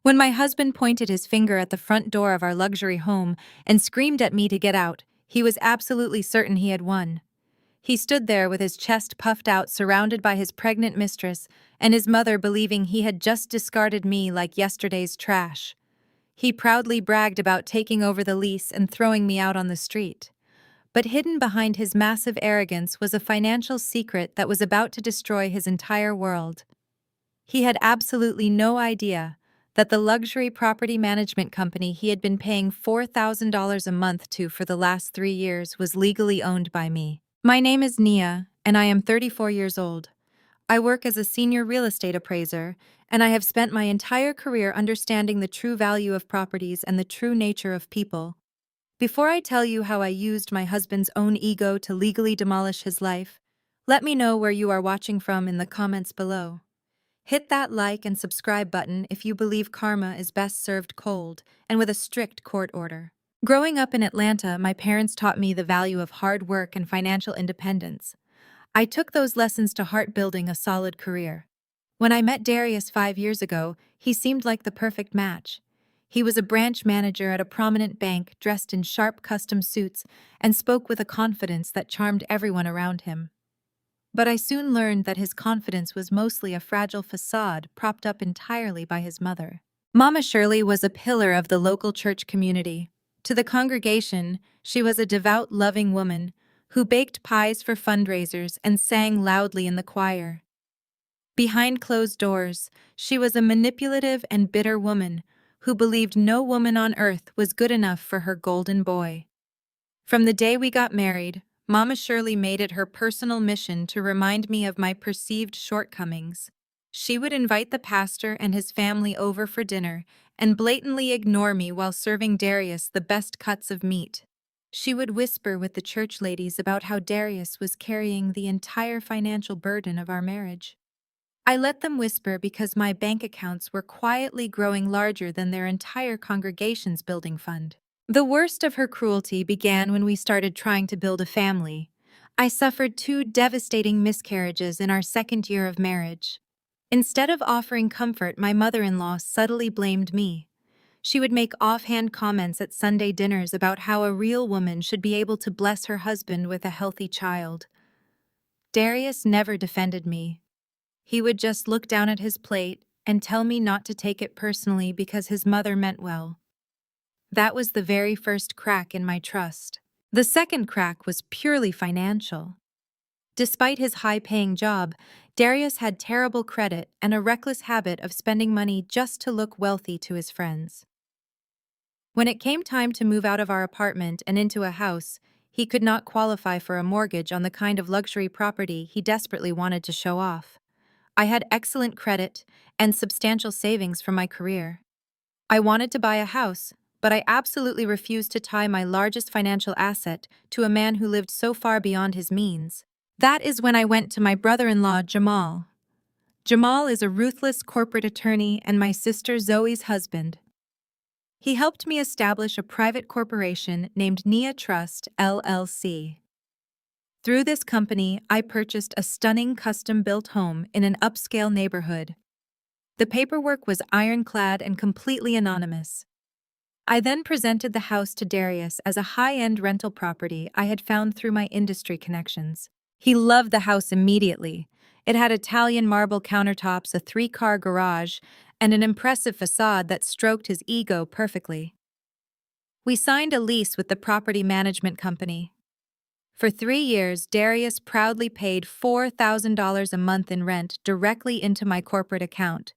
When my husband pointed his finger at the front door of our luxury home and screamed at me to get out, he was absolutely certain he had won. He stood there with his chest puffed out, surrounded by his pregnant mistress, and his mother believing he had just discarded me like yesterday's trash. He proudly bragged about taking over the lease and throwing me out on the street. But hidden behind his massive arrogance was a financial secret that was about to destroy his entire world. He had absolutely no idea that the luxury property management company he had been paying $4,000 a month to for the last 3 years was legally owned by me. My name is Nia, and I am 34 years old. I work as a senior real estate appraiser, and I have spent my entire career understanding the true value of properties and the true nature of people. Before I tell you how I used my husband's own ego to legally demolish his life, let me know where you are watching from in the comments below. Hit that like and subscribe button if you believe karma is best served cold and with a strict court order. Growing up in Atlanta, my parents taught me the value of hard work and financial independence. I took those lessons to heart, building a solid career. When I met Darius 5 years ago, he seemed like the perfect match. He was a branch manager at a prominent bank, dressed in sharp custom suits, and spoke with a confidence that charmed everyone around him. But I soon learned that his confidence was mostly a fragile facade propped up entirely by his mother. Mama Shirley was a pillar of the local church community. To the congregation, she was a devout, loving woman who baked pies for fundraisers and sang loudly in the choir. Behind closed doors, she was a manipulative and bitter woman who believed no woman on earth was good enough for her golden boy. From the day we got married, Mama Shirley made it her personal mission to remind me of my perceived shortcomings. She would invite the pastor and his family over for dinner and blatantly ignore me while serving Darius the best cuts of meat. She would whisper with the church ladies about how Darius was carrying the entire financial burden of our marriage. I let them whisper because my bank accounts were quietly growing larger than their entire congregation's building fund. The worst of her cruelty began when we started trying to build a family. I suffered 2 devastating miscarriages in our second year of marriage. Instead of offering comfort, my mother-in-law subtly blamed me. She would make offhand comments at Sunday dinners about how a real woman should be able to bless her husband with a healthy child. Darius never defended me. He would just look down at his plate and tell me not to take it personally because his mother meant well. That was the very first crack in my trust. The second crack was purely financial. Despite his high-paying job, Darius had terrible credit and a reckless habit of spending money just to look wealthy to his friends. When it came time to move out of our apartment and into a house, he could not qualify for a mortgage on the kind of luxury property he desperately wanted to show off. I had excellent credit and substantial savings from my career. I wanted to buy a house, but I absolutely refused to tie my largest financial asset to a man who lived so far beyond his means. That is when I went to my brother-in-law, Jamal. Jamal is a ruthless corporate attorney and my sister Zoe's husband. He helped me establish a private corporation named Nia Trust, LLC. Through this company, I purchased a stunning custom-built home in an upscale neighborhood. The paperwork was ironclad and completely anonymous. I then presented the house to Darius as a high-end rental property I had found through my industry connections. He loved the house immediately. It had Italian marble countertops, a 3-car garage, and an impressive facade that stroked his ego perfectly. We signed a lease with the property management company. For 3 years, Darius proudly paid $4,000 a month in rent directly into my corporate account.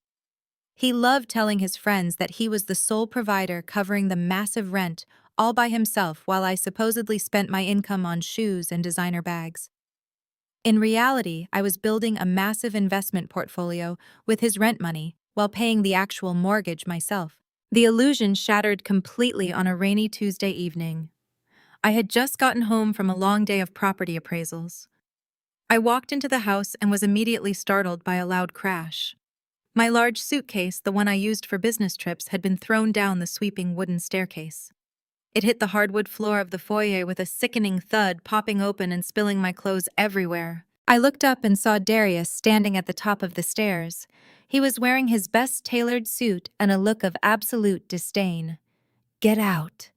He loved telling his friends that he was the sole provider covering the massive rent all by himself while I supposedly spent my income on shoes and designer bags. In reality, I was building a massive investment portfolio with his rent money while paying the actual mortgage myself. The illusion shattered completely on a rainy Tuesday evening. I had just gotten home from a long day of property appraisals. I walked into the house and was immediately startled by a loud crash. My large suitcase, the one I used for business trips, had been thrown down the sweeping wooden staircase. It hit the hardwood floor of the foyer with a sickening thud, popping open and spilling my clothes everywhere. I looked up and saw Darius standing at the top of the stairs. He was wearing his best tailored suit and a look of absolute disdain. "Get out."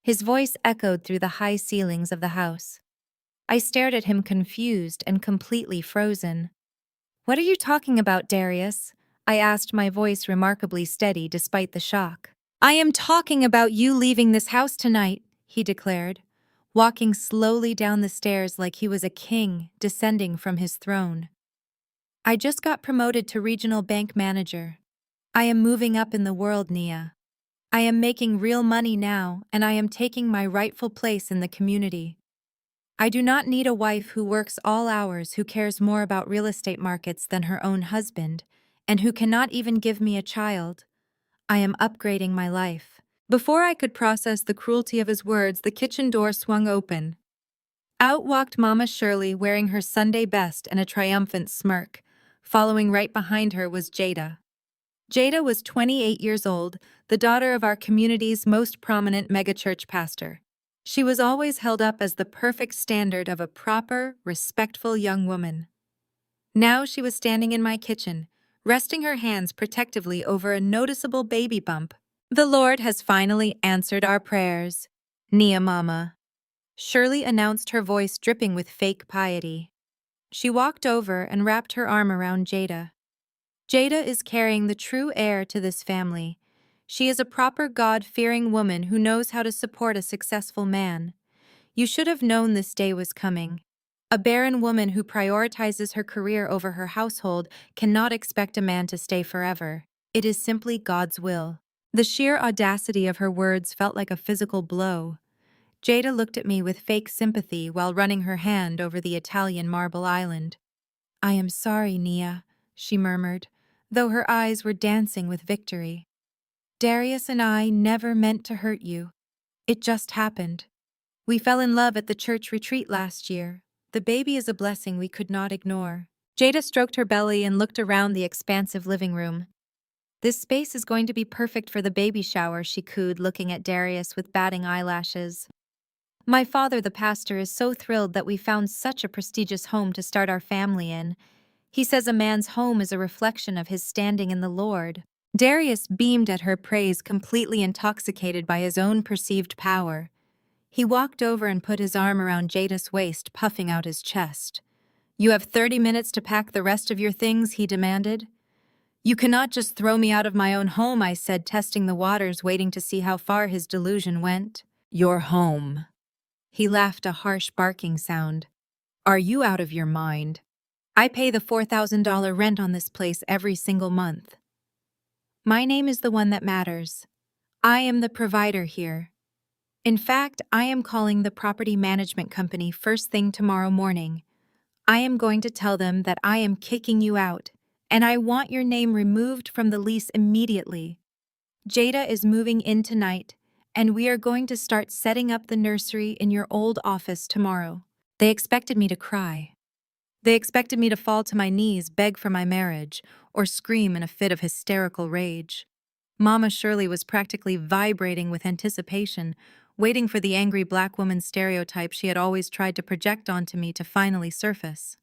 His voice echoed through the high ceilings of the house. I stared at him confused and completely frozen. "What are you talking about, Darius?" I asked, my voice remarkably steady despite the shock. "I am talking about you leaving this house tonight," he declared, walking slowly down the stairs like he was a king descending from his throne. "I just got promoted to regional bank manager. I am moving up in the world, Nia. I am making real money now, and I am taking my rightful place in the community. I do not need a wife who works all hours, who cares more about real estate markets than her own husband, and who cannot even give me a child. I am upgrading my life." Before I could process the cruelty of his words, the kitchen door swung open. Out walked Mama Shirley, wearing her Sunday best and a triumphant smirk. Following right behind her was Jada. Jada was 28 years old, the daughter of our community's most prominent megachurch pastor. She was always held up as the perfect standard of a proper, respectful young woman. Now she was standing in my kitchen, resting her hands protectively over a noticeable baby bump. "The Lord has finally answered our prayers, Nia Mama," Shirley announced, her voice dripping with fake piety. She walked over and wrapped her arm around Jada. "Jada is carrying the true heir to this family. She is a proper God-fearing woman who knows how to support a successful man. You should have known this day was coming. A barren woman who prioritizes her career over her household cannot expect a man to stay forever. It is simply God's will." The sheer audacity of her words felt like a physical blow. Jada looked at me with fake sympathy while running her hand over the Italian marble island. "I am sorry, Nia," she murmured, though her eyes were dancing with victory. "Darius and I never meant to hurt you. It just happened. We fell in love at the church retreat last year. The baby is a blessing we could not ignore." Jada stroked her belly and looked around the expansive living room. "This space is going to be perfect for the baby shower," she cooed, looking at Darius with batting eyelashes. "My father, the pastor, is so thrilled that we found such a prestigious home to start our family in. He says a man's home is a reflection of his standing in the Lord." Darius beamed at her praise, completely intoxicated by his own perceived power. He walked over and put his arm around Jada's waist, puffing out his chest. "You have 30 minutes to pack the rest of your things," he demanded. "You cannot just throw me out of my own home," I said, testing the waters, waiting to see how far his delusion went. "Your home." He laughed, a harsh barking sound. "Are you out of your mind? I pay the $4,000 rent on this place every single month. My name is the one that matters. I am the provider here. In fact, I am calling the property management company first thing tomorrow morning. I am going to tell them that I am kicking you out, and I want your name removed from the lease immediately. Jada is moving in tonight, and we are going to start setting up the nursery in your old office tomorrow." They expected me to cry. They expected me to fall to my knees, beg for my marriage, or scream in a fit of hysterical rage. Mama Shirley was practically vibrating with anticipation, waiting for the angry black woman stereotype she had always tried to project onto me to finally surface.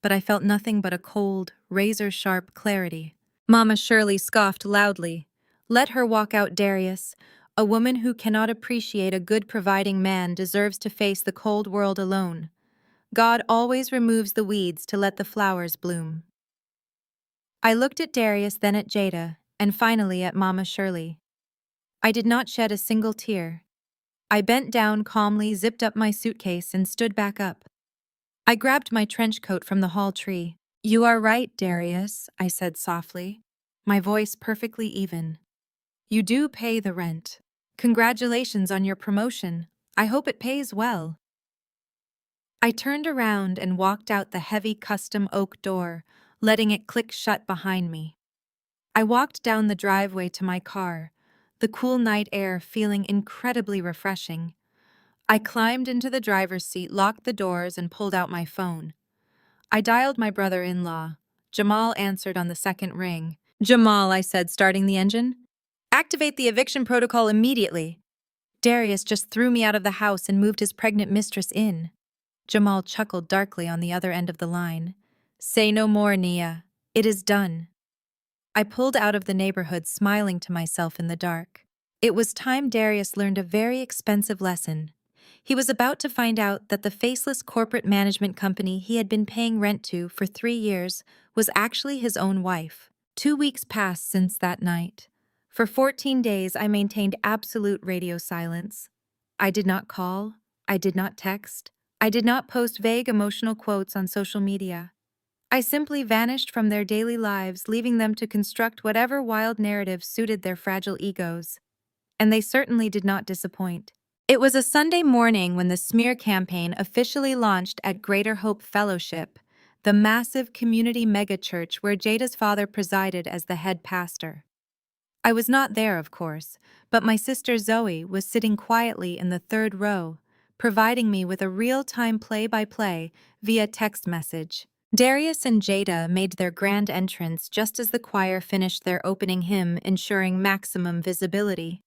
But I felt nothing but a cold, razor-sharp clarity. Mama Shirley scoffed loudly. "Let her walk out, Darius. A woman who cannot appreciate a good providing man deserves to face the cold world alone. God always removes the weeds to let the flowers bloom." I looked at Darius, then at Jada, and finally at Mama Shirley. I did not shed a single tear. I bent down calmly, zipped up my suitcase, and stood back up. I grabbed my trench coat from the hall tree. "You are right, Darius," I said softly, my voice perfectly even. "You do pay the rent. Congratulations on your promotion. I hope it pays well." I turned around and walked out the heavy custom oak door, letting it click shut behind me. I walked down the driveway to my car, the cool night air feeling incredibly refreshing. I climbed into the driver's seat, locked the doors, and pulled out my phone. I dialed my brother-in-law. Jamal answered on the second ring. "Jamal," I said, starting the engine. "Activate the eviction protocol immediately. Darius just threw me out of the house and moved his pregnant mistress in." Jamal chuckled darkly on the other end of the line. "Say no more, Nia. It is done." I pulled out of the neighborhood smiling to myself in the dark. It was time Darius learned a very expensive lesson. He was about to find out that the faceless corporate management company he had been paying rent to for 3 years was actually his own wife. 2 weeks passed since that night. For 14 days, I maintained absolute radio silence. I did not call. I did not text. I did not post vague emotional quotes on social media. I simply vanished from their daily lives, leaving them to construct whatever wild narrative suited their fragile egos. And they certainly did not disappoint. It was a Sunday morning when the smear campaign officially launched at Greater Hope Fellowship, the massive community megachurch where Jada's father presided as the head pastor. I was not there, of course, but my sister Zoe was sitting quietly in the third row, providing me with a real-time play-by-play via text message. Darius and Jada made their grand entrance just as the choir finished their opening hymn, ensuring maximum visibility.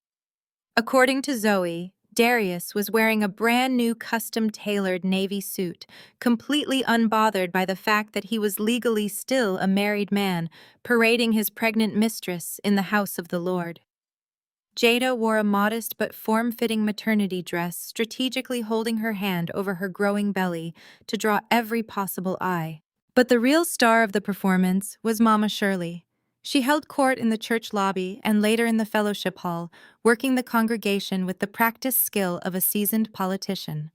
According to Zoe, Darius was wearing a brand new custom-tailored navy suit, completely unbothered by the fact that he was legally still a married man, parading his pregnant mistress in the house of the Lord. Jada wore a modest but form-fitting maternity dress, strategically holding her hand over her growing belly to draw every possible eye. But the real star of the performance was Mama Shirley. She held court in the church lobby and later in the fellowship hall, working the congregation with the practiced skill of a seasoned politician.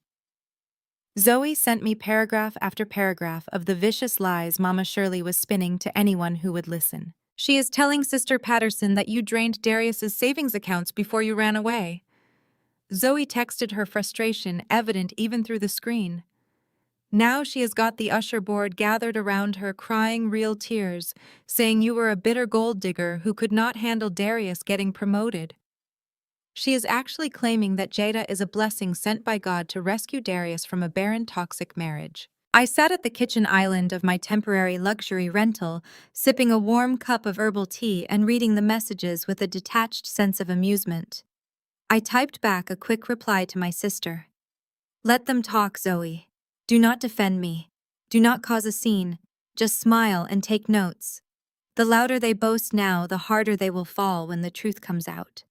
Zoe sent me paragraph after paragraph of the vicious lies Mama Shirley was spinning to anyone who would listen. She is telling Sister Patterson that you drained Darius's savings accounts before you ran away. Zoe texted her frustration, evident even through the screen. Now she has got the usher board gathered around her, crying real tears, saying you were a bitter gold digger who could not handle Darius getting promoted. She is actually claiming that Jada is a blessing sent by God to rescue Darius from a barren, toxic marriage. I sat at the kitchen island of my temporary luxury rental, sipping a warm cup of herbal tea and reading the messages with a detached sense of amusement. I typed back a quick reply to my sister. Let them talk, Zoe. Do not defend me. Do not cause a scene. Just smile and take notes. The louder they boast now, the harder they will fall when the truth comes out.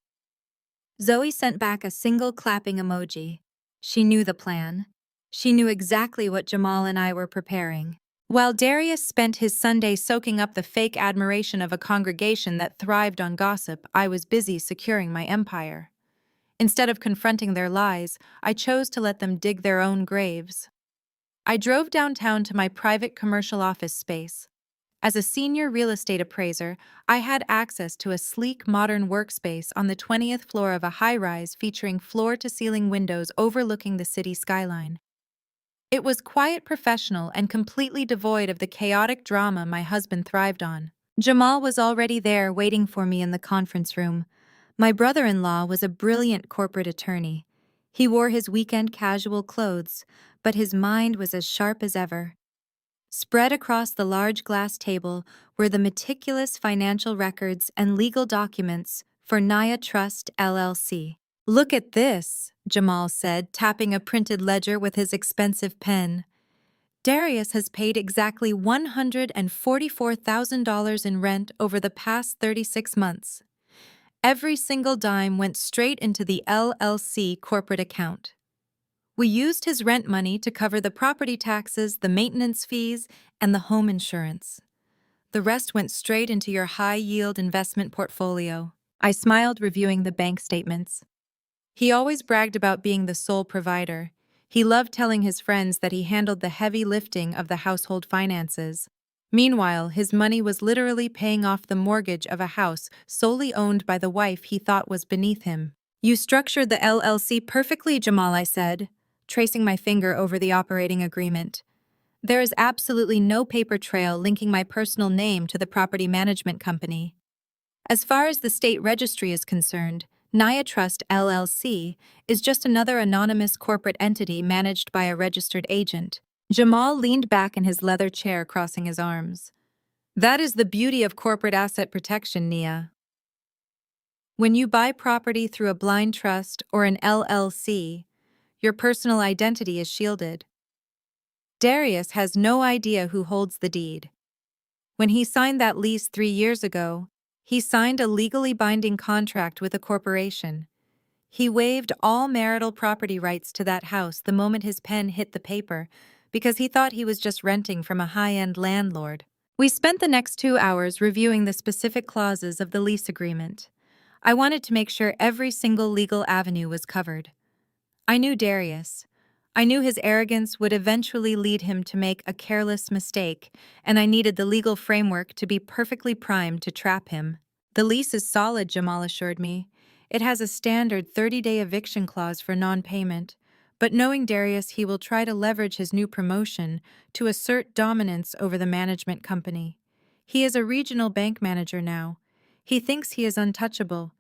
Zoe sent back a single clapping emoji. She knew the plan. She knew exactly what Jamal and I were preparing. While Darius spent his Sunday soaking up the fake admiration of a congregation that thrived on gossip, I was busy securing my empire. Instead of confronting their lies, I chose to let them dig their own graves. I drove downtown to my private commercial office space. As a senior real estate appraiser, I had access to a sleek, modern workspace on the 20th floor of a high-rise featuring floor-to-ceiling windows overlooking the city skyline. It was quiet, professional, and completely devoid of the chaotic drama my husband thrived on. Jamal was already there waiting for me in the conference room. My brother-in-law was a brilliant corporate attorney. He wore his weekend casual clothes, but his mind was as sharp as ever. Spread across the large glass table were the meticulous financial records and legal documents for Naya Trust, LLC. Look at this, Jamal said, tapping a printed ledger with his expensive pen. Darius has paid exactly $144,000 in rent over the past 36 months. Every single dime went straight into the LLC corporate account. We used his rent money to cover the property taxes, the maintenance fees, and the home insurance. The rest went straight into your high-yield investment portfolio. I smiled, reviewing the bank statements. He always bragged about being the sole provider. He loved telling his friends that he handled the heavy lifting of the household finances. Meanwhile, his money was literally paying off the mortgage of a house solely owned by the wife he thought was beneath him. You structured the LLC perfectly, Jamal, I said, tracing my finger over the operating agreement. There is absolutely no paper trail linking my personal name to the property management company. As far as the state registry is concerned, Naya Trust LLC is just another anonymous corporate entity managed by a registered agent. Jamal leaned back in his leather chair, crossing his arms. That is the beauty of corporate asset protection, Nia. When you buy property through a blind trust or an LLC, your personal identity is shielded. Darius has no idea who holds the deed. When he signed that lease 3 years ago, he signed a legally binding contract with a corporation. He waived all marital property rights to that house the moment his pen hit the paper because he thought he was just renting from a high-end landlord. We spent the next 2 hours reviewing the specific clauses of the lease agreement. I wanted to make sure every single legal avenue was covered. I knew Darius. I knew his arrogance would eventually lead him to make a careless mistake, and I needed the legal framework to be perfectly primed to trap him. The lease is solid, Jamal assured me. It has a standard 30-day eviction clause for non-payment, but knowing Darius, he will try to leverage his new promotion to assert dominance over the management company. He is a regional bank manager now. He thinks he is untouchable.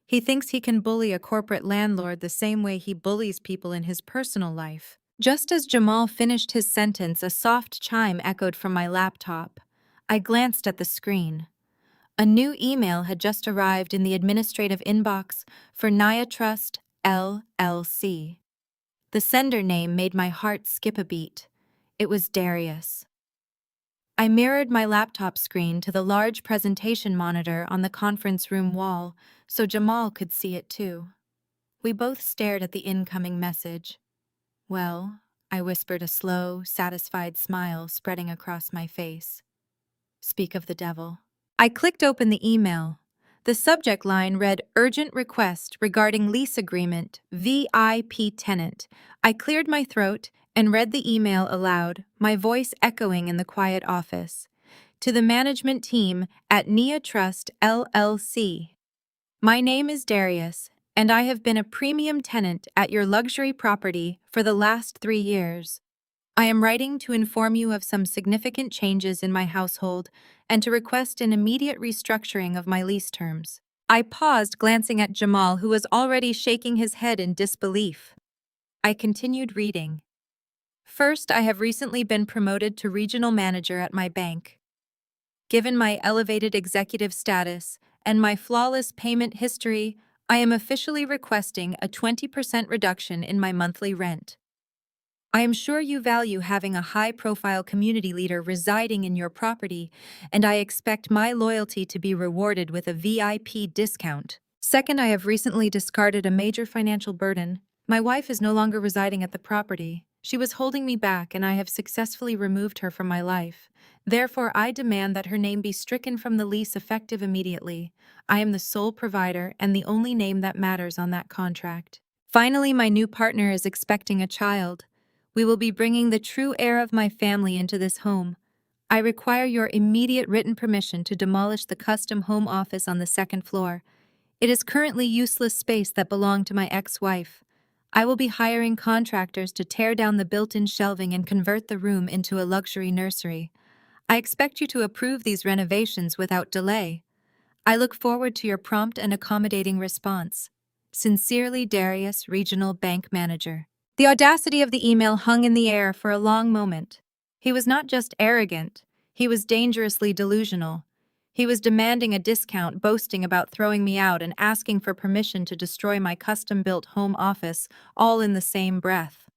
He thinks he can bully a corporate landlord the same way he bullies people in his personal life. Just as Jamal finished his sentence, a soft chime echoed from my laptop. I glanced at the screen. A new email had just arrived in the administrative inbox for Nia Trust, LLC. The sender name made my heart skip a beat. It was Darius. I mirrored my laptop screen to the large presentation monitor on the conference room wall so Jamal could see it too. We both stared at the incoming message. "Well," I whispered, a slow, satisfied smile spreading across my face. "Speak of the devil." I clicked open the email. The subject line read, "Urgent request regarding lease agreement, VIP tenant." I cleared my throat and read the email aloud, my voice echoing in the quiet office. To the management team at Nia Trust, LLC. My name is Darius, and I have been a premium tenant at your luxury property for the last 3 years. I am writing to inform you of some significant changes in my household and to request an immediate restructuring of my lease terms. I paused, glancing at Jamal, who was already shaking his head in disbelief. I continued reading. First, I have recently been promoted to regional manager at my bank. Given my elevated executive status and my flawless payment history, I am officially requesting a 20% reduction in my monthly rent. I am sure you value having a high-profile community leader residing in your property, and I expect my loyalty to be rewarded with a VIP discount. Second, I have recently discarded a major financial burden. My wife is no longer residing at the property. She was holding me back, and I have successfully removed her from my life. Therefore, I demand that her name be stricken from the lease effective immediately. I am the sole provider and the only name that matters on that contract. Finally, my new partner is expecting a child. We will be bringing the true heir of my family into this home. I require your immediate written permission to demolish the custom home office on the second floor. It is currently useless space that belonged to my ex-wife. I will be hiring contractors to tear down the built-in shelving and convert the room into a luxury nursery. I expect you to approve these renovations without delay. I look forward to your prompt and accommodating response. Sincerely, Darius, Regional Bank Manager. The audacity of the email hung in the air for a long moment. He was not just arrogant, he was dangerously delusional. He was demanding a discount, boasting about throwing me out, and asking for permission to destroy my custom-built home office, all in the same breath.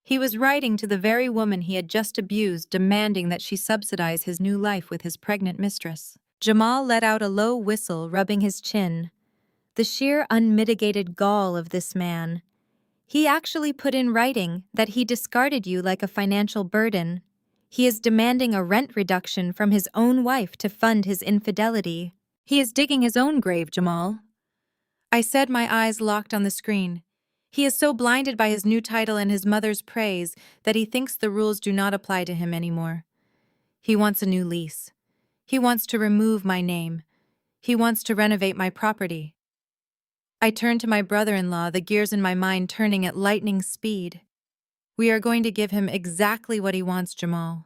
He was writing to the very woman he had just abused, demanding that she subsidize his new life with his pregnant mistress. Jamal let out a low whistle, rubbing his chin. The sheer unmitigated gall of this man. He actually put in writing that he discarded you like a financial burden. He is demanding a rent reduction from his own wife to fund his infidelity. He is digging his own grave, Jamal. I said, my eyes locked on the screen. He is so blinded by his new title and his mother's praise that he thinks the rules do not apply to him anymore. He wants a new lease. He wants to remove my name. He wants to renovate my property. I turned to my brother-in-law, the gears in my mind turning at lightning speed. We are going to give him exactly what he wants, Jamal.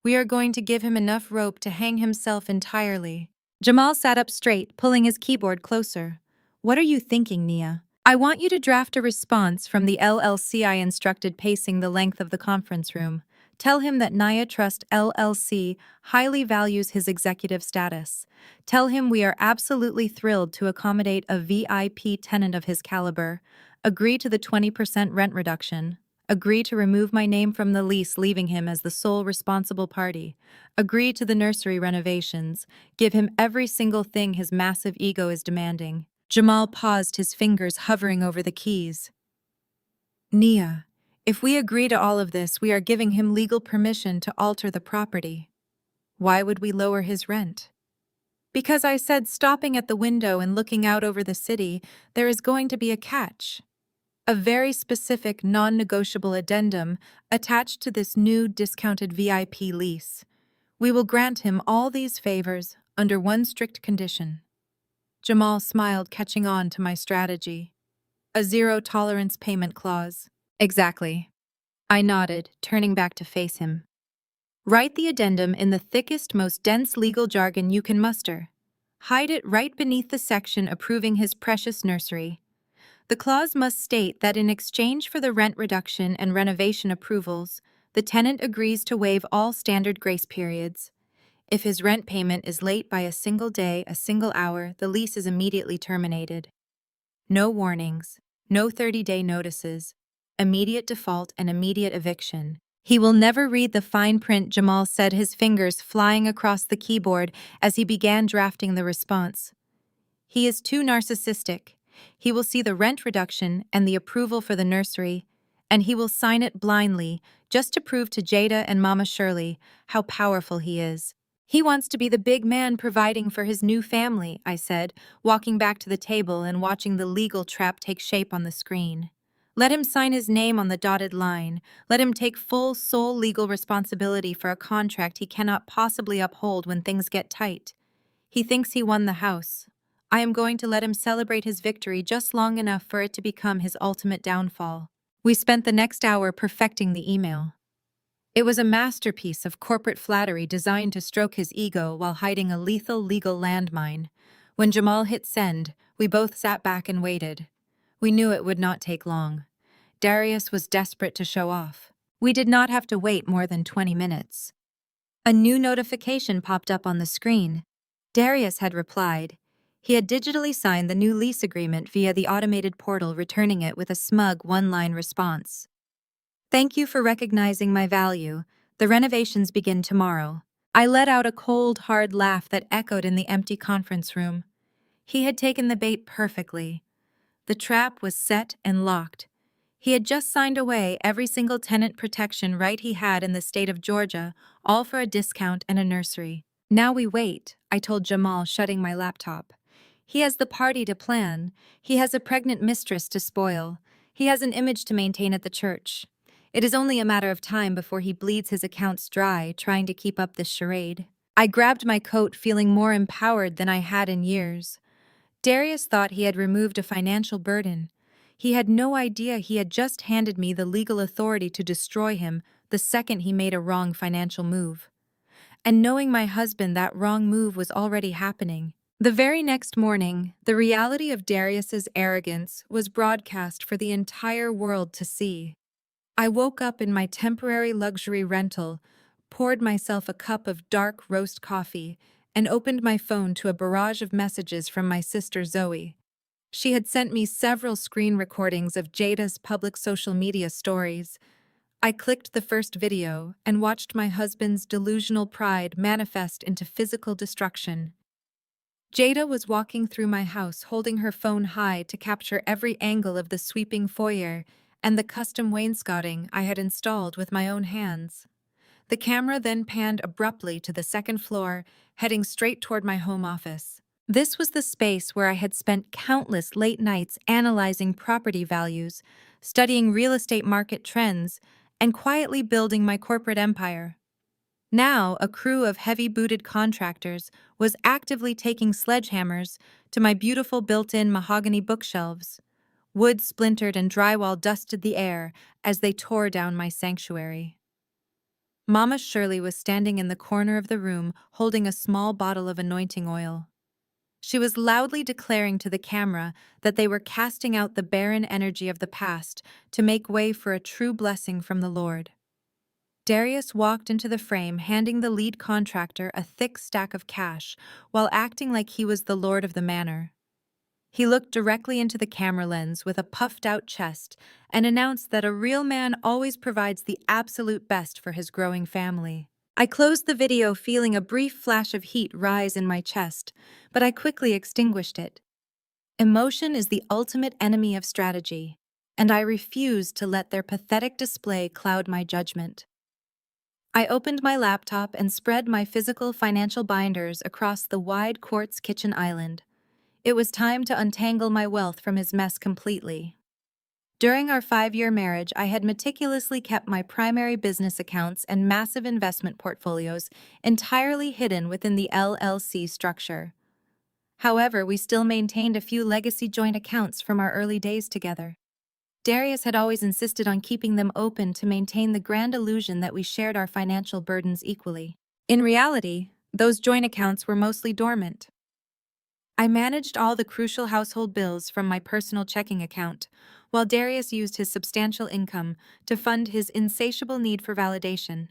We are going to give him enough rope to hang himself entirely. Jamal sat up straight, pulling his keyboard closer. What are you thinking, Nia? I want you to draft a response from the LLC, I instructed, pacing the length of the conference room. Tell him that Nia Trust LLC highly values his executive status. Tell him we are absolutely thrilled to accommodate a VIP tenant of his caliber. Agree to the 20% rent reduction. Agree to remove my name from the lease, leaving him as the sole responsible party. Agree to the nursery renovations. Give him every single thing his massive ego is demanding. Jamal paused, his fingers hovering over the keys. Nia, if we agree to all of this, we are giving him legal permission to alter the property. Why would we lower his rent? Because I said stopping at the window and looking out over the city, there is going to be a catch. A very specific, non-negotiable addendum attached to this new discounted VIP lease. We will grant him all these favors under one strict condition. Jamal smiled, catching on to my strategy. A zero-tolerance payment clause. Exactly. I nodded, turning back to face him. Write the addendum in the thickest, most dense legal jargon you can muster. Hide it right beneath the section approving his precious nursery. The clause must state that in exchange for the rent reduction and renovation approvals, the tenant agrees to waive all standard grace periods. If his rent payment is late by a single day, a single hour, the lease is immediately terminated. No warnings, no 30-day notices, immediate default and immediate eviction. He will never read the fine print, Jamal said, his fingers flying across the keyboard as he began drafting the response. He is too narcissistic. He will see the rent reduction and the approval for the nursery, and he will sign it blindly just to prove to Jada and Mama Shirley how powerful he is. He wants to be the big man providing for his new family, I said, walking back to the table and watching the legal trap take shape on the screen. Let him sign his name on the dotted line. Let him take full sole legal responsibility for a contract he cannot possibly uphold when things get tight. He thinks he won the house. I am going to let him celebrate his victory just long enough for it to become his ultimate downfall. We spent the next hour perfecting the email. It was a masterpiece of corporate flattery designed to stroke his ego while hiding a lethal legal landmine. When Jamal hit send, we both sat back and waited. We knew it would not take long. Darius was desperate to show off. We did not have to wait more than 20 minutes. A new notification popped up on the screen. Darius had replied. He had digitally signed the new lease agreement via the automated portal, returning it with a smug one-line response. Thank you for recognizing my value. The renovations begin tomorrow. I let out a cold, hard laugh that echoed in the empty conference room. He had taken the bait perfectly. The trap was set and locked. He had just signed away every single tenant protection right he had in the state of Georgia, all for a discount and a nursery. Now we wait, I told Jamal, shutting my laptop. He has the party to plan. He has a pregnant mistress to spoil. He has an image to maintain at the church. It is only a matter of time before he bleeds his accounts dry trying to keep up this charade. I grabbed my coat, feeling more empowered than I had in years. Darius thought he had removed a financial burden. He had no idea he had just handed me the legal authority to destroy him the second he made a wrong financial move. And knowing my husband, that wrong move was already happening. The very next morning, the reality of Darius's arrogance was broadcast for the entire world to see. I woke up in my temporary luxury rental, poured myself a cup of dark roast coffee, and opened my phone to a barrage of messages from my sister Zoe. She had sent me several screen recordings of Jada's public social media stories. I clicked the first video and watched my husband's delusional pride manifest into physical destruction. Jada was walking through my house holding her phone high to capture every angle of the sweeping foyer and the custom wainscoting I had installed with my own hands. The camera then panned abruptly to the second floor, heading straight toward my home office. This was the space where I had spent countless late nights analyzing property values, studying real estate market trends, and quietly building my corporate empire. Now, a crew of heavy-booted contractors was actively taking sledgehammers to my beautiful built-in mahogany bookshelves. Wood splintered and drywall dusted the air as they tore down my sanctuary. Mama Shirley was standing in the corner of the room holding a small bottle of anointing oil. She was loudly declaring to the camera that they were casting out the barren energy of the past to make way for a true blessing from the Lord. Darius walked into the frame, handing the lead contractor a thick stack of cash while acting like he was the lord of the manor. He looked directly into the camera lens with a puffed-out chest and announced that a real man always provides the absolute best for his growing family. I closed the video feeling a brief flash of heat rise in my chest, but I quickly extinguished it. Emotion is the ultimate enemy of strategy, and I refused to let their pathetic display cloud my judgment. I opened my laptop and spread my physical financial binders across the wide quartz kitchen island. It was time to untangle my wealth from his mess completely. During our 5-year marriage, I had meticulously kept my primary business accounts and massive investment portfolios entirely hidden within the LLC structure. However, we still maintained a few legacy joint accounts from our early days together. Darius had always insisted on keeping them open to maintain the grand illusion that we shared our financial burdens equally. In reality, those joint accounts were mostly dormant. I managed all the crucial household bills from my personal checking account, while Darius used his substantial income to fund his insatiable need for validation.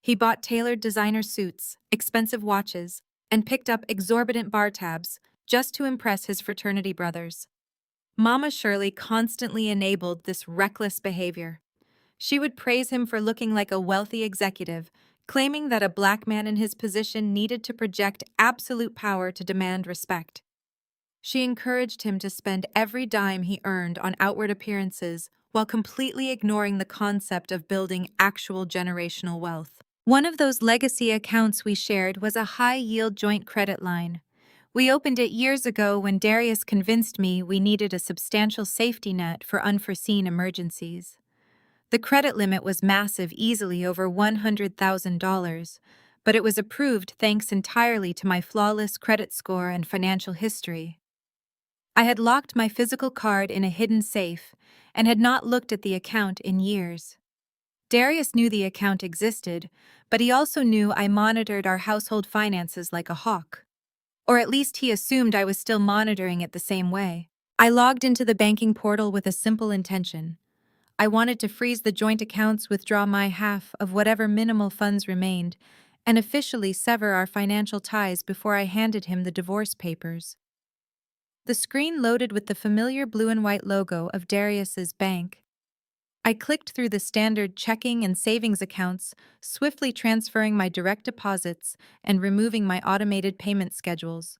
He bought tailored designer suits, expensive watches, and picked up exorbitant bar tabs just to impress his fraternity brothers. Mama Shirley constantly enabled this reckless behavior. She would praise him for looking like a wealthy executive, claiming that a black man in his position needed to project absolute power to demand respect. She encouraged him to spend every dime he earned on outward appearances while completely ignoring the concept of building actual generational wealth. One of those legacy accounts we shared was a high-yield joint credit line. We opened it years ago when Darius convinced me we needed a substantial safety net for unforeseen emergencies. The credit limit was massive, easily over $100,000, but it was approved thanks entirely to my flawless credit score and financial history. I had locked my physical card in a hidden safe and had not looked at the account in years. Darius knew the account existed, but he also knew I monitored our household finances like a hawk. Or at least he assumed I was still monitoring it the same way. I logged into the banking portal with a simple intention. I wanted to freeze the joint accounts, withdraw my half of whatever minimal funds remained, and officially sever our financial ties before I handed him the divorce papers. The screen loaded with the familiar blue and white logo of Darius's bank. I clicked through the standard checking and savings accounts, swiftly transferring my direct deposits and removing my automated payment schedules.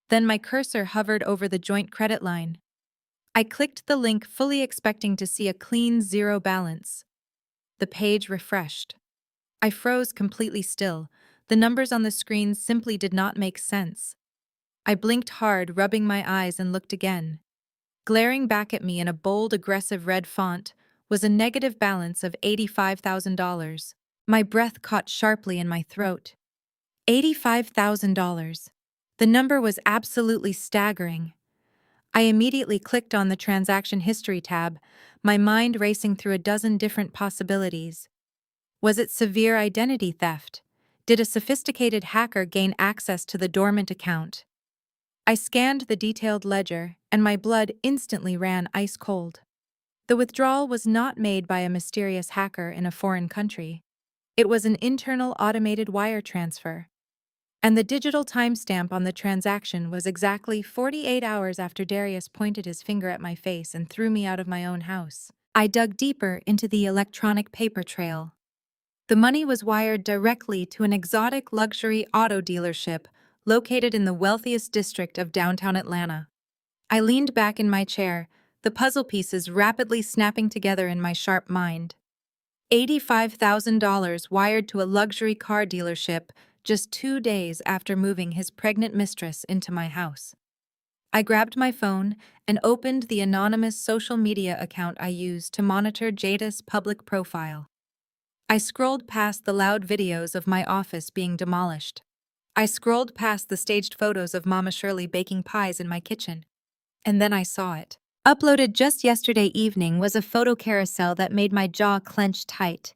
Then my cursor hovered over the joint credit line. I clicked the link, fully expecting to see a clean zero balance. The page refreshed. I froze completely still. The numbers on the screen simply did not make sense. I blinked hard, rubbing my eyes, and looked again. Glaring back at me in a bold, aggressive red font was a negative balance of $85,000. My breath caught sharply in my throat. $85,000. The number was absolutely staggering. I immediately clicked on the transaction history tab, my mind racing through a dozen different possibilities. Was it severe identity theft? Did a sophisticated hacker gain access to the dormant account? I scanned the detailed ledger, and my blood instantly ran ice cold. The withdrawal was not made by a mysterious hacker in a foreign country. It was an internal automated wire transfer. And the digital timestamp on the transaction was exactly 48 hours after Darius pointed his finger at my face and threw me out of my own house. I dug deeper into the electronic paper trail. The money was wired directly to an exotic luxury auto dealership located in the wealthiest district of downtown Atlanta. I leaned back in my chair, the puzzle pieces rapidly snapping together in my sharp mind. $85,000 wired to a luxury car dealership just 2 days after moving his pregnant mistress into my house. I grabbed my phone and opened the anonymous social media account I use to monitor Jada's public profile. I scrolled past the loud videos of my office being demolished. I scrolled past the staged photos of Mama Shirley baking pies in my kitchen. And then I saw it. Uploaded just yesterday evening was a photo carousel that made my jaw clench tight.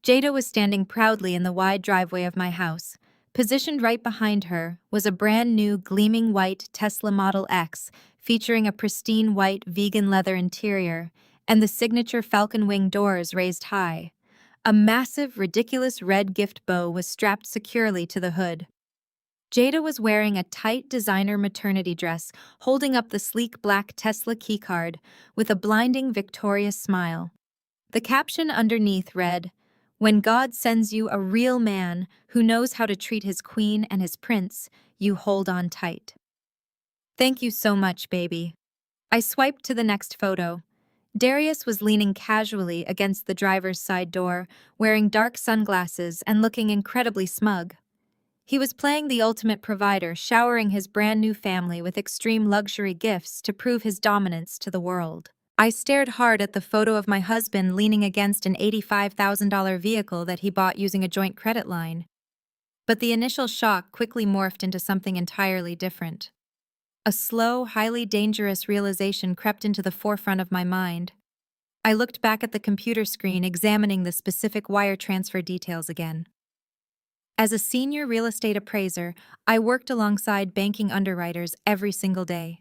Jada was standing proudly in the wide driveway of my house. Positioned right behind her was a brand new gleaming white Tesla Model X featuring a pristine white vegan leather interior and the signature falcon wing doors raised high. A massive, ridiculous red gift bow was strapped securely to the hood. Jada was wearing a tight designer maternity dress, holding up the sleek black Tesla keycard with a blinding, victorious smile. The caption underneath read, "When God sends you a real man who knows how to treat his queen and his prince, you hold on tight." Thank you so much, baby. I swiped to the next photo. Darius was leaning casually against the driver's side door, wearing dark sunglasses and looking incredibly smug. He was playing the ultimate provider, showering his brand new family with extreme luxury gifts to prove his dominance to the world. I stared hard at the photo of my husband leaning against an $85,000 vehicle that he bought using a joint credit line. But the initial shock quickly morphed into something entirely different. A slow, highly dangerous realization crept into the forefront of my mind. I looked back at the computer screen, examining the specific wire transfer details again. As a senior real estate appraiser, I worked alongside banking underwriters every single day.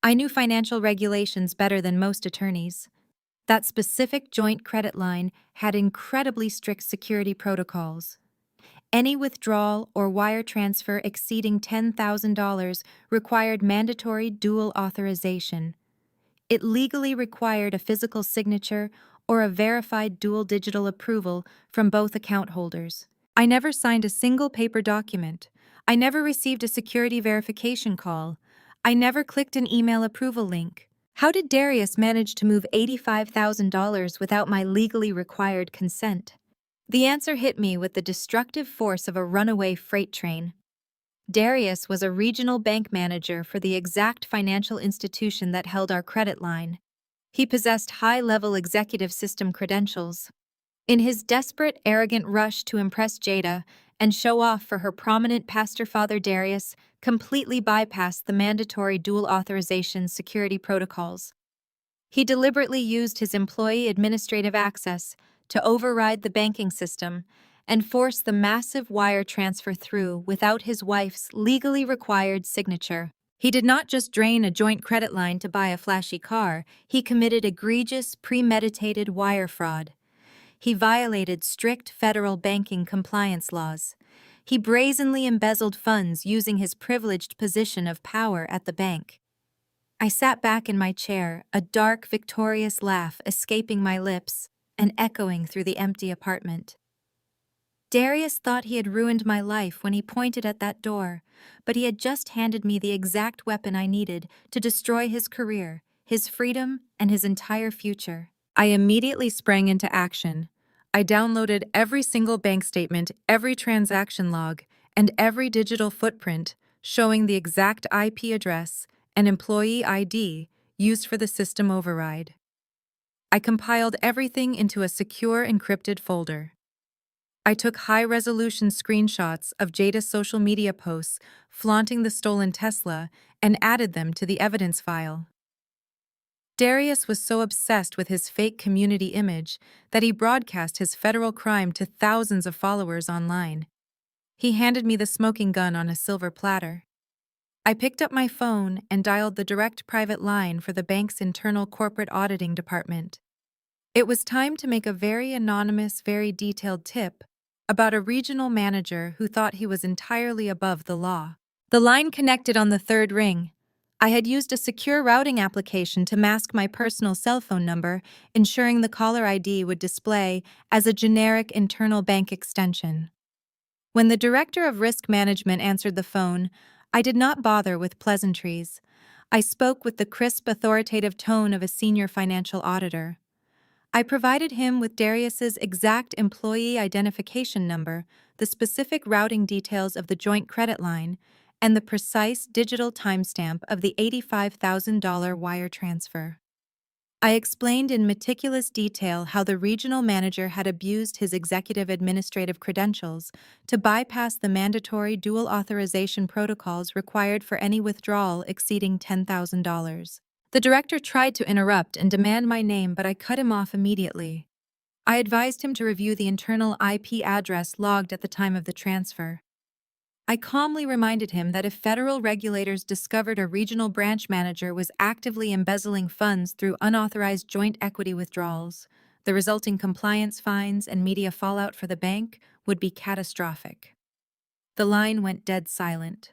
I knew financial regulations better than most attorneys. That specific joint credit line had incredibly strict security protocols. Any withdrawal or wire transfer exceeding $10,000 required mandatory dual authorization. It legally required a physical signature or a verified dual digital approval from both account holders. I never signed a single paper document. I never received a security verification call. I never clicked an email approval link. How did Darius manage to move $85,000 without my legally required consent? The answer hit me with the destructive force of a runaway freight train. Darius was a regional bank manager for the exact financial institution that held our credit line. He possessed high-level executive system credentials. In his desperate, arrogant rush to impress Jada and show off for her prominent pastor father, Darius completely bypassed the mandatory dual authorization security protocols. He deliberately used his employee administrative access to override the banking system and force the massive wire transfer through without his wife's legally required signature. He did not just drain a joint credit line to buy a flashy car, he committed egregious, premeditated wire fraud. He violated strict federal banking compliance laws. He brazenly embezzled funds using his privileged position of power at the bank. I sat back in my chair, a dark, victorious laugh escaping my lips and echoing through the empty apartment. Darius thought he had ruined my life when he pointed at that door, but he had just handed me the exact weapon I needed to destroy his career, his freedom, and his entire future. I immediately sprang into action. I downloaded every single bank statement, every transaction log, and every digital footprint showing the exact IP address and employee ID used for the system override. I compiled everything into a secure encrypted folder. I took high-resolution screenshots of Jada's social media posts flaunting the stolen Tesla and added them to the evidence file. Darius was so obsessed with his fake community image that he broadcast his federal crime to thousands of followers online. He handed me the smoking gun on a silver platter. I picked up my phone and dialed the direct private line for the bank's internal corporate auditing department. It was time to make a very anonymous, very detailed tip about a regional manager who thought he was entirely above the law. The line connected on the third ring. I had used a secure routing application to mask my personal cell phone number, ensuring the caller ID would display as a generic internal bank extension. When the director of risk management answered the phone, I did not bother with pleasantries. I spoke with the crisp, authoritative tone of a senior financial auditor. I provided him with Darius's exact employee identification number, the specific routing details of the joint credit line, and the precise digital timestamp of the $85,000 wire transfer. I explained in meticulous detail how the regional manager had abused his executive administrative credentials to bypass the mandatory dual authorization protocols required for any withdrawal exceeding $10,000. The director tried to interrupt and demand my name, but I cut him off immediately. I advised him to review the internal IP address logged at the time of the transfer. I calmly reminded him that if federal regulators discovered a regional branch manager was actively embezzling funds through unauthorized joint equity withdrawals, the resulting compliance fines and media fallout for the bank would be catastrophic. The line went dead silent.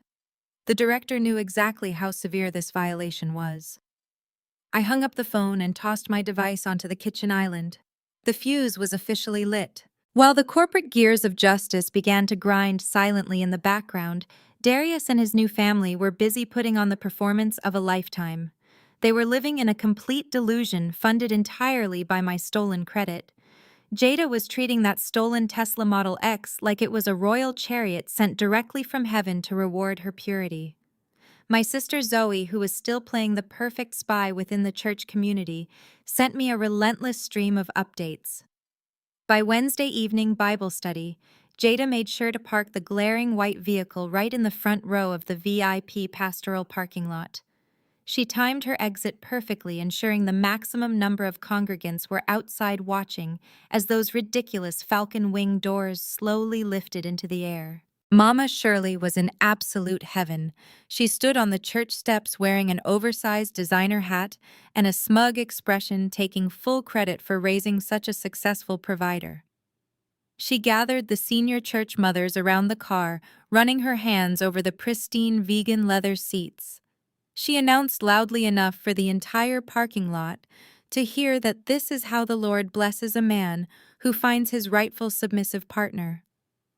The director knew exactly how severe this violation was. I hung up the phone and tossed my device onto the kitchen island. The fuse was officially lit. While the corporate gears of justice began to grind silently in the background, Darius and his new family were busy putting on the performance of a lifetime. They were living in a complete delusion funded entirely by my stolen credit. Jada was treating that stolen Tesla Model X like it was a royal chariot sent directly from heaven to reward her purity. My sister Zoe, who was still playing the perfect spy within the church community, sent me a relentless stream of updates. By Wednesday evening Bible study, Jada made sure to park the glaring white vehicle right in the front row of the VIP pastoral parking lot. She timed her exit perfectly, ensuring the maximum number of congregants were outside watching as those ridiculous falcon wing doors slowly lifted into the air. Mama Shirley was in absolute heaven. She stood on the church steps wearing an oversized designer hat and a smug expression, taking full credit for raising such a successful provider. She gathered the senior church mothers around the car, running her hands over the pristine vegan leather seats. She announced loudly enough for the entire parking lot to hear that this is how the Lord blesses a man who finds his rightful submissive partner.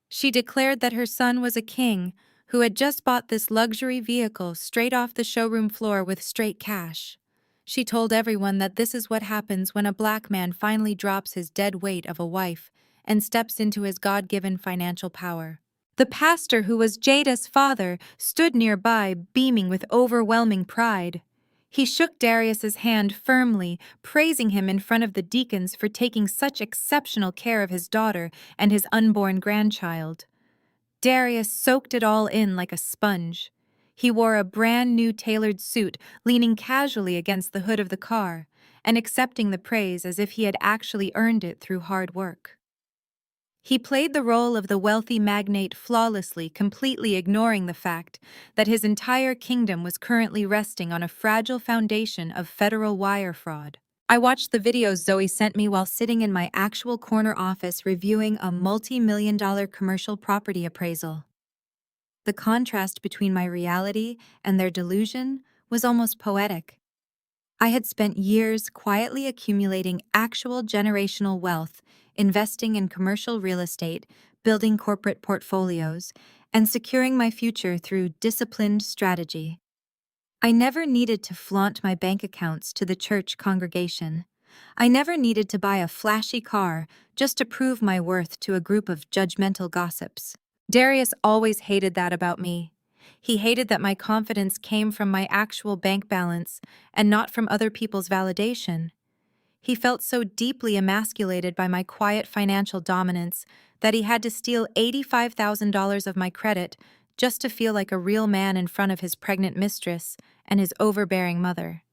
She declared that her son was a king who had just bought this luxury vehicle straight off the showroom floor with straight cash. She told everyone that this is what happens when a black man finally drops his dead weight of a wife and steps into his God-given financial power. The pastor, who was Jada's father, stood nearby, beaming with overwhelming pride. He shook Darius's hand firmly, praising him in front of the deacons for taking such exceptional care of his daughter and his unborn grandchild. Darius soaked it all in like a sponge. He wore a brand new tailored suit, leaning casually against the hood of the car, and accepting the praise as if he had actually earned it through hard work. He played the role of the wealthy magnate flawlessly, completely ignoring the fact that his entire kingdom was currently resting on a fragile foundation of federal wire fraud. I watched the videos Zoe sent me while sitting in my actual corner office reviewing a multi-million-dollar commercial property appraisal. The contrast between my reality and their delusion was almost poetic. I had spent years quietly accumulating actual generational wealth, investing in commercial real estate, building corporate portfolios, and securing my future through disciplined strategy. I never needed to flaunt my bank accounts to the church congregation. I never needed to buy a flashy car just to prove my worth to a group of judgmental gossips. Darius always hated that about me. He hated that my confidence came from my actual bank balance and not from other people's validation. He felt so deeply emasculated by my quiet financial dominance that he had to steal $85,000 of my credit just to feel like a real man in front of his pregnant mistress and his overbearing mother.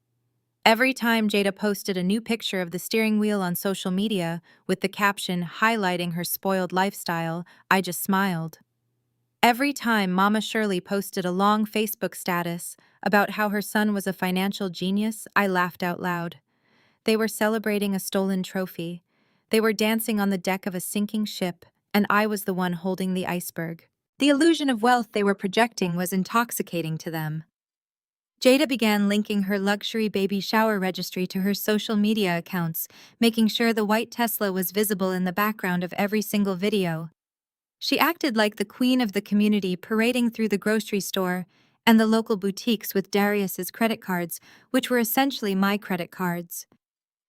Every time Jada posted a new picture of the steering wheel on social media with the caption highlighting her spoiled lifestyle, I just smiled. Every time Mama Shirley posted a long Facebook status about how her son was a financial genius, I laughed out loud. They were celebrating a stolen trophy. They were dancing on the deck of a sinking ship, and I was the one holding the iceberg. The illusion of wealth they were projecting was intoxicating to them. Jada began linking her luxury baby shower registry to her social media accounts, making sure the white Tesla was visible in the background of every single video. She acted like the queen of the community, parading through the grocery store and the local boutiques with Darius's credit cards, which were essentially my credit cards.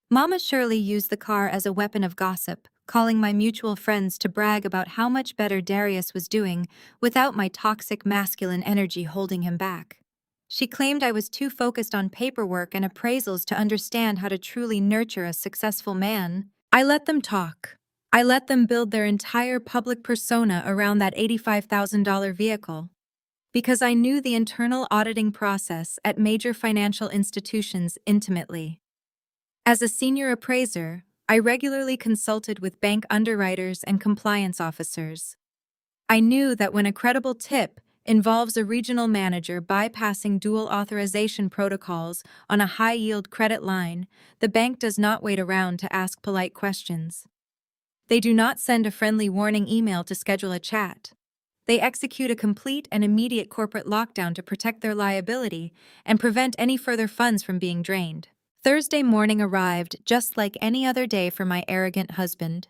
Mama Shirley used the car as a weapon of gossip, calling my mutual friends to brag about how much better Darius was doing without my toxic masculine energy holding him back. She claimed I was too focused on paperwork and appraisals to understand how to truly nurture a successful man. I let them talk. I let them build their entire public persona around that $85,000 vehicle. Because I knew the internal auditing process at major financial institutions intimately. As a senior appraiser, I regularly consulted with bank underwriters and compliance officers. I knew that when a credible tip involves a regional manager bypassing dual authorization protocols on a high-yield credit line, the bank does not wait around to ask polite questions. They do not send a friendly warning email to schedule a chat. They execute a complete and immediate corporate lockdown to protect their liability and prevent any further funds from being drained. Thursday morning arrived just like any other day for my arrogant husband.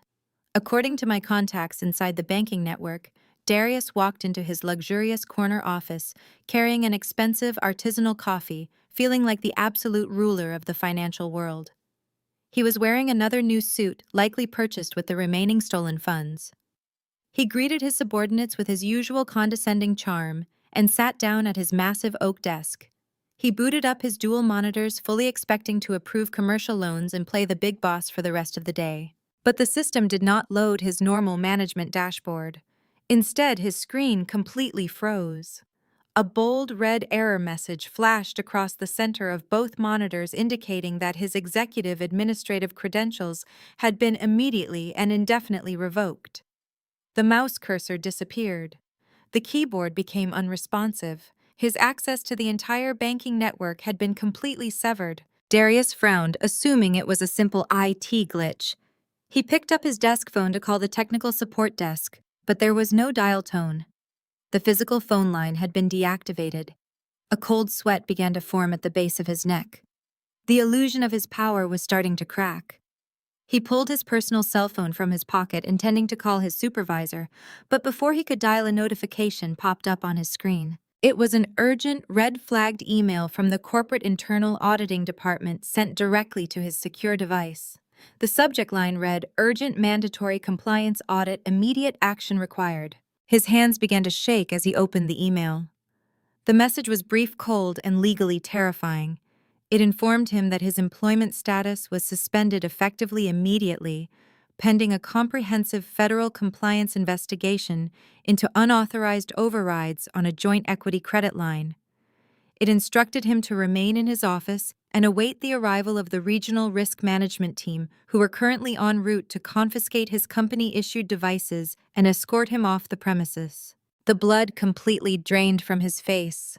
According to my contacts inside the banking network, Darius walked into his luxurious corner office carrying an expensive artisanal coffee, feeling like the absolute ruler of the financial world. He was wearing another new suit, likely purchased with the remaining stolen funds. He greeted his subordinates with his usual condescending charm and sat down at his massive oak desk. He booted up his dual monitors, fully expecting to approve commercial loans and play the big boss for the rest of the day. But the system did not load his normal management dashboard. Instead, his screen completely froze. A bold red error message flashed across the center of both monitors indicating that his executive administrative credentials had been immediately and indefinitely revoked. The mouse cursor disappeared. The keyboard became unresponsive. His access to the entire banking network had been completely severed. Darius frowned, assuming it was a simple IT glitch. He picked up his desk phone to call the technical support desk, but there was no dial tone. The physical phone line had been deactivated. A cold sweat began to form at the base of his neck. The illusion of his power was starting to crack. He pulled his personal cell phone from his pocket, intending to call his supervisor, but before he could dial, a notification popped up on his screen. It was an urgent, red-flagged email from the corporate internal auditing department sent directly to his secure device. The subject line read, "Urgent mandatory compliance audit, immediate action required." His hands began to shake as he opened the email. The message was brief, cold, and legally terrifying. It informed him that his employment status was suspended effectively immediately, pending a comprehensive federal compliance investigation into unauthorized overrides on a joint equity credit line. It instructed him to remain in his office and await the arrival of the regional risk management team, who were currently en route to confiscate his company-issued devices and escort him off the premises. The blood completely drained from his face.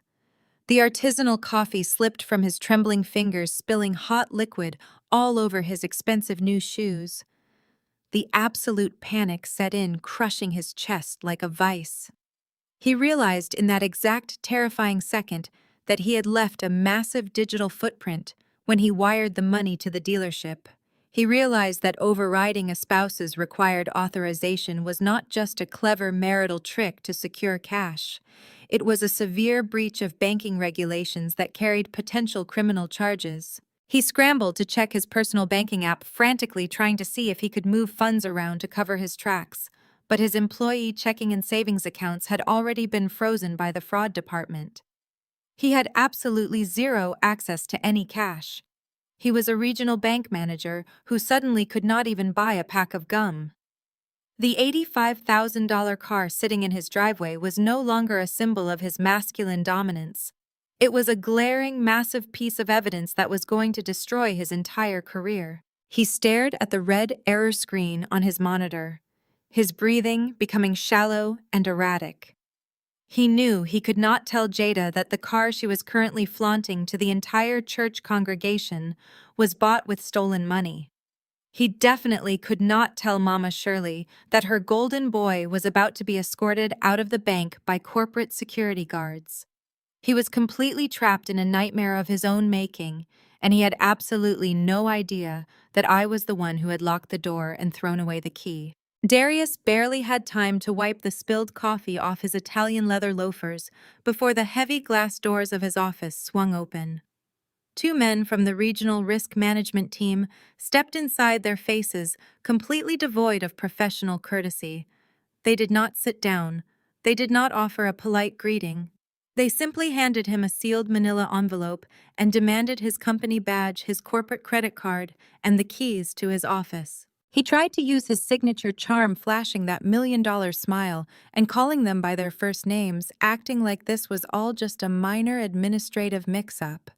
The artisanal coffee slipped from his trembling fingers, spilling hot liquid all over his expensive new shoes. The absolute panic set in, crushing his chest like a vice. He realized in that exact terrifying second that he had left a massive digital footprint when he wired the money to the dealership. He realized that overriding a spouse's required authorization was not just a clever marital trick to secure cash. It was a severe breach of banking regulations that carried potential criminal charges. He scrambled to check his personal banking app, frantically trying to see if he could move funds around to cover his tracks. But his employee checking and savings accounts had already been frozen by the fraud department. He had absolutely zero access to any cash. He was a regional bank manager who suddenly could not even buy a pack of gum. The $85,000 car sitting in his driveway was no longer a symbol of his masculine dominance. It was a glaring, massive piece of evidence that was going to destroy his entire career. He stared at the red error screen on his monitor, his breathing becoming shallow and erratic. He knew he could not tell Jada that the car she was currently flaunting to the entire church congregation was bought with stolen money. He definitely could not tell Mama Shirley that her golden boy was about to be escorted out of the bank by corporate security guards. He was completely trapped in a nightmare of his own making, and he had absolutely no idea that I was the one who had locked the door and thrown away the key. Darius barely had time to wipe the spilled coffee off his Italian leather loafers before the heavy glass doors of his office swung open. Two men from the regional risk management team stepped inside, their faces completely devoid of professional courtesy. They did not sit down. They did not offer a polite greeting. They simply handed him a sealed manila envelope and demanded his company badge, his corporate credit card, and the keys to his office. He tried to use his signature charm, flashing that $1,000,000 smile and calling them by their first names, acting like this was all just a minor administrative mix-up.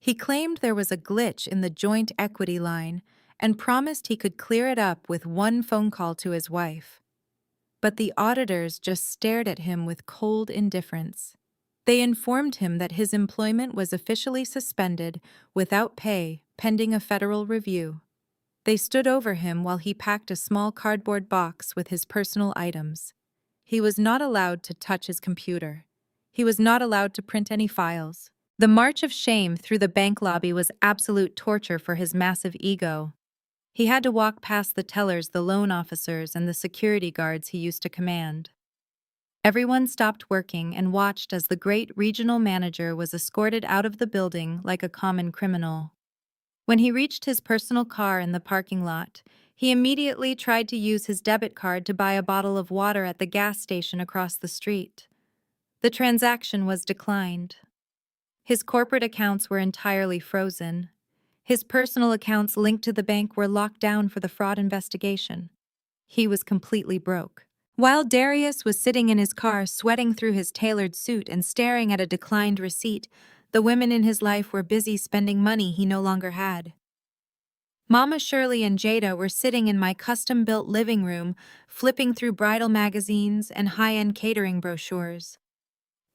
He claimed there was a glitch in the joint equity line and promised he could clear it up with one phone call to his wife. But the auditors just stared at him with cold indifference. They informed him that his employment was officially suspended without pay, pending a federal review. They stood over him while he packed a small cardboard box with his personal items. He was not allowed to touch his computer. He was not allowed to print any files. The march of shame through the bank lobby was absolute torture for his massive ego. He had to walk past the tellers, the loan officers, and the security guards he used to command. Everyone stopped working and watched as the great regional manager was escorted out of the building like a common criminal. When he reached his personal car in the parking lot, he immediately tried to use his debit card to buy a bottle of water at the gas station across the street. The transaction was declined. His corporate accounts were entirely frozen. His personal accounts linked to the bank were locked down for the fraud investigation. He was completely broke. While Darius was sitting in his car sweating through his tailored suit and staring at a declined receipt, the women in his life were busy spending money he no longer had. Mama Shirley and Jada were sitting in my custom-built living room, flipping through bridal magazines and high-end catering brochures.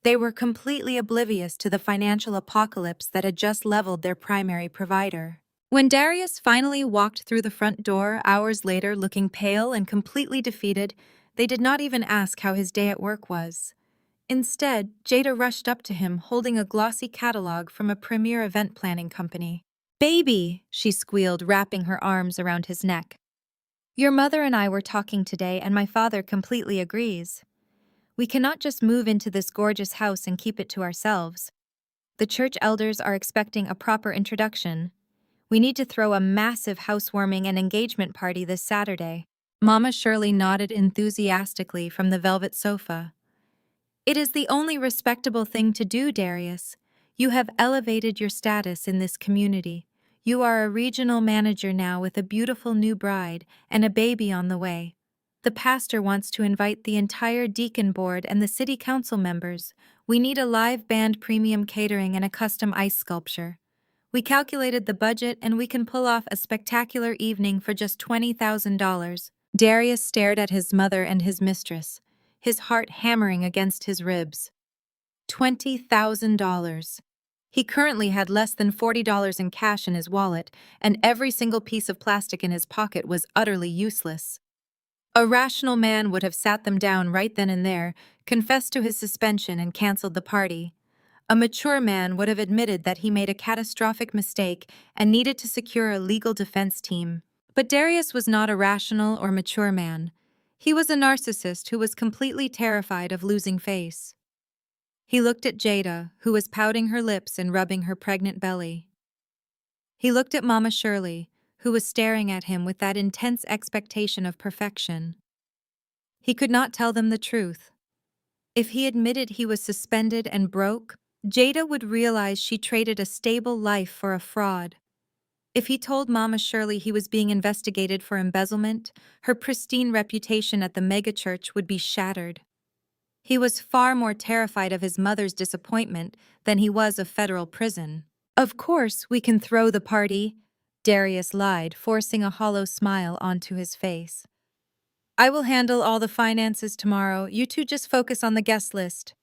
They were completely oblivious to the financial apocalypse that had just leveled their primary provider. When Darius finally walked through the front door hours later looking pale and completely defeated, they did not even ask how his day at work was. Instead, Jada rushed up to him holding a glossy catalog from a premier event planning company. "Baby," she squealed, wrapping her arms around his neck. "Your mother and I were talking today, and my father completely agrees. We cannot just move into this gorgeous house and keep it to ourselves. The church elders are expecting a proper introduction. We need to throw a massive housewarming and engagement party this Saturday." Mama Shirley nodded enthusiastically from the velvet sofa. "It is the only respectable thing to do, Darius. You have elevated your status in this community. You are a regional manager now with a beautiful new bride and a baby on the way. The pastor wants to invite the entire deacon board and the city council members. We need a live band, premium catering, and a custom ice sculpture. We calculated the budget and we can pull off a spectacular evening for just $20,000. Darius stared at his mother and his mistress, his heart hammering against his ribs. $20,000. He currently had less than $40 in cash in his wallet, and every single piece of plastic in his pocket was utterly useless. A rational man would have sat them down right then and there, confessed to his suspension, and canceled the party. A mature man would have admitted that he made a catastrophic mistake and needed to secure a legal defense team. But Darius was not a rational or mature man. He was a narcissist who was completely terrified of losing face. He looked at Jada, who was pouting her lips and rubbing her pregnant belly. He looked at Mama Shirley, who was staring at him with that intense expectation of perfection. He could not tell them the truth. If he admitted he was suspended and broke, Jada would realize she traded a stable life for a fraud. If he told Mama Shirley he was being investigated for embezzlement, her pristine reputation at the megachurch would be shattered. He was far more terrified of his mother's disappointment than he was of federal prison. "Of course, we can throw the party," Darius lied, forcing a hollow smile onto his face. "I will handle all the finances tomorrow. You two just focus on the guest list."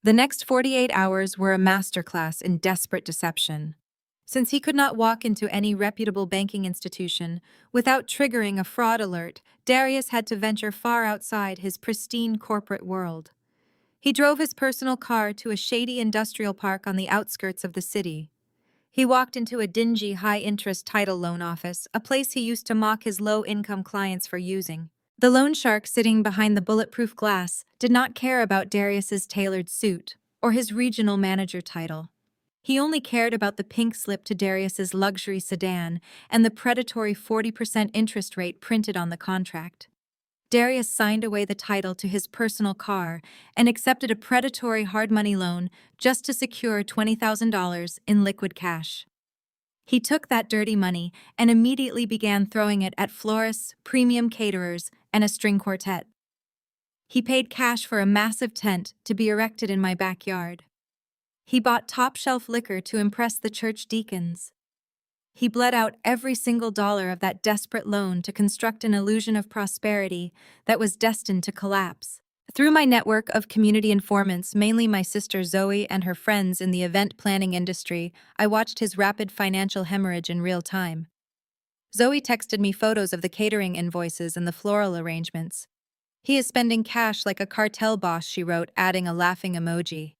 The next 48 hours were a masterclass in desperate deception. Since he could not walk into any reputable banking institution without triggering a fraud alert, Darius had to venture far outside his pristine corporate world. He drove his personal car to a shady industrial park on the outskirts of the city. He walked into a dingy, high-interest title loan office, a place he used to mock his low-income clients for using. The loan shark sitting behind the bulletproof glass did not care about Darius's tailored suit or his regional manager title. He only cared about the pink slip to Darius's luxury sedan and the predatory 40% interest rate printed on the contract. Darius signed away the title to his personal car and accepted a predatory hard money loan just to secure $20,000 in liquid cash. He took that dirty money and immediately began throwing it at florists, premium caterers, and a string quartet. He paid cash for a massive tent to be erected in my backyard. He bought top-shelf liquor to impress the church deacons. He bled out every single dollar of that desperate loan to construct an illusion of prosperity that was destined to collapse. Through my network of community informants, mainly my sister Zoe and her friends in the event planning industry, I watched his rapid financial hemorrhage in real time. Zoe texted me photos of the catering invoices and the floral arrangements. He is spending cash like a cartel boss, she wrote, adding a laughing emoji.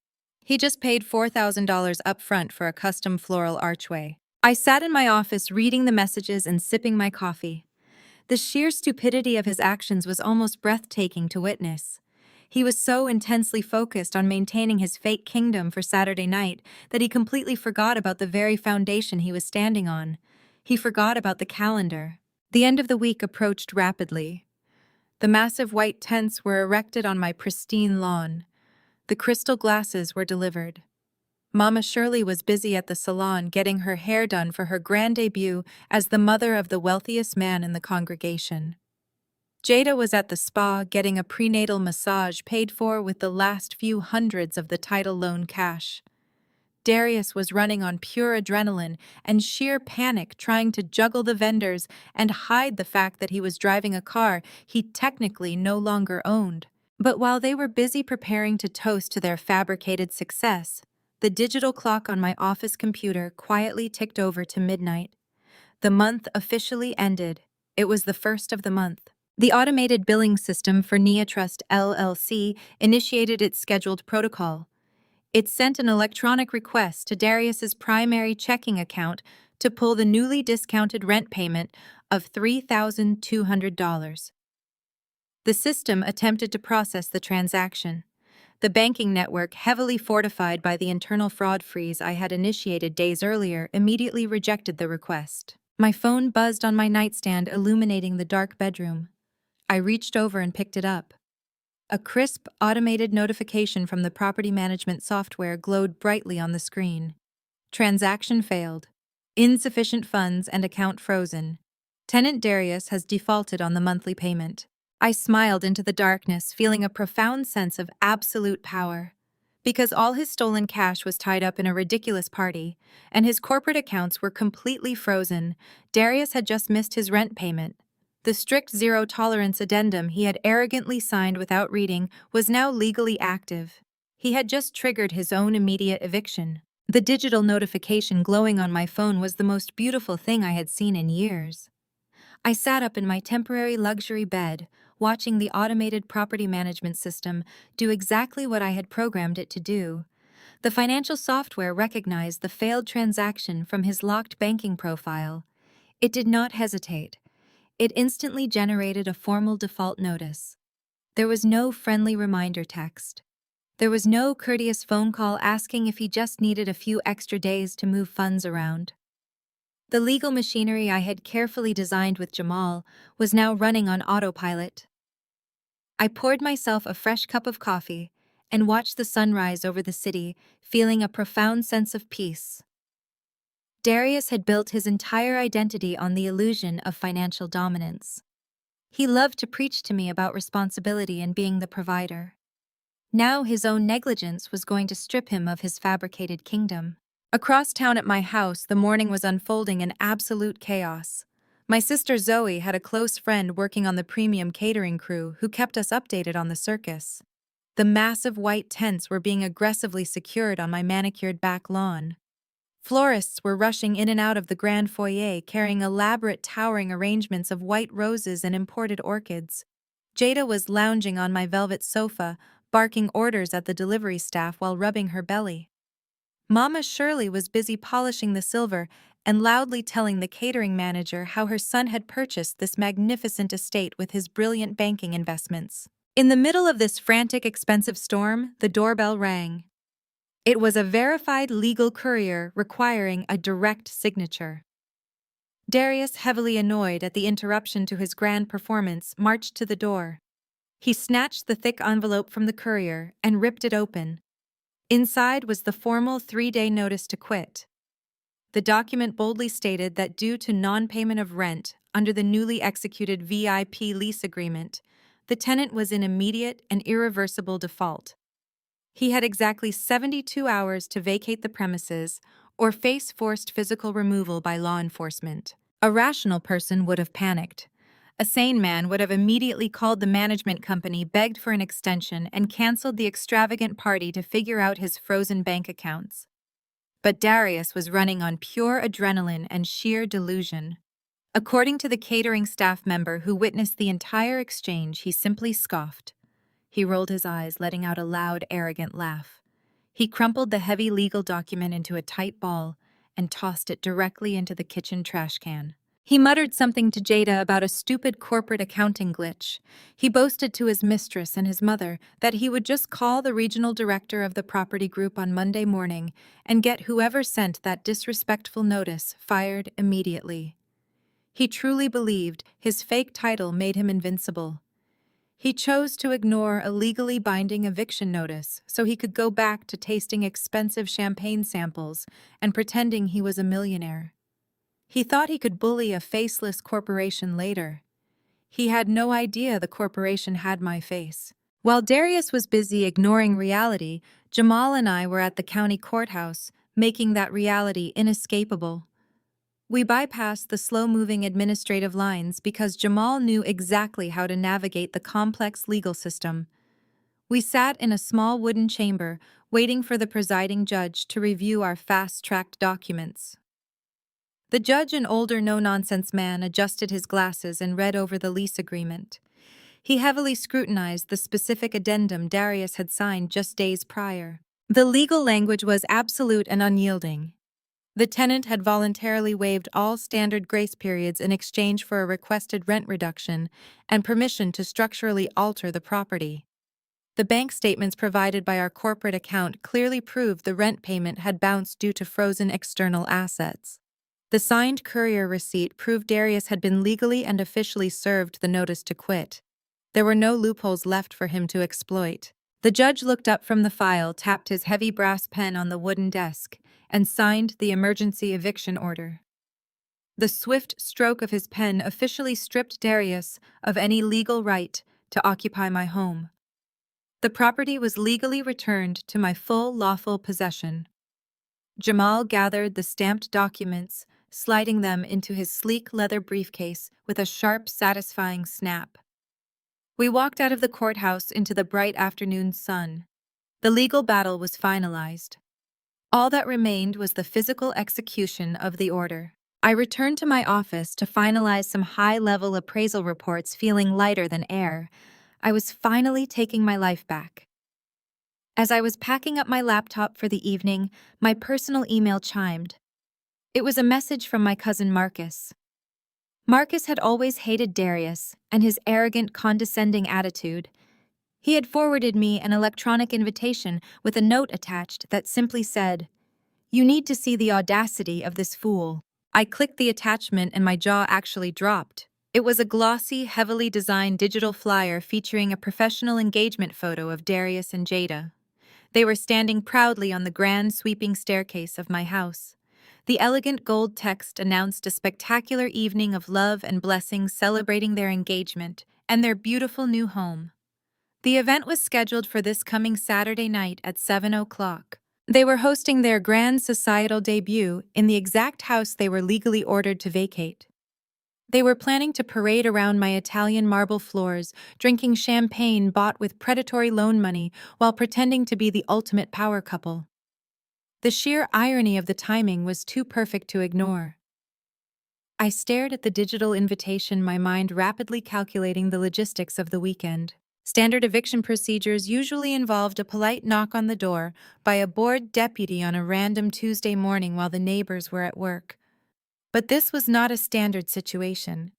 He just paid $4,000 upfront for a custom floral archway. I sat in my office reading the messages and sipping my coffee. The sheer stupidity of his actions was almost breathtaking to witness. He was so intensely focused on maintaining his fake kingdom for Saturday night that he completely forgot about the very foundation he was standing on. He forgot about the calendar. The end of the week approached rapidly. The massive white tents were erected on my pristine lawn. The crystal glasses were delivered. Mama Shirley was busy at the salon getting her hair done for her grand debut as the mother of the wealthiest man in the congregation. Jada was at the spa getting a prenatal massage paid for with the last few hundreds of the title loan cash. Darius was running on pure adrenaline and sheer panic trying to juggle the vendors and hide the fact that he was driving a car he technically no longer owned. But while they were busy preparing to toast to their fabricated success, the digital clock on my office computer quietly ticked over to midnight. The month officially ended. It was the first of the month. The automated billing system for Nia Trust LLC initiated its scheduled protocol. It sent an electronic request to Darius's primary checking account to pull the newly discounted rent payment of $3,200. The system attempted to process the transaction. The banking network, heavily fortified by the internal fraud freeze I had initiated days earlier, immediately rejected the request. My phone buzzed on my nightstand, illuminating the dark bedroom. I reached over and picked it up. A crisp, automated notification from the property management software glowed brightly on the screen. Transaction failed. Insufficient funds and account frozen. Tenant Darius has defaulted on the monthly payment. I smiled into the darkness, feeling a profound sense of absolute power. Because all his stolen cash was tied up in a ridiculous party, and his corporate accounts were completely frozen, Darius had just missed his rent payment. The strict zero-tolerance addendum he had arrogantly signed without reading was now legally active. He had just triggered his own immediate eviction. The digital notification glowing on my phone was the most beautiful thing I had seen in years. I sat up in my temporary luxury bed, watching the automated property management system do exactly what I had programmed it to do. The financial software recognized the failed transaction from his locked banking profile. It did not hesitate. It instantly generated a formal default notice. There was no friendly reminder text. There was no courteous phone call asking if he just needed a few extra days to move funds around. The legal machinery I had carefully designed with Jamal was now running on autopilot. I poured myself a fresh cup of coffee and watched the sunrise over the city, feeling a profound sense of peace. Darius had built his entire identity on the illusion of financial dominance. He loved to preach to me about responsibility and being the provider. Now his own negligence was going to strip him of his fabricated kingdom. Across town at my house, the morning was unfolding in absolute chaos. My sister Zoe had a close friend working on the premium catering crew who kept us updated on the circus. The massive white tents were being aggressively secured on my manicured back lawn. Florists were rushing in and out of the grand foyer carrying elaborate towering arrangements of white roses and imported orchids. Jada was lounging on my velvet sofa, barking orders at the delivery staff while rubbing her belly. Mama Shirley was busy polishing the silver and loudly telling the catering manager how her son had purchased this magnificent estate with his brilliant banking investments. In the middle of this frantic, expensive storm, the doorbell rang. It was a verified legal courier requiring a direct signature. Darius, heavily annoyed at the interruption to his grand performance, marched to the door. He snatched the thick envelope from the courier and ripped it open. Inside was the formal 3-day notice to quit. The document boldly stated that due to non-payment of rent under the newly executed VIP lease agreement, the tenant was in immediate and irreversible default. He had exactly 72 hours to vacate the premises or face forced physical removal by law enforcement. A rational person would have panicked. A sane man would have immediately called the management company, begged for an extension, and canceled the extravagant party to figure out his frozen bank accounts. But Darius was running on pure adrenaline and sheer delusion. According to the catering staff member who witnessed the entire exchange, he simply scoffed. He rolled his eyes, letting out a loud, arrogant laugh. He crumpled the heavy legal document into a tight ball and tossed it directly into the kitchen trash can. He muttered something to Jada about a stupid corporate accounting glitch. He boasted to his mistress and his mother that he would just call the regional director of the property group on Monday morning and get whoever sent that disrespectful notice fired immediately. He truly believed his fake title made him invincible. He chose to ignore a legally binding eviction notice so he could go back to tasting expensive champagne samples and pretending he was a millionaire. He thought he could bully a faceless corporation later. He had no idea the corporation had my face. While Darius was busy ignoring reality, Jamal and I were at the county courthouse, making that reality inescapable. We bypassed the slow-moving administrative lines because Jamal knew exactly how to navigate the complex legal system. We sat in a small wooden chamber, waiting for the presiding judge to review our fast-tracked documents. The judge, an older, no-nonsense man, adjusted his glasses and read over the lease agreement. He heavily scrutinized the specific addendum Darius had signed just days prior. The legal language was absolute and unyielding. The tenant had voluntarily waived all standard grace periods in exchange for a requested rent reduction and permission to structurally alter the property. The bank statements provided by our corporate account clearly proved the rent payment had bounced due to frozen external assets. The signed courier receipt proved Darius had been legally and officially served the notice to quit. There were no loopholes left for him to exploit. The judge looked up from the file, tapped his heavy brass pen on the wooden desk, and signed the emergency eviction order. The swift stroke of his pen officially stripped Darius of any legal right to occupy my home. The property was legally returned to my full lawful possession. Jamal gathered the stamped documents, sliding them into his sleek leather briefcase with a sharp, satisfying snap. We walked out of the courthouse into the bright afternoon sun. The legal battle was finalized. All that remained was the physical execution of the order. I returned to my office to finalize some high-level appraisal reports, feeling lighter than air. I was finally taking my life back. As I was packing up my laptop for the evening, my personal email chimed. It was a message from my cousin Marcus. Marcus had always hated Darius and his arrogant, condescending attitude. He had forwarded me an electronic invitation with a note attached that simply said, "You need to see the audacity of this fool." I clicked the attachment and my jaw actually dropped. It was a glossy, heavily designed digital flyer featuring a professional engagement photo of Darius and Jada. They were standing proudly on the grand, sweeping staircase of my house. The elegant gold text announced a spectacular evening of love and blessings celebrating their engagement and their beautiful new home. The event was scheduled for this coming Saturday night at 7 o'clock. They were hosting their grand societal debut in the exact house they were legally ordered to vacate. They were planning to parade around my Italian marble floors, drinking champagne bought with predatory loan money while pretending to be the ultimate power couple. The sheer irony of the timing was too perfect to ignore. I stared at the digital invitation, my mind rapidly calculating the logistics of the weekend. Standard eviction procedures usually involved a polite knock on the door by a bored deputy on a random Tuesday morning while the neighbors were at work. But this was not a standard situation.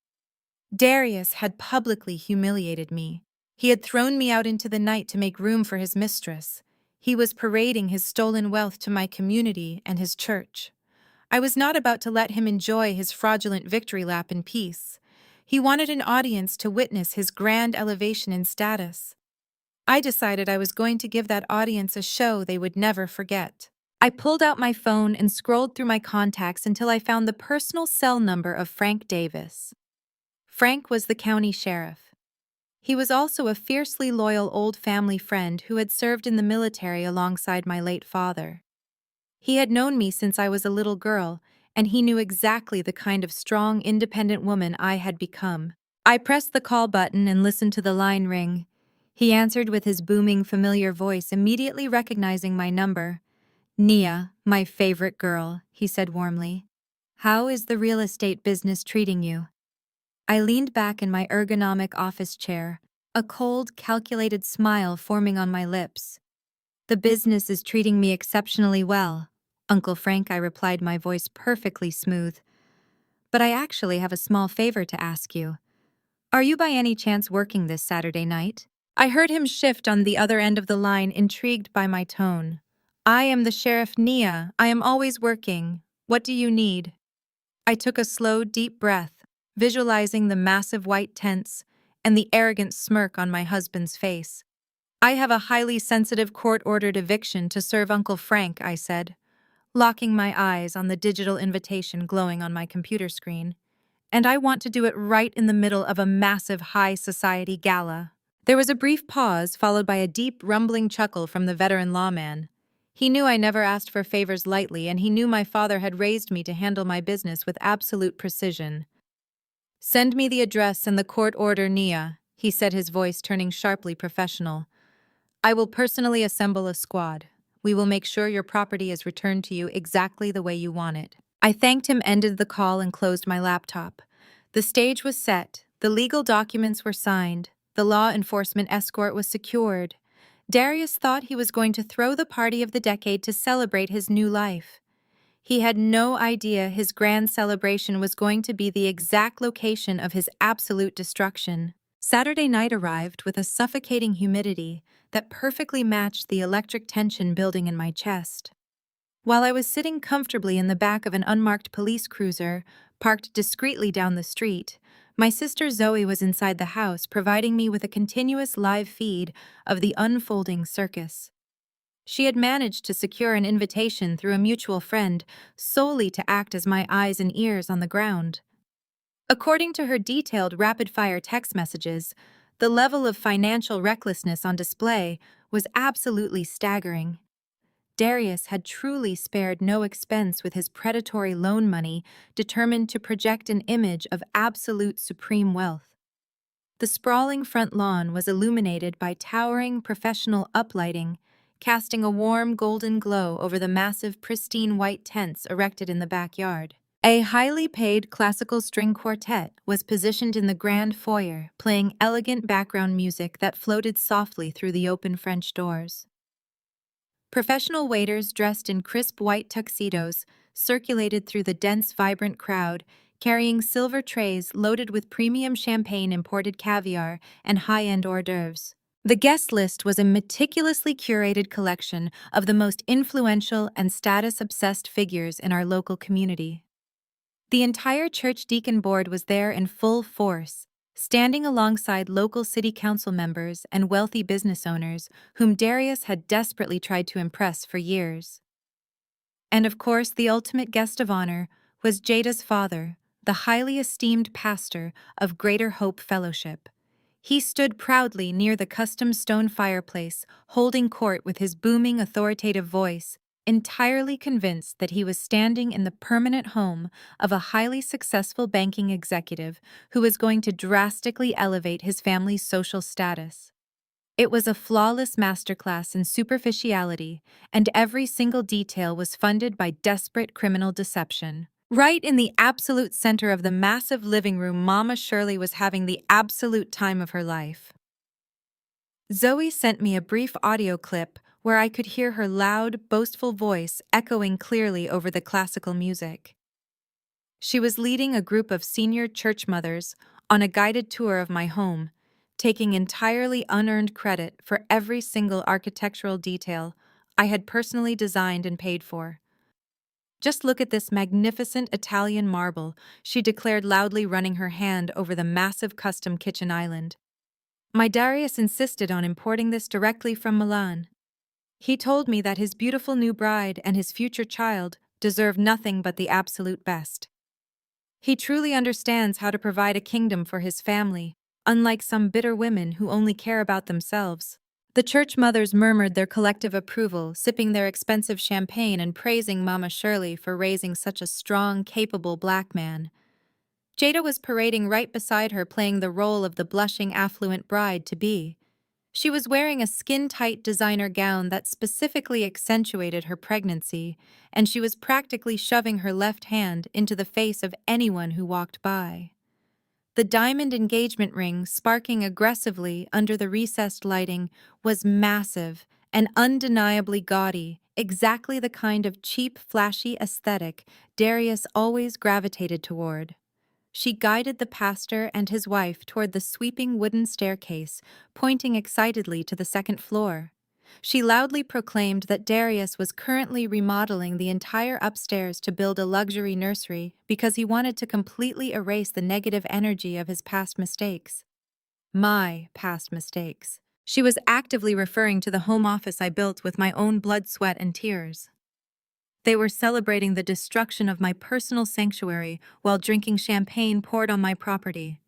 Darius had publicly humiliated me. He had thrown me out into the night to make room for his mistress. He was parading his stolen wealth to my community and his church. I was not about to let him enjoy his fraudulent victory lap in peace. He wanted an audience to witness his grand elevation in status. I decided I was going to give that audience a show they would never forget. I pulled out my phone and scrolled through my contacts until I found the personal cell number of Frank Davis. Frank was the county sheriff. He was also a fiercely loyal old family friend who had served in the military alongside my late father. He had known me since I was a little girl, and he knew exactly the kind of strong, independent woman I had become. I pressed the call button and listened to the line ring. He answered with his booming, familiar voice, immediately recognizing my number. "Nia, my favorite girl," he said warmly. How is the real estate business treating you? I leaned back in my ergonomic office chair, a cold, calculated smile forming on my lips. The business is treating me exceptionally well, Uncle Frank, I replied, my voice perfectly smooth. But I actually have a small favor to ask you. Are you by any chance working this Saturday night? I heard him shift on the other end of the line, intrigued by my tone. I am the Sheriff Nia. I am always working. What do you need? I took a slow, deep breath, visualizing the massive white tents and the arrogant smirk on my husband's face. I have a highly sensitive court-ordered eviction to serve Uncle Frank, I said, locking my eyes on the digital invitation glowing on my computer screen. And I want to do it right in the middle of a massive high society gala. There was a brief pause, followed by a deep, rumbling chuckle from the veteran lawman. He knew I never asked for favors lightly, and he knew my father had raised me to handle my business with absolute precision. Send me the address and the court order, Nia, he said, his voice turning sharply professional. I will personally assemble a squad. We will make sure your property is returned to you exactly the way you want it. I thanked him, ended the call, and closed my laptop. The stage was set, the legal documents were signed, the law enforcement escort was secured. Darius thought he was going to throw the party of the decade to celebrate his new life. He had no idea his grand celebration was going to be the exact location of his absolute destruction. Saturday night arrived with a suffocating humidity that perfectly matched the electric tension building in my chest. While I was sitting comfortably in the back of an unmarked police cruiser, parked discreetly down the street, my sister Zoe was inside the house, providing me with a continuous live feed of the unfolding circus. She had managed to secure an invitation through a mutual friend solely to act as my eyes and ears on the ground. According to her detailed rapid-fire text messages, the level of financial recklessness on display was absolutely staggering. Darius had truly spared no expense with his predatory loan money, determined to project an image of absolute supreme wealth. The sprawling front lawn was illuminated by towering professional uplighting, casting a warm golden glow over the massive pristine white tents erected in the backyard. A highly paid classical string quartet was positioned in the grand foyer, playing elegant background music that floated softly through the open French doors. Professional waiters dressed in crisp white tuxedos circulated through the dense, vibrant crowd, carrying silver trays loaded with premium champagne, imported caviar, and high-end hors d'oeuvres. The guest list was a meticulously curated collection of the most influential and status-obsessed figures in our local community. The entire church deacon board was there in full force, standing alongside local city council members and wealthy business owners whom Darius had desperately tried to impress for years. And of course, the ultimate guest of honor was Jada's father, the highly esteemed pastor of Greater Hope Fellowship. He stood proudly near the custom stone fireplace, holding court with his booming, authoritative voice, entirely convinced that he was standing in the permanent home of a highly successful banking executive who was going to drastically elevate his family's social status. It was a flawless masterclass in superficiality, and every single detail was funded by desperate criminal deception. Right in the absolute center of the massive living room, Mama Shirley was having the absolute time of her life. Zoe sent me a brief audio clip where I could hear her loud, boastful voice echoing clearly over the classical music. She was leading a group of senior church mothers on a guided tour of my home, taking entirely unearned credit for every single architectural detail I had personally designed and paid for. Just look at this magnificent Italian marble, she declared loudly, running her hand over the massive custom kitchen island. My Darius insisted on importing this directly from Milan. He told me that his beautiful new bride and his future child deserve nothing but the absolute best. He truly understands how to provide a kingdom for his family, unlike some bitter women who only care about themselves. The church mothers murmured their collective approval, sipping their expensive champagne and praising Mama Shirley for raising such a strong, capable black man. Jada was parading right beside her, playing the role of the blushing, affluent bride-to-be. She was wearing a skin-tight designer gown that specifically accentuated her pregnancy, and she was practically shoving her left hand into the face of anyone who walked by. The diamond engagement ring, sparking aggressively under the recessed lighting, was massive and undeniably gaudy, exactly the kind of cheap, flashy aesthetic Darius always gravitated toward. She guided the pastor and his wife toward the sweeping wooden staircase, pointing excitedly to the second floor. She loudly proclaimed that Darius was currently remodeling the entire upstairs to build a luxury nursery because he wanted to completely erase the negative energy of his past mistakes. My past mistakes. She was actively referring to the home office I built with my own blood, sweat, and tears. They were celebrating the destruction of my personal sanctuary while drinking champagne poured on my property.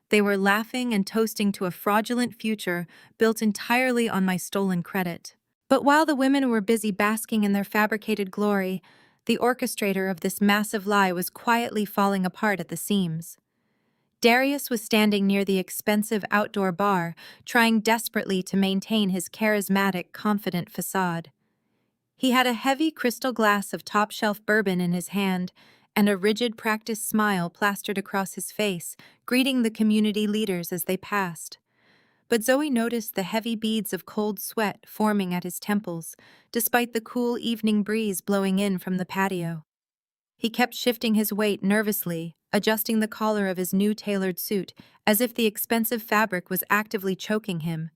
They were laughing and toasting to a fraudulent future built entirely on my stolen credit. But while the women were busy basking in their fabricated glory, the orchestrator of this massive lie was quietly falling apart at the seams. Darius was standing near the expensive outdoor bar, trying desperately to maintain his charismatic, confident facade. He had a heavy crystal glass of top-shelf bourbon in his hand and a rigid, practiced smile plastered across his face, greeting the community leaders as they passed. But Zoe noticed the heavy beads of cold sweat forming at his temples, despite the cool evening breeze blowing in from the patio. He kept shifting his weight nervously, adjusting the collar of his new tailored suit, as if the expensive fabric was actively choking him.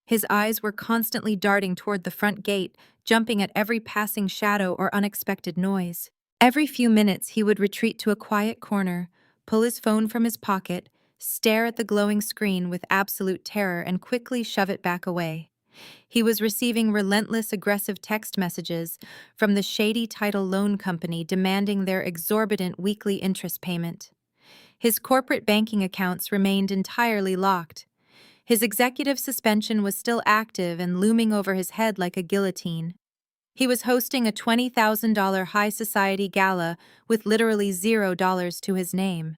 His eyes were constantly darting toward the front gate, jumping at every passing shadow or unexpected noise. Every few minutes he would retreat to a quiet corner, pull his phone from his pocket, stare at the glowing screen with absolute terror and quickly shove it back away. He was receiving relentless aggressive text messages from the shady title loan company demanding their exorbitant weekly interest payment. His corporate banking accounts remained entirely locked. His executive suspension was still active and looming over his head like a guillotine. He was hosting a $20,000 high society gala with literally $0 to his name.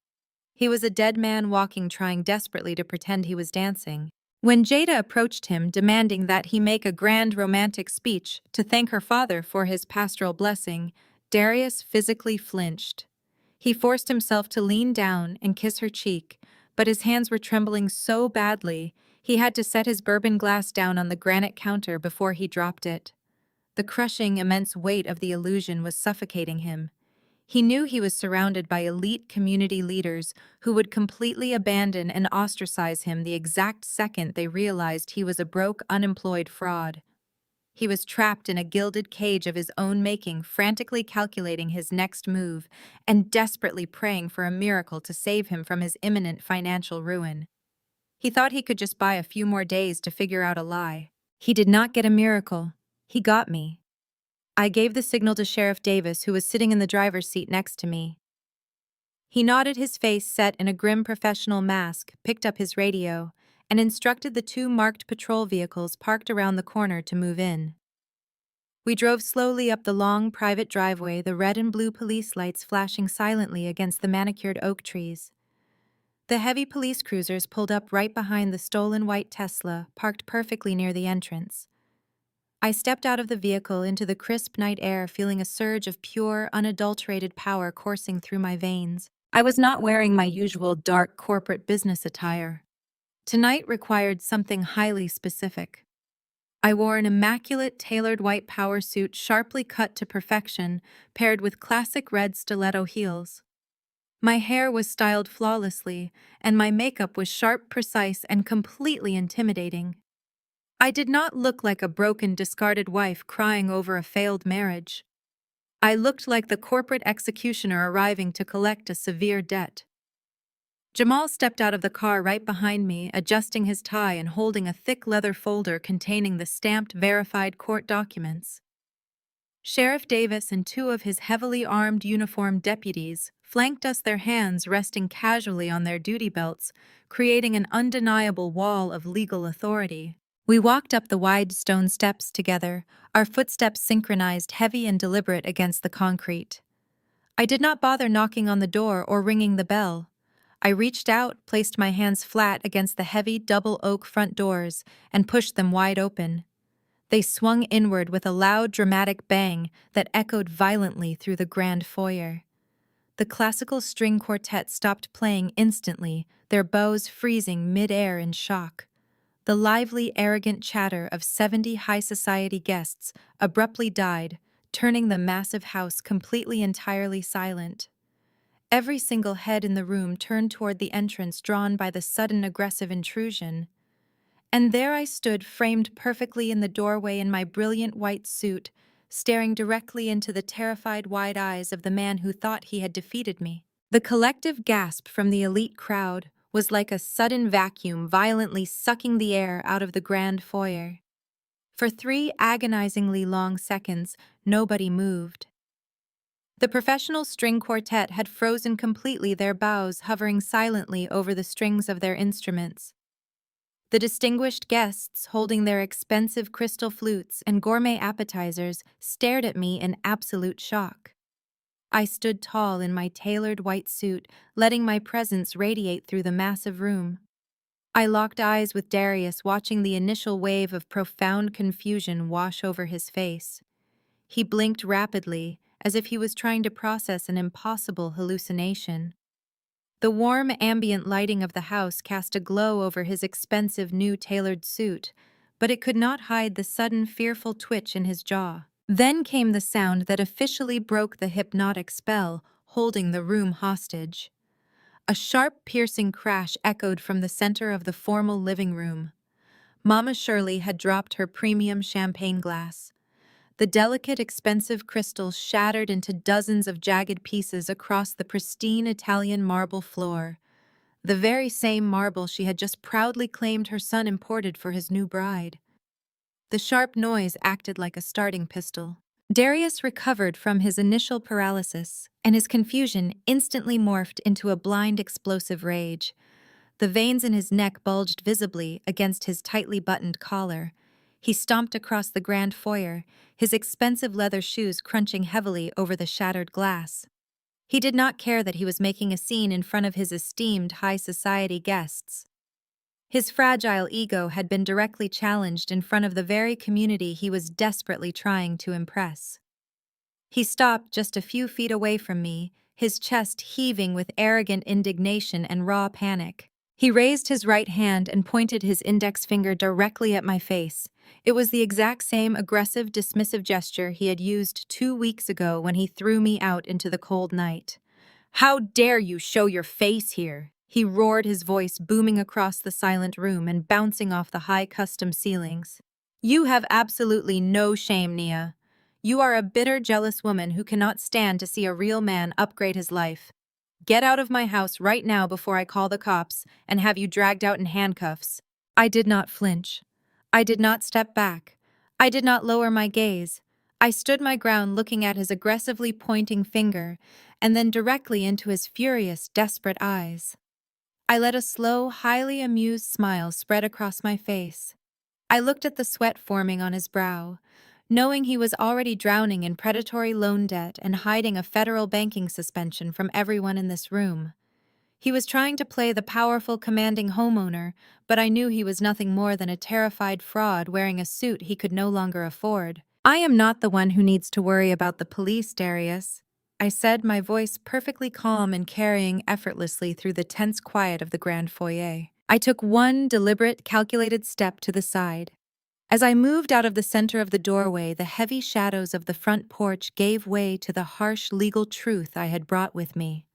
He was a dead man walking, trying desperately to pretend he was dancing. When Jada approached him, demanding that he make a grand romantic speech to thank her father for his pastoral blessing, Darius physically flinched. He forced himself to lean down and kiss her cheek, but his hands were trembling so badly, he had to set his bourbon glass down on the granite counter before he dropped it. The crushing, immense weight of the illusion was suffocating him. He knew he was surrounded by elite community leaders who would completely abandon and ostracize him the exact second they realized he was a broke, unemployed fraud. He was trapped in a gilded cage of his own making, frantically calculating his next move and desperately praying for a miracle to save him from his imminent financial ruin. He thought he could just buy a few more days to figure out a lie. He did not get a miracle. He got me. I gave the signal to Sheriff Davis, who was sitting in the driver's seat next to me. He nodded, his face set in a grim professional mask, picked up his radio, and instructed the two marked patrol vehicles parked around the corner to move in. We drove slowly up the long, private driveway, the red and blue police lights flashing silently against the manicured oak trees. The heavy police cruisers pulled up right behind the stolen white Tesla, parked perfectly near the entrance. I stepped out of the vehicle into the crisp night air, feeling a surge of pure, unadulterated power coursing through my veins. I was not wearing my usual dark corporate business attire. Tonight required something highly specific. I wore an immaculate, tailored white power suit sharply cut to perfection, paired with classic red stiletto heels. My hair was styled flawlessly, and my makeup was sharp, precise, and completely intimidating. I did not look like a broken, discarded wife crying over a failed marriage. I looked like the corporate executioner arriving to collect a severe debt. Jamal stepped out of the car right behind me, adjusting his tie and holding a thick leather folder containing the stamped, verified court documents. Sheriff Davis and two of his heavily armed uniformed deputies flanked us, their hands resting casually on their duty belts, creating an undeniable wall of legal authority. We walked up the wide stone steps together, our footsteps synchronized, heavy and deliberate against the concrete. I did not bother knocking on the door or ringing the bell. I reached out, placed my hands flat against the heavy double oak front doors, and pushed them wide open. They swung inward with a loud, dramatic bang that echoed violently through the grand foyer. The classical string quartet stopped playing instantly, their bows freezing mid-air in shock. The lively, arrogant chatter of 70 high society guests abruptly died, turning the massive house completely entirely silent. Every single head in the room turned toward the entrance drawn by the sudden aggressive intrusion. And there I stood, framed perfectly in the doorway in my brilliant white suit, staring directly into the terrified wide eyes of the man who thought he had defeated me. The collective gasp from the elite crowd was like a sudden vacuum violently sucking the air out of the grand foyer. For 3 agonizingly long seconds, nobody moved. The professional string quartet had frozen completely, their bows hovering silently over the strings of their instruments. The distinguished guests, holding their expensive crystal flutes and gourmet appetizers, stared at me in absolute shock. I stood tall in my tailored white suit, letting my presence radiate through the massive room. I locked eyes with Darius, watching the initial wave of profound confusion wash over his face. He blinked rapidly, as if he was trying to process an impossible hallucination. The warm ambient lighting of the house cast a glow over his expensive new tailored suit, but it could not hide the sudden fearful twitch in his jaw. Then came the sound that officially broke the hypnotic spell, holding the room hostage. A sharp, piercing crash echoed from the center of the formal living room. Mama Shirley had dropped her premium champagne glass. The delicate, expensive crystals shattered into dozens of jagged pieces across the pristine Italian marble floor, the very same marble she had just proudly claimed her son imported for his new bride. The sharp noise acted like a starting pistol. Darius recovered from his initial paralysis, and his confusion instantly morphed into a blind, explosive rage. The veins in his neck bulged visibly against his tightly buttoned collar. He stomped across the grand foyer, his expensive leather shoes crunching heavily over the shattered glass. He did not care that he was making a scene in front of his esteemed high society guests. His fragile ego had been directly challenged in front of the very community he was desperately trying to impress. He stopped just a few feet away from me, his chest heaving with arrogant indignation and raw panic. He raised his right hand and pointed his index finger directly at my face. It was the exact same aggressive, dismissive gesture he had used 2 weeks ago when he threw me out into the cold night. "How dare you show your face here?" He roared, his voice booming across the silent room and bouncing off the high custom ceilings. "You have absolutely no shame, Nia. You are a bitter, jealous woman who cannot stand to see a real man upgrade his life. Get out of my house right now before I call the cops and have you dragged out in handcuffs." I did not flinch. I did not step back. I did not lower my gaze. I stood my ground, looking at his aggressively pointing finger and then directly into his furious, desperate eyes. I let a slow, highly amused smile spread across my face. I looked at the sweat forming on his brow, knowing he was already drowning in predatory loan debt and hiding a federal banking suspension from everyone in this room. He was trying to play the powerful, commanding homeowner, but I knew he was nothing more than a terrified fraud wearing a suit he could no longer afford. "I am not the one who needs to worry about the police, Darius," I said, my voice perfectly calm and carrying effortlessly through the tense quiet of the grand foyer. I took one deliberate, calculated step to the side. As I moved out of the center of the doorway, the heavy shadows of the front porch gave way to the harsh legal truth I had brought with me.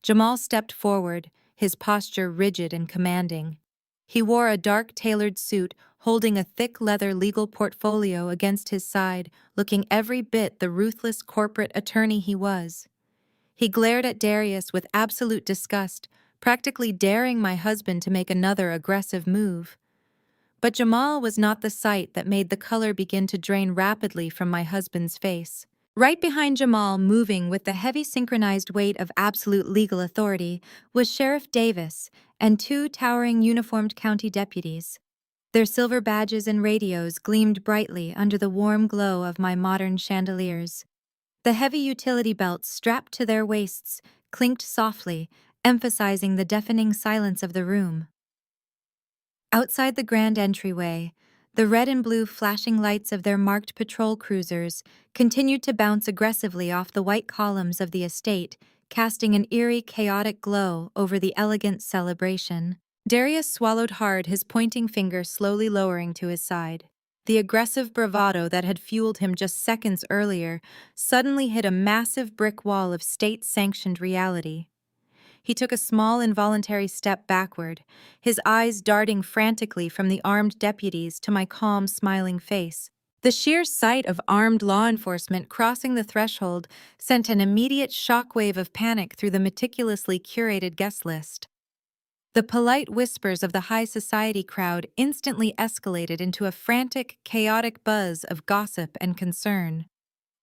Jamal stepped forward, his posture rigid and commanding. He wore a dark tailored suit, holding a thick leather legal portfolio against his side, looking every bit the ruthless corporate attorney he was. He glared at Darius with absolute disgust, practically daring my husband to make another aggressive move. But Jamal was not the sight that made the color begin to drain rapidly from my husband's face. Right behind Jamal, moving with the heavy synchronized weight of absolute legal authority, was Sheriff Davis and 2 towering uniformed county deputies. Their silver badges and radios gleamed brightly under the warm glow of my modern chandeliers. The heavy utility belts strapped to their waists clinked softly, emphasizing the deafening silence of the room. Outside the grand entryway, the red and blue flashing lights of their marked patrol cruisers continued to bounce aggressively off the white columns of the estate, casting an eerie, chaotic glow over the elegant celebration. Darius swallowed hard, his pointing finger slowly lowering to his side. The aggressive bravado that had fueled him just seconds earlier suddenly hit a massive brick wall of state-sanctioned reality. He took a small involuntary step backward, his eyes darting frantically from the armed deputies to my calm, smiling face. The sheer sight of armed law enforcement crossing the threshold sent an immediate shockwave of panic through the meticulously curated guest list. The polite whispers of the high society crowd instantly escalated into a frantic, chaotic buzz of gossip and concern.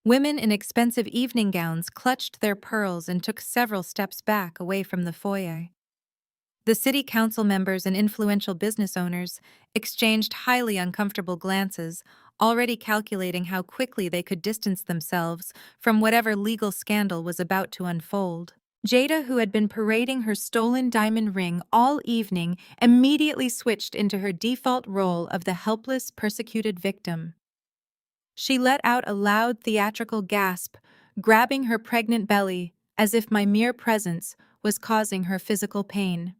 Women in expensive evening gowns clutched their pearls and took several steps back away from the foyer. The city council members and influential business owners exchanged highly uncomfortable glances, already calculating how quickly they could distance themselves from whatever legal scandal was about to unfold. Jada, who had been parading her stolen diamond ring all evening, immediately switched into her default role of the helpless, persecuted victim. She let out a loud theatrical gasp, grabbing her pregnant belly as if my mere presence was causing her physical pain.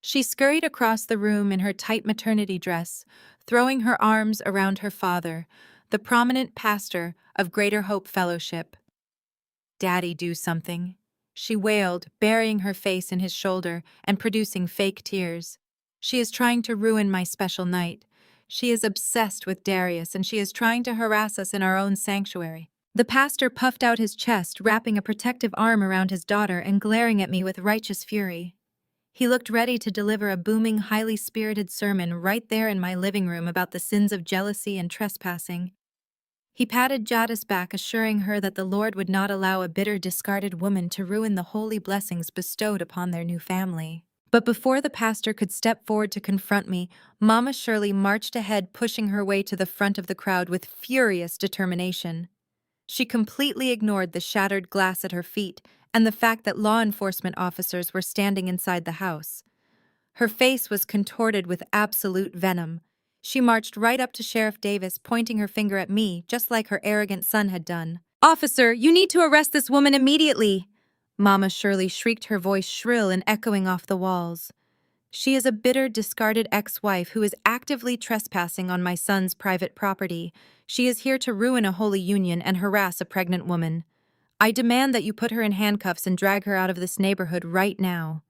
She scurried across the room in her tight maternity dress, throwing her arms around her father, the prominent pastor of Greater Hope Fellowship. "Daddy, do something," she wailed, burying her face in his shoulder and producing fake tears. "She is trying to ruin my special night. She is obsessed with Darius, and she is trying to harass us in our own sanctuary." The pastor puffed out his chest, wrapping a protective arm around his daughter and glaring at me with righteous fury. He looked ready to deliver a booming, highly spirited sermon right there in my living room about the sins of jealousy and trespassing. He patted Jada's back, assuring her that the Lord would not allow a bitter, discarded woman to ruin the holy blessings bestowed upon their new family. But before the pastor could step forward to confront me, Mama Shirley marched ahead, pushing her way to the front of the crowd with furious determination. She completely ignored the shattered glass at her feet and the fact that law enforcement officers were standing inside the house. Her face was contorted with absolute venom. She marched right up to Sheriff Davis, pointing her finger at me, just like her arrogant son had done. "Officer, you need to arrest this woman immediately!" Mama Shirley shrieked, her voice shrill and echoing off the walls. "She is a bitter, discarded ex-wife who is actively trespassing on my son's private property. She is here to ruin a holy union and harass a pregnant woman. I demand that you put her in handcuffs and drag her out of this neighborhood right now.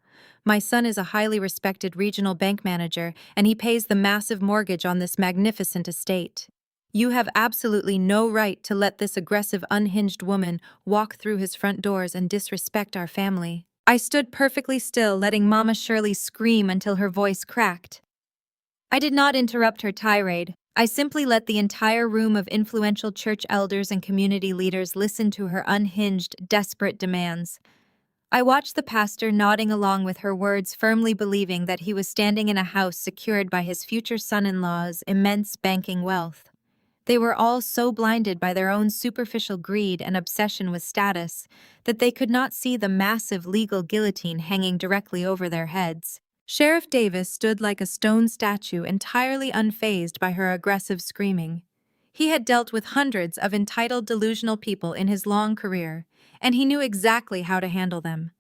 My son is a highly respected regional bank manager, and he pays the massive mortgage on this magnificent estate. You have absolutely no right to let this aggressive, unhinged woman walk through his front doors and disrespect our family." I stood perfectly still, letting Mama Shirley scream until her voice cracked. I did not interrupt her tirade. I simply let the entire room of influential church elders and community leaders listen to her unhinged, desperate demands. I watched the pastor nodding along with her words, firmly believing that he was standing in a house secured by his future son-in-law's immense banking wealth. They were all so blinded by their own superficial greed and obsession with status that they could not see the massive legal guillotine hanging directly over their heads. Sheriff Davis stood like a stone statue, entirely unfazed by her aggressive screaming. He had dealt with hundreds of entitled, delusional people in his long career, and he knew exactly how to handle them.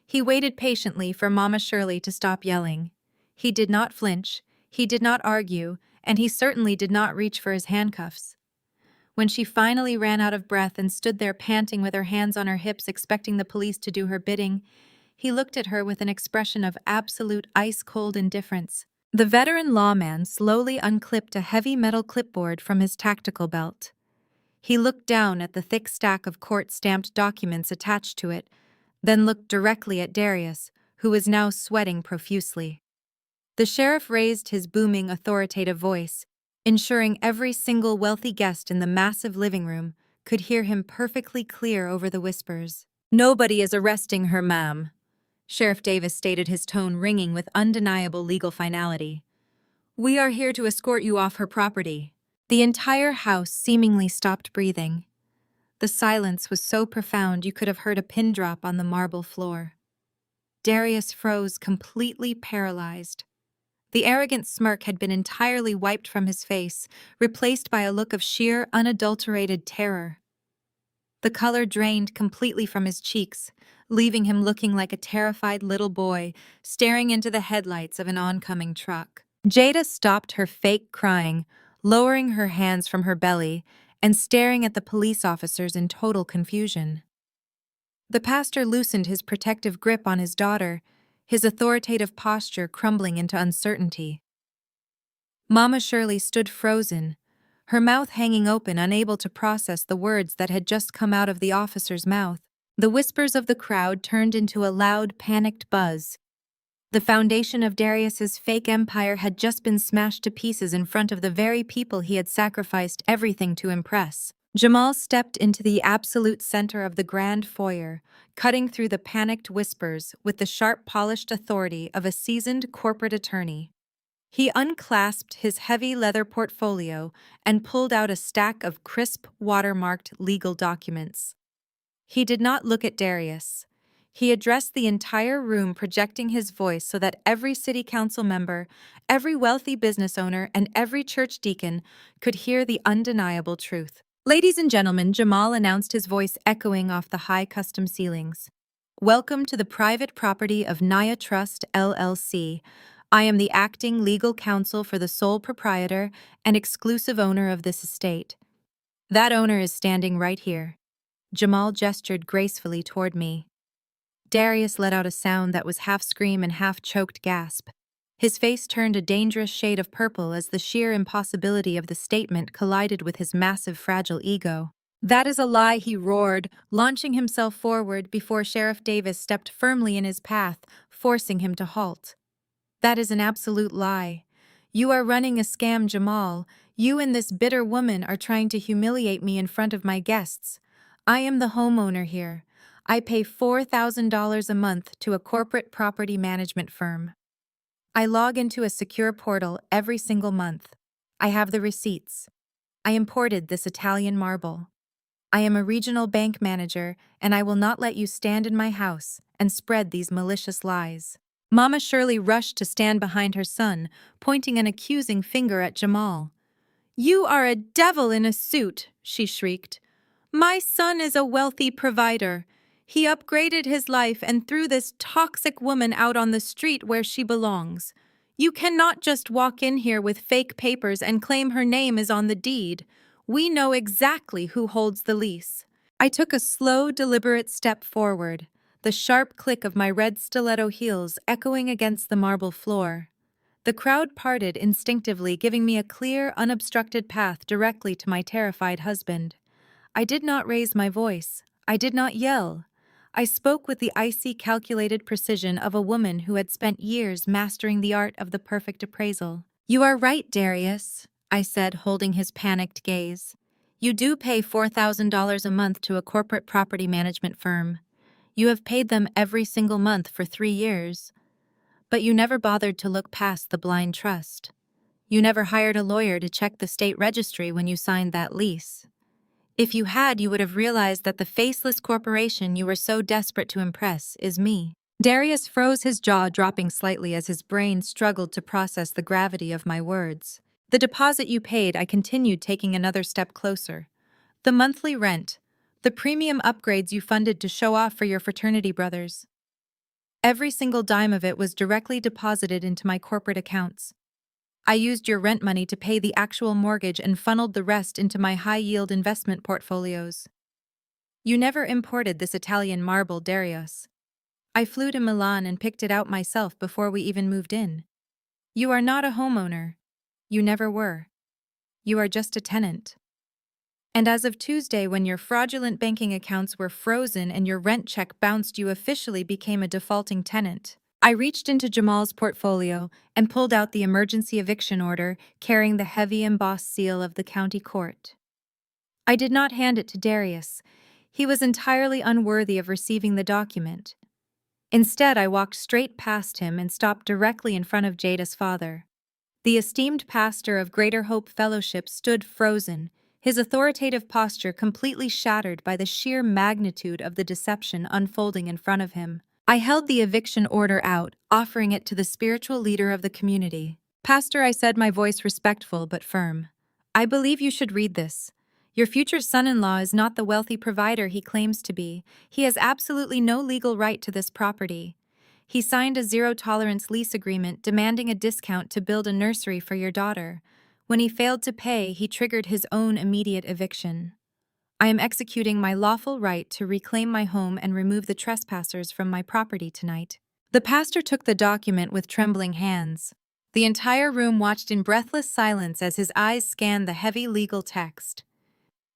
He waited patiently for Mama Shirley to stop yelling. He did not flinch, he did not argue, and he certainly did not reach for his handcuffs. When she finally ran out of breath and stood there panting with her hands on her hips, expecting the police to do her bidding, he looked at her with an expression of absolute ice-cold indifference. The veteran lawman slowly unclipped a heavy metal clipboard from his tactical belt. He looked down at the thick stack of court-stamped documents attached to it, then looked directly at Darius, who was now sweating profusely. The sheriff raised his booming, authoritative voice, ensuring every single wealthy guest in the massive living room could hear him perfectly clear over the whispers. "Nobody is arresting her, ma'am," Sheriff Davis stated, his tone ringing with undeniable legal finality. "We are here to escort you off her property." The entire house seemingly stopped breathing. The silence was so profound you could have heard a pin drop on the marble floor. Darius froze, completely paralyzed. The arrogant smirk had been entirely wiped from his face, replaced by a look of sheer, unadulterated terror. The color drained completely from his cheeks, leaving him looking like a terrified little boy staring into the headlights of an oncoming truck. Jada stopped her fake crying, lowering her hands from her belly and staring at the police officers in total confusion. The pastor loosened his protective grip on his daughter, his authoritative posture crumbling into uncertainty. Mama Shirley stood frozen, her mouth hanging open, unable to process the words that had just come out of the officer's mouth. The whispers of the crowd turned into a loud, panicked buzz. The foundation of Darius's fake empire had just been smashed to pieces in front of the very people he had sacrificed everything to impress. Jamal stepped into the absolute center of the grand foyer, cutting through the panicked whispers with the sharp, polished authority of a seasoned corporate attorney. He unclasped his heavy leather portfolio and pulled out a stack of crisp, watermarked legal documents. He did not look at Darius. He addressed the entire room, projecting his voice so that every city council member, every wealthy business owner, and every church deacon could hear the undeniable truth. "Ladies and gentlemen," Jamal announced, his voice echoing off the high custom ceilings. "Welcome to the private property of Naya Trust, LLC. I am the acting legal counsel for the sole proprietor and exclusive owner of this estate. That owner is standing right here." Jamal gestured gracefully toward me. Darius let out a sound that was half scream and half choked gasp. His face turned a dangerous shade of purple as the sheer impossibility of the statement collided with his massive, fragile ego. "That is a lie," he roared, launching himself forward before Sheriff Davis stepped firmly in his path, forcing him to halt. "That is an absolute lie. You are running a scam, Jamal. You and this bitter woman are trying to humiliate me in front of my guests. I am the homeowner here. I pay $4,000 a month to a corporate property management firm. I log into a secure portal every single month. I have the receipts. I imported this Italian marble. I am a regional bank manager, and I will not let you stand in my house and spread these malicious lies." Mama Shirley rushed to stand behind her son, pointing an accusing finger at Jamal. "You are a devil in a suit," she shrieked. "My son is a wealthy provider. He upgraded his life and threw this toxic woman out on the street where she belongs. You cannot just walk in here with fake papers and claim her name is on the deed. We know exactly who holds the lease." I took a slow, deliberate step forward, the sharp click of my red stiletto heels echoing against the marble floor. The crowd parted instinctively, giving me a clear, unobstructed path directly to my terrified husband. I did not raise my voice. I did not yell. I spoke with the icy, calculated precision of a woman who had spent years mastering the art of the perfect appraisal. "You are right, Darius," I said, holding his panicked gaze. "You do pay $4,000 a month to a corporate property management firm. You have paid them every single month for 3 years. But you never bothered to look past the blind trust. You never hired a lawyer to check the state registry when you signed that lease. If you had, you would have realized that the faceless corporation you were so desperate to impress is me." Darius froze, his jaw dropping slightly as his brain struggled to process the gravity of my words. "The deposit you paid," I continued, taking another step closer. "The monthly rent. The premium upgrades you funded to show off for your fraternity brothers. Every single dime of it was directly deposited into my corporate accounts. I used your rent money to pay the actual mortgage and funneled the rest into my high-yield investment portfolios. You never imported this Italian marble, Darius. I flew to Milan and picked it out myself before we even moved in. You are not a homeowner. You never were. You are just a tenant. And as of Tuesday, when your fraudulent banking accounts were frozen and your rent check bounced, you officially became a defaulting tenant." I reached into Jamal's portfolio and pulled out the emergency eviction order carrying the heavy embossed seal of the county court. I did not hand it to Darius. He was entirely unworthy of receiving the document. Instead, I walked straight past him and stopped directly in front of Jada's father. The esteemed pastor of Greater Hope Fellowship stood frozen, his authoritative posture completely shattered by the sheer magnitude of the deception unfolding in front of him. I held the eviction order out, offering it to the spiritual leader of the community. Pastor, I said, my voice respectful but firm. I believe you should read this. Your future son-in-law is not the wealthy provider he claims to be. He has absolutely no legal right to this property. He signed a zero-tolerance lease agreement demanding a discount to build a nursery for your daughter. When he failed to pay, he triggered his own immediate eviction. I am executing my lawful right to reclaim my home and remove the trespassers from my property tonight. The pastor took the document with trembling hands. The entire room watched in breathless silence as his eyes scanned the heavy legal text.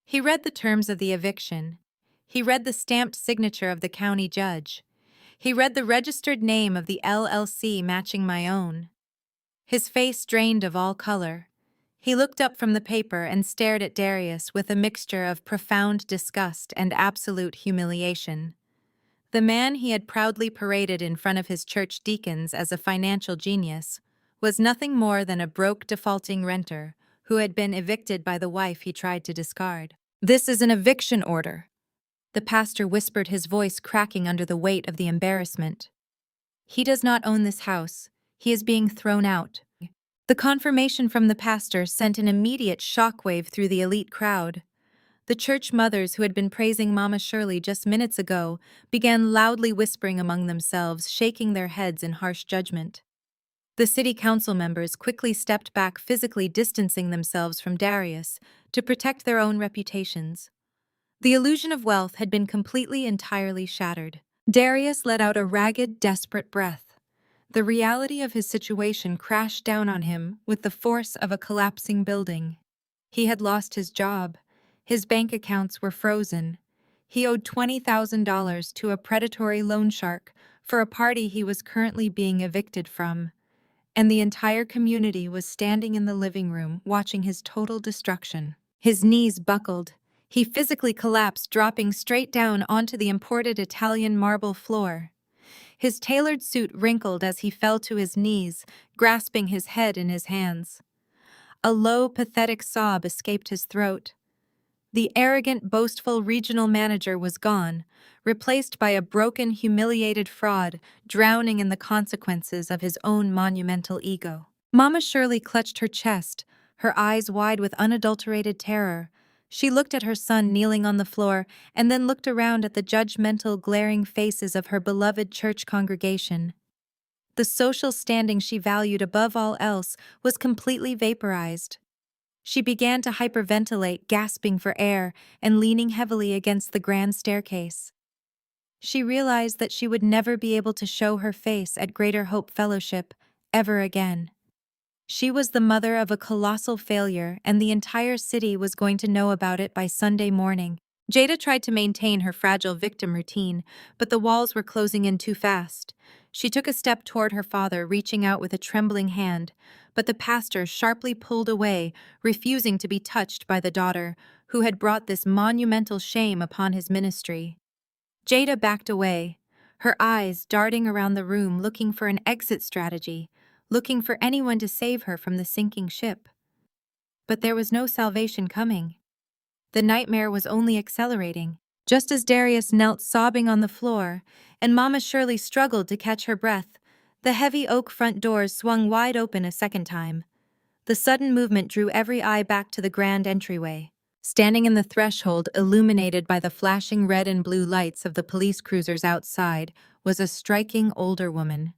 He read the terms of the eviction. He read the stamped signature of the county judge. He read the registered name of the LLC matching my own. His face drained of all color. He looked up from the paper and stared at Darius with a mixture of profound disgust and absolute humiliation. The man he had proudly paraded in front of his church deacons as a financial genius was nothing more than a broke, defaulting renter who had been evicted by the wife he tried to discard. This is an eviction order, the pastor whispered, his voice cracking under the weight of the embarrassment. He does not own this house. He is being thrown out. The confirmation from the pastor sent an immediate shockwave through the elite crowd. The church mothers who had been praising Mama Shirley just minutes ago began loudly whispering among themselves, shaking their heads in harsh judgment. The city council members quickly stepped back, physically distancing themselves from Darius to protect their own reputations. The illusion of wealth had been entirely shattered. Darius let out a ragged, desperate breath. The reality of his situation crashed down on him with the force of a collapsing building. He had lost his job. His bank accounts were frozen. He owed $20,000 to a predatory loan shark for a party he was currently being evicted from. And the entire community was standing in the living room watching his total destruction. His knees buckled. He physically collapsed, dropping straight down onto the imported Italian marble floor. His tailored suit wrinkled as he fell to his knees, grasping his head in his hands. A low, pathetic sob escaped his throat. The arrogant, boastful regional manager was gone, replaced by a broken, humiliated fraud, drowning in the consequences of his own monumental ego. Mama Shirley clutched her chest, her eyes wide with unadulterated terror. She looked at her son kneeling on the floor and then looked around at the judgmental, glaring faces of her beloved church congregation. The social standing she valued above all else was completely vaporized. She began to hyperventilate, gasping for air and leaning heavily against the grand staircase. She realized that she would never be able to show her face at Greater Hope Fellowship ever again. She was the mother of a colossal failure, and the entire city was going to know about it by Sunday morning. Jada tried to maintain her fragile victim routine, but the walls were closing in too fast. She took a step toward her father, reaching out with a trembling hand, but the pastor sharply pulled away, refusing to be touched by the daughter, who had brought this monumental shame upon his ministry. Jada backed away, her eyes darting around the room looking for an exit strategy, looking for anyone to save her from the sinking ship. But there was no salvation coming. The nightmare was only accelerating. Just as Darius knelt sobbing on the floor, and Mama Shirley struggled to catch her breath, the heavy oak front doors swung wide open a second time. The sudden movement drew every eye back to the grand entryway. Standing in the threshold, illuminated by the flashing red and blue lights of the police cruisers outside, was a striking older woman.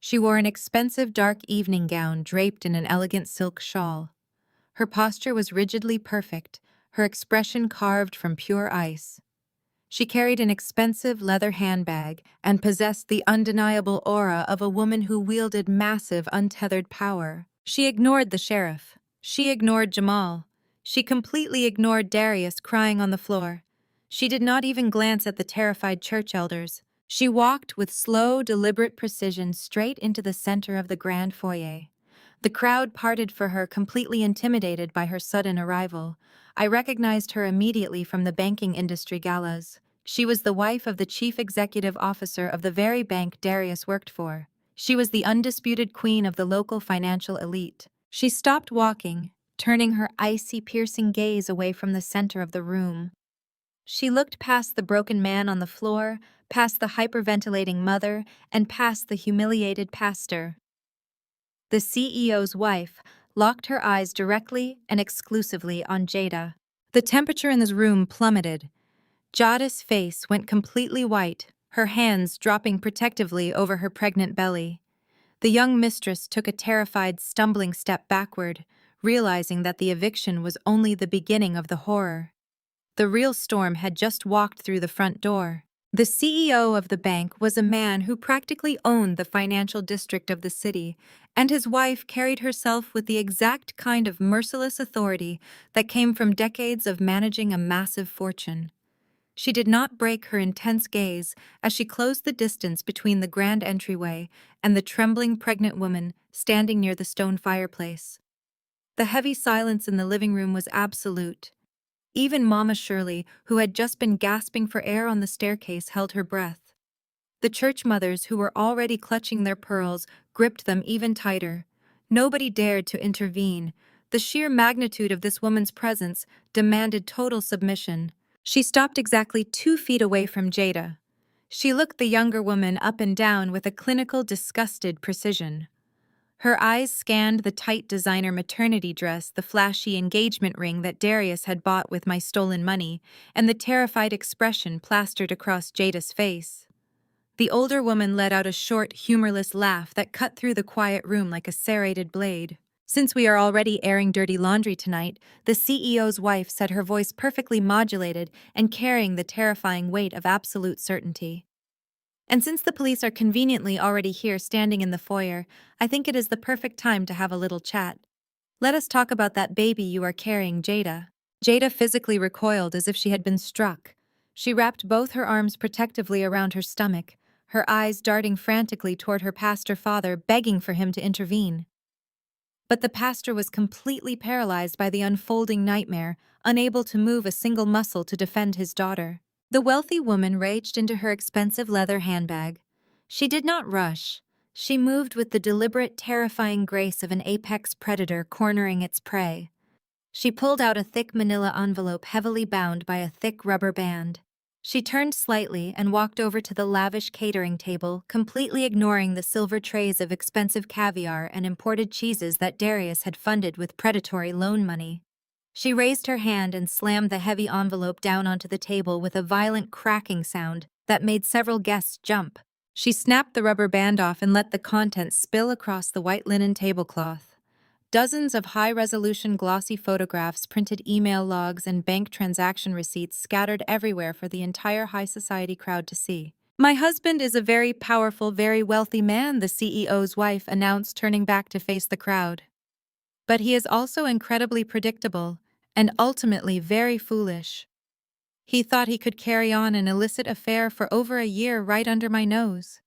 She wore an expensive dark evening gown draped in an elegant silk shawl. Her posture was rigidly perfect, her expression carved from pure ice. She carried an expensive leather handbag and possessed the undeniable aura of a woman who wielded massive, untethered power. She ignored the sheriff. She ignored Jamal. She completely ignored Darius crying on the floor. She did not even glance at the terrified church elders. She walked with slow, deliberate precision straight into the center of the grand foyer. The crowd parted for her, completely intimidated by her sudden arrival. I recognized her immediately from the banking industry galas. She was the wife of the chief executive officer of the very bank Darius worked for. She was the undisputed queen of the local financial elite. She stopped walking, turning her icy, piercing gaze away from the center of the room. She looked past the broken man on the floor, past the hyperventilating mother, and past the humiliated pastor. The CEO's wife locked her eyes directly and exclusively on Jada. The temperature in the room plummeted. Jada's face went completely white, her hands dropping protectively over her pregnant belly. The young mistress took a terrified, stumbling step backward, realizing that the eviction was only the beginning of the horror. The real storm had just walked through the front door. The CEO of the bank was a man who practically owned the financial district of the city, and his wife carried herself with the exact kind of merciless authority that came from decades of managing a massive fortune. She did not break her intense gaze as she closed the distance between the grand entryway and the trembling pregnant woman standing near the stone fireplace. The heavy silence in the living room was absolute. Even Mama Shirley, who had just been gasping for air on the staircase, held her breath. The church mothers, who were already clutching their pearls, gripped them even tighter. Nobody dared to intervene. The sheer magnitude of this woman's presence demanded total submission. She stopped exactly 2 feet away from Jada. She looked the younger woman up and down with a clinical, disgusted precision. Her eyes scanned the tight designer maternity dress, the flashy engagement ring that Darius had bought with my stolen money, and the terrified expression plastered across Jada's face. The older woman let out a short, humorless laugh that cut through the quiet room like a serrated blade. Since we are already airing dirty laundry tonight, the CEO's wife said, her voice perfectly modulated and carrying the terrifying weight of absolute certainty. And since the police are conveniently already here standing in the foyer, I think it is the perfect time to have a little chat. Let us talk about that baby you are carrying, Jada. Jada physically recoiled as if she had been struck. She wrapped both her arms protectively around her stomach, her eyes darting frantically toward her pastor father, begging for him to intervene. But the pastor was completely paralyzed by the unfolding nightmare, unable to move a single muscle to defend his daughter. The wealthy woman reached into her expensive leather handbag. She did not rush. She moved with the deliberate, terrifying grace of an apex predator cornering its prey. She pulled out a thick manila envelope heavily bound by a thick rubber band. She turned slightly and walked over to the lavish catering table, completely ignoring the silver trays of expensive caviar and imported cheeses that Darius had funded with predatory loan money. She raised her hand and slammed the heavy envelope down onto the table with a violent cracking sound that made several guests jump. She snapped the rubber band off and let the contents spill across the white linen tablecloth. Dozens of high-resolution glossy photographs, printed email logs, and bank transaction receipts scattered everywhere for the entire high society crowd to see. "My husband is a very powerful, very wealthy man," the CEO's wife announced, turning back to face the crowd. "But he is also incredibly predictable, and ultimately very foolish. He thought he could carry on an illicit affair for over a year right under my nose.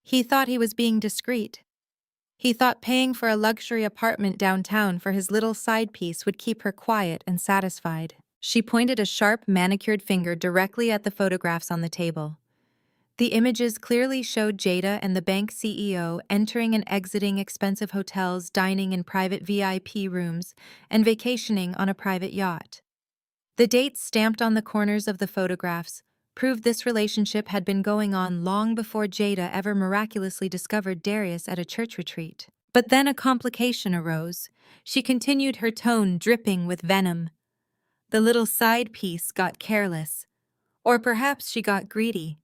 He thought he was being discreet. He thought paying for a luxury apartment downtown for his little side piece would keep her quiet and satisfied." She pointed a sharp, manicured finger directly at the photographs on the table. The images clearly showed Jada and the bank CEO entering and exiting expensive hotels, dining in private VIP rooms, and vacationing on a private yacht. The dates stamped on the corners of the photographs proved this relationship had been going on long before Jada ever miraculously discovered Darius at a church retreat. But then a complication arose. She continued, her tone dripping with venom. The little side piece got careless. Or perhaps she got greedy.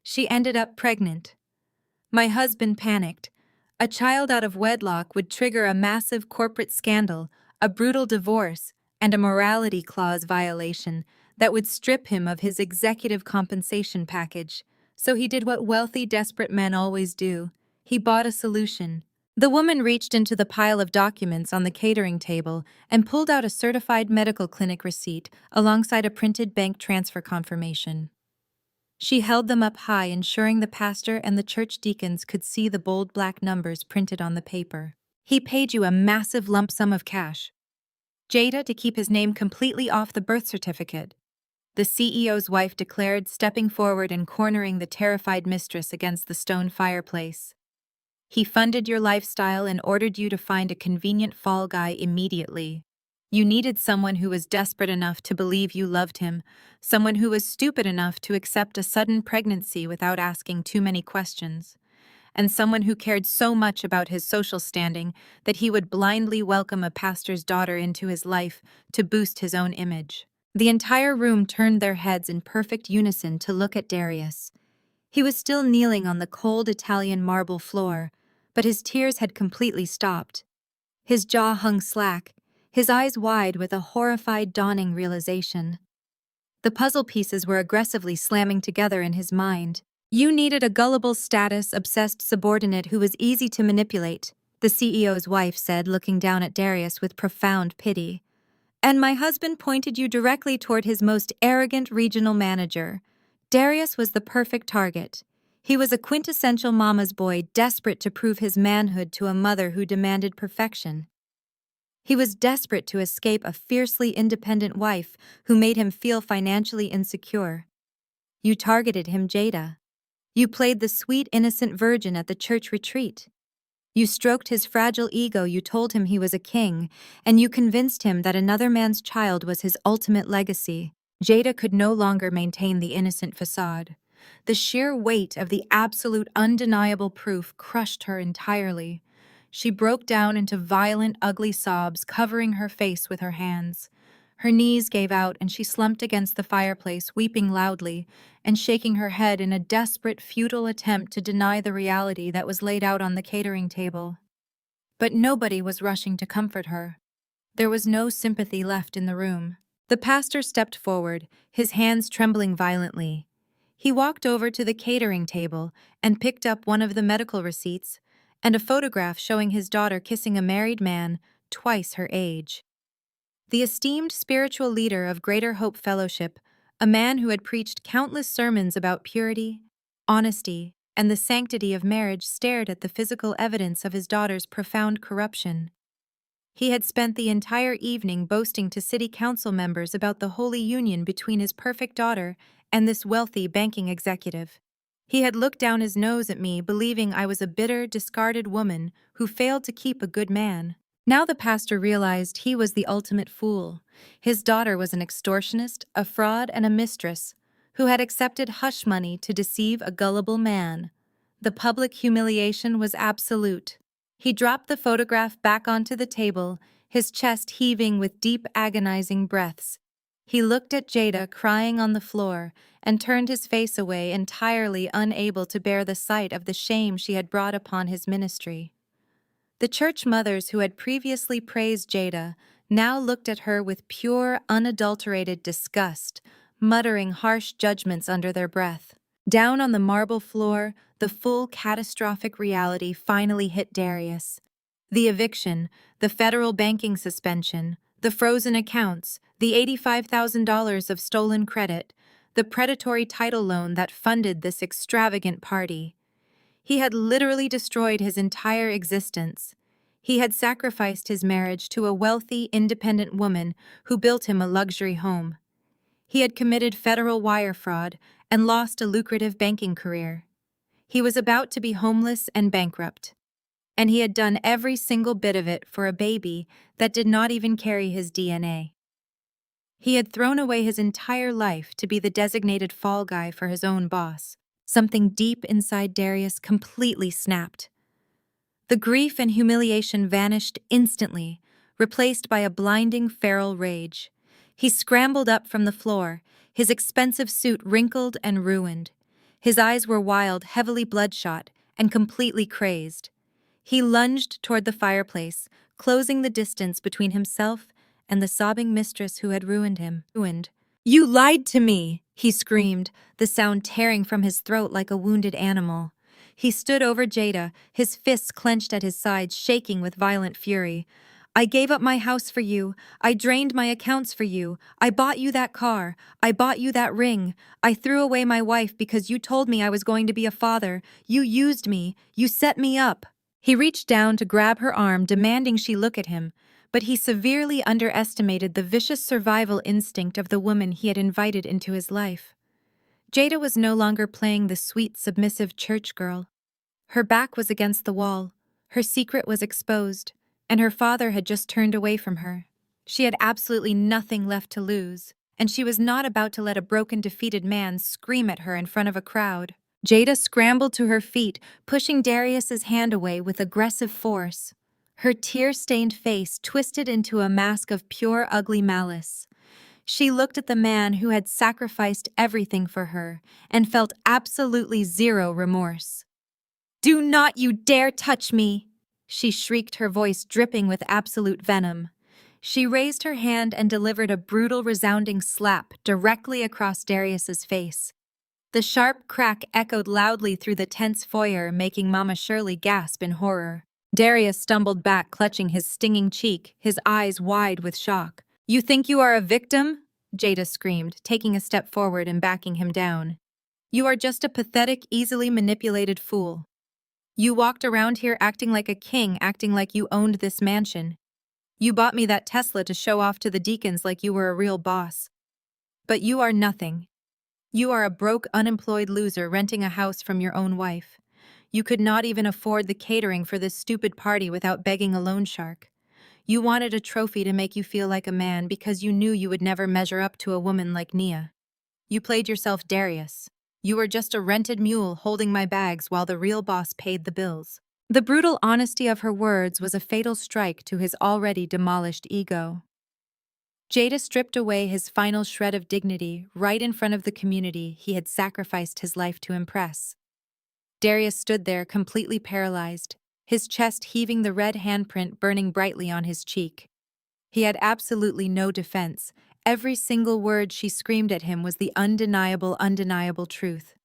She ended up pregnant. My husband panicked. A child out of wedlock would trigger a massive corporate scandal, a brutal divorce, and a morality clause violation that would strip him of his executive compensation package. So he did what wealthy, desperate men always do. He bought a solution. The woman reached into the pile of documents on the catering table and pulled out a certified medical clinic receipt alongside a printed bank transfer confirmation. She held them up high, ensuring the pastor and the church deacons could see the bold black numbers printed on the paper. "He paid you a massive lump sum of cash, Jada, to keep his name completely off the birth certificate," the CEO's wife declared, stepping forward and cornering the terrified mistress against the stone fireplace. "He funded your lifestyle and ordered you to find a convenient fall guy immediately. You needed someone who was desperate enough to believe you loved him, someone who was stupid enough to accept a sudden pregnancy without asking too many questions, and someone who cared so much about his social standing that he would blindly welcome a pastor's daughter into his life to boost his own image. The entire room turned their heads in perfect unison to look at Darius. He was still kneeling on the cold Italian marble floor, but his tears had completely stopped. His jaw hung slack, his eyes wide with a horrified dawning realization. The puzzle pieces were aggressively slamming together in his mind. You needed a gullible status-obsessed subordinate who was easy to manipulate, the CEO's wife said, looking down at Darius with profound pity. And my husband pointed you directly toward his most arrogant regional manager. Darius was the perfect target. He was a quintessential mama's boy, desperate to prove his manhood to a mother who demanded perfection. He was desperate to escape a fiercely independent wife who made him feel financially insecure. You targeted him, Jada. You played the sweet, innocent virgin at the church retreat. You stroked his fragile ego, you told him he was a king, and you convinced him that another man's child was his ultimate legacy. Jada could no longer maintain the innocent facade. The sheer weight of the absolute, undeniable proof crushed her entirely. She broke down into violent, ugly sobs, covering her face with her hands. Her knees gave out and she slumped against the fireplace, weeping loudly and shaking her head in a desperate, futile attempt to deny the reality that was laid out on the catering table. But nobody was rushing to comfort her. There was no sympathy left in the room. The pastor stepped forward, his hands trembling violently. He walked over to the catering table and picked up one of the medical receipts and a photograph showing his daughter kissing a married man twice her age. The esteemed spiritual leader of Greater Hope Fellowship, a man who had preached countless sermons about purity, honesty, and the sanctity of marriage, stared at the physical evidence of his daughter's profound corruption. He had spent the entire evening boasting to city council members about the holy union between his perfect daughter and this wealthy banking executive. He had looked down his nose at me, believing I was a bitter, discarded woman who failed to keep a good man. Now the pastor realized he was the ultimate fool. His daughter was an extortionist, a fraud, and a mistress who had accepted hush money to deceive a gullible man. The public humiliation was absolute. He dropped the photograph back onto the table, his chest heaving with deep, agonizing breaths. He looked at Jada crying on the floor and turned his face away, entirely unable to bear the sight of the shame she had brought upon his ministry. The church mothers who had previously praised Jada now looked at her with pure, unadulterated disgust, muttering harsh judgments under their breath. Down on the marble floor, the full catastrophic reality finally hit Darius. The eviction, the federal banking suspension, the frozen accounts, the $85,000 of stolen credit, the predatory title loan that funded this extravagant party. He had literally destroyed his entire existence. He had sacrificed his marriage to a wealthy, independent woman who built him a luxury home. He had committed federal wire fraud and lost a lucrative banking career. He was about to be homeless and bankrupt. And he had done every single bit of it for a baby that did not even carry his DNA. He had thrown away his entire life to be the designated fall guy for his own boss. Something deep inside Darius completely snapped. The grief and humiliation vanished instantly, replaced by a blinding feral rage. He scrambled up from the floor, his expensive suit wrinkled and ruined. His eyes were wild, heavily bloodshot, and completely crazed. He lunged toward the fireplace, closing the distance between himself and the sobbing mistress who had ruined him. "You lied to me!" he screamed, the sound tearing from his throat like a wounded animal. He stood over Jada, his fists clenched at his sides, shaking with violent fury. "I gave up my house for you. I drained my accounts for you. I bought you that car. I bought you that ring. I threw away my wife because you told me I was going to be a father. You used me. You set me up." He reached down to grab her arm, demanding she look at him, but he severely underestimated the vicious survival instinct of the woman he had invited into his life. Jada was no longer playing the sweet, submissive church girl. Her back was against the wall, her secret was exposed, and her father had just turned away from her. She had absolutely nothing left to lose, and she was not about to let a broken, defeated man scream at her in front of a crowd. Jada scrambled to her feet, pushing Darius's hand away with aggressive force. Her tear-stained face twisted into a mask of pure ugly malice. She looked at the man who had sacrificed everything for her and felt absolutely zero remorse. "Do not you dare touch me!" she shrieked, her voice dripping with absolute venom. She raised her hand and delivered a brutal, resounding slap directly across Darius's face. The sharp crack echoed loudly through the tense foyer, making Mama Shirley gasp in horror. Darius stumbled back, clutching his stinging cheek, his eyes wide with shock. "You think you are a victim?" Jada screamed, taking a step forward and backing him down. "You are just a pathetic, easily manipulated fool. You walked around here acting like a king, acting like you owned this mansion. You bought me that Tesla to show off to the deacons like you were a real boss. But you are nothing. You are a broke, unemployed loser renting a house from your own wife. You could not even afford the catering for this stupid party without begging a loan shark. You wanted a trophy to make you feel like a man because you knew you would never measure up to a woman like Nia. You played yourself Darius. You were just a rented mule holding my bags while the real boss paid the bills." The brutal honesty of her words was a fatal strike to his already demolished ego. Jada stripped away his final shred of dignity right in front of the community he had sacrificed his life to impress. Darius stood there completely paralyzed, his chest heaving, the red handprint burning brightly on his cheek. He had absolutely no defense. Every single word she screamed at him was the undeniable truth.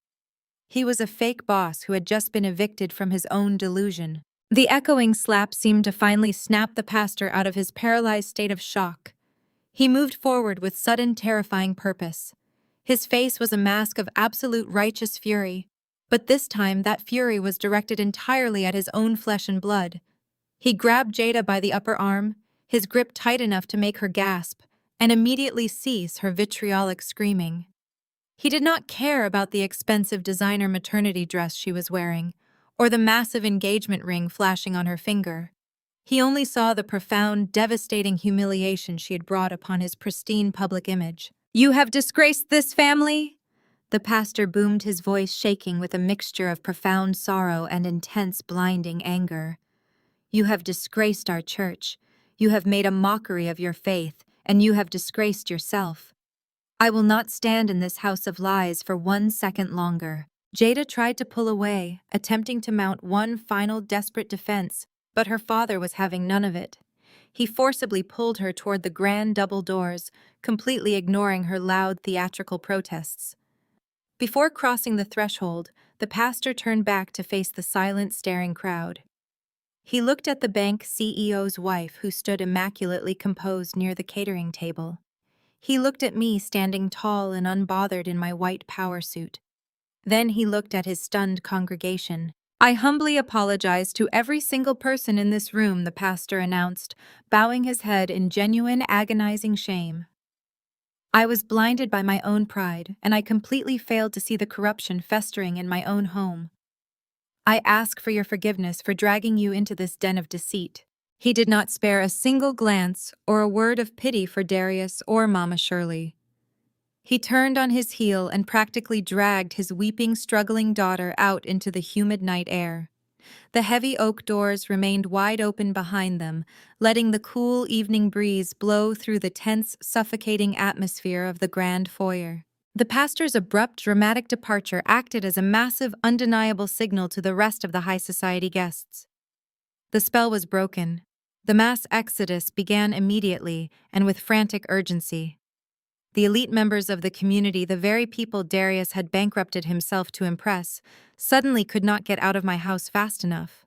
He was a fake boss who had just been evicted from his own delusion. The echoing slap seemed to finally snap the pastor out of his paralyzed state of shock. He moved forward with sudden, terrifying purpose. His face was a mask of absolute righteous fury, but this time that fury was directed entirely at his own flesh and blood. He grabbed Jada by the upper arm, his grip tight enough to make her gasp, and immediately cease her vitriolic screaming. He did not care about the expensive designer maternity dress she was wearing, or the massive engagement ring flashing on her finger. He only saw the profound, devastating humiliation she had brought upon his pristine public image. "You have disgraced this family?" The pastor boomed, his voice shaking with a mixture of profound sorrow and intense, blinding anger. "You have disgraced our church. You have made a mockery of your faith, and you have disgraced yourself. I will not stand in this house of lies for 1 second longer." Jada tried to pull away, attempting to mount one final desperate defense, but her father was having none of it. He forcibly pulled her toward the grand double doors, completely ignoring her loud theatrical protests. Before crossing the threshold, the pastor turned back to face the silent, staring crowd. He looked at the bank CEO's wife, who stood immaculately composed near the catering table. He looked at me, standing tall and unbothered in my white power suit. Then he looked at his stunned congregation. "I humbly apologize to every single person in this room," the pastor announced, bowing his head in genuine, agonizing shame. "I was blinded by my own pride, and I completely failed to see the corruption festering in my own home. I ask for your forgiveness for dragging you into this den of deceit." He did not spare a single glance or a word of pity for Darius or Mama Shirley. He turned on his heel and practically dragged his weeping, struggling daughter out into the humid night air. The heavy oak doors remained wide open behind them, letting the cool evening breeze blow through the tense, suffocating atmosphere of the grand foyer. The pastor's abrupt, dramatic departure acted as a massive, undeniable signal to the rest of the high society guests. The spell was broken. The mass exodus began immediately and with frantic urgency. The elite members of the community, the very people Darius had bankrupted himself to impress, suddenly could not get out of my house fast enough.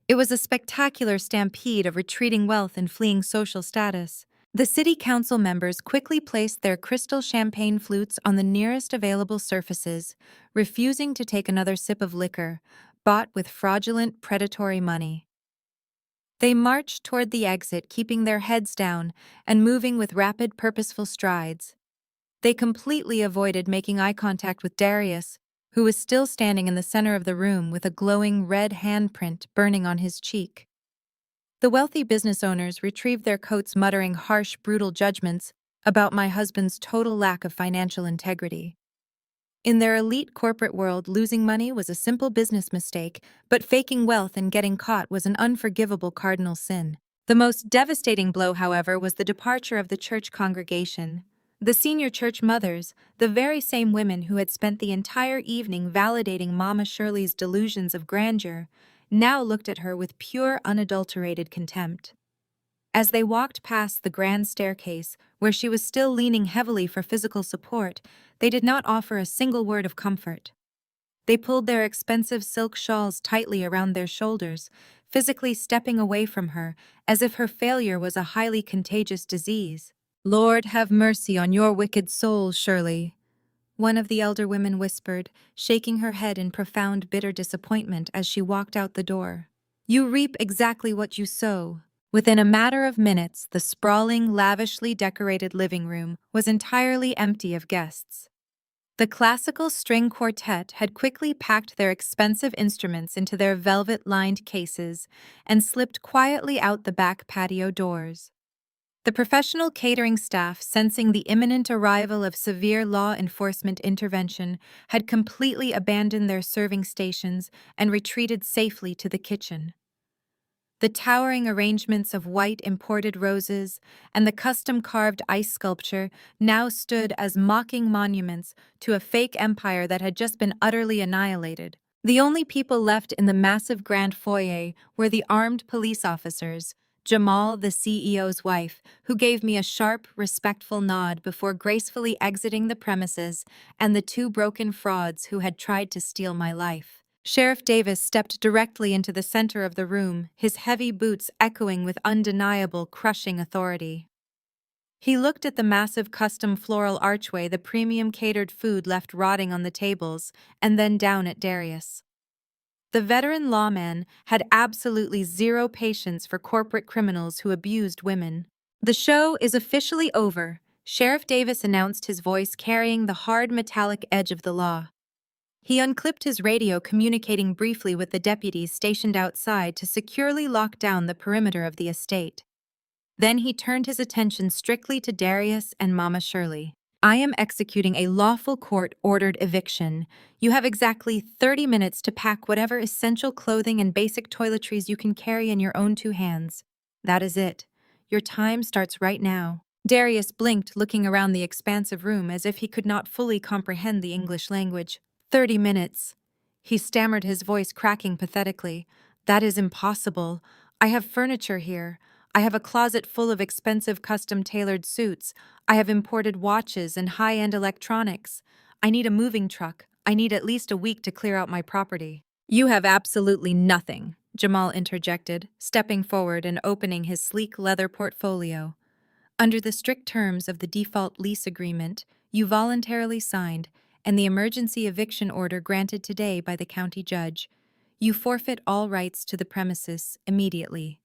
It was a spectacular stampede of retreating wealth and fleeing social status. The city council members quickly placed their crystal champagne flutes on the nearest available surfaces, refusing to take another sip of liquor, bought with fraudulent, predatory money. They marched toward the exit, keeping their heads down and moving with rapid, purposeful strides. They completely avoided making eye contact with Darius, who was still standing in the center of the room with a glowing red handprint burning on his cheek. The wealthy business owners retrieved their coats muttering harsh, brutal judgments about my husband's total lack of financial integrity. In their elite corporate world, losing money was a simple business mistake, but faking wealth and getting caught was an unforgivable cardinal sin. The most devastating blow, however, was the departure of the church congregation. The senior church mothers, the very same women who had spent the entire evening validating Mama Shirley's delusions of grandeur, now looked at her with pure, unadulterated contempt. As they walked past the grand staircase, where she was still leaning heavily for physical support, they did not offer a single word of comfort. They pulled their expensive silk shawls tightly around their shoulders, physically stepping away from her, as if her failure was a highly contagious disease. "Lord, have mercy on your wicked soul, Shirley," one of the elder women whispered, shaking her head in profound, bitter disappointment as she walked out the door. "You reap exactly what you sow." Within a matter of minutes, the sprawling, lavishly decorated living room was entirely empty of guests. The classical string quartet had quickly packed their expensive instruments into their velvet-lined cases and slipped quietly out the back patio doors. The professional catering staff, sensing the imminent arrival of severe law enforcement intervention, had completely abandoned their serving stations and retreated safely to the kitchen. The towering arrangements of white imported roses and the custom-carved ice sculpture now stood as mocking monuments to a fake empire that had just been utterly annihilated. The only people left in the massive grand foyer were the armed police officers, Jamal, the CEO's wife, who gave me a sharp, respectful nod before gracefully exiting the premises, and the two broken frauds who had tried to steal my life. Sheriff Davis stepped directly into the center of the room, his heavy boots echoing with undeniable, crushing authority. He looked at the massive custom floral archway, the premium catered food left rotting on the tables, and then down at Darius. The veteran lawman had absolutely zero patience for corporate criminals who abused women. "The show is officially over," Sheriff Davis announced, his voice carrying the hard metallic edge of the law. He unclipped his radio, communicating briefly with the deputies stationed outside to securely lock down the perimeter of the estate. Then he turned his attention strictly to Darius and Mama Shirley. "I am executing a lawful court-ordered eviction. You have exactly 30 minutes to pack whatever essential clothing and basic toiletries you can carry in your own two hands. That is it. Your time starts right now." Darius blinked, looking around the expansive room as if he could not fully comprehend the English language. 30 minutes. He stammered, his voice cracking pathetically. "That is impossible. I have furniture here. I have a closet full of expensive custom-tailored suits. I have imported watches and high-end electronics. I need a moving truck. I need at least a week to clear out my property." "You have absolutely nothing," Jamal interjected, stepping forward and opening his sleek leather portfolio. "Under the strict terms of the default lease agreement you voluntarily signed, and the emergency eviction order granted today by the county judge, you forfeit all rights to the premises immediately.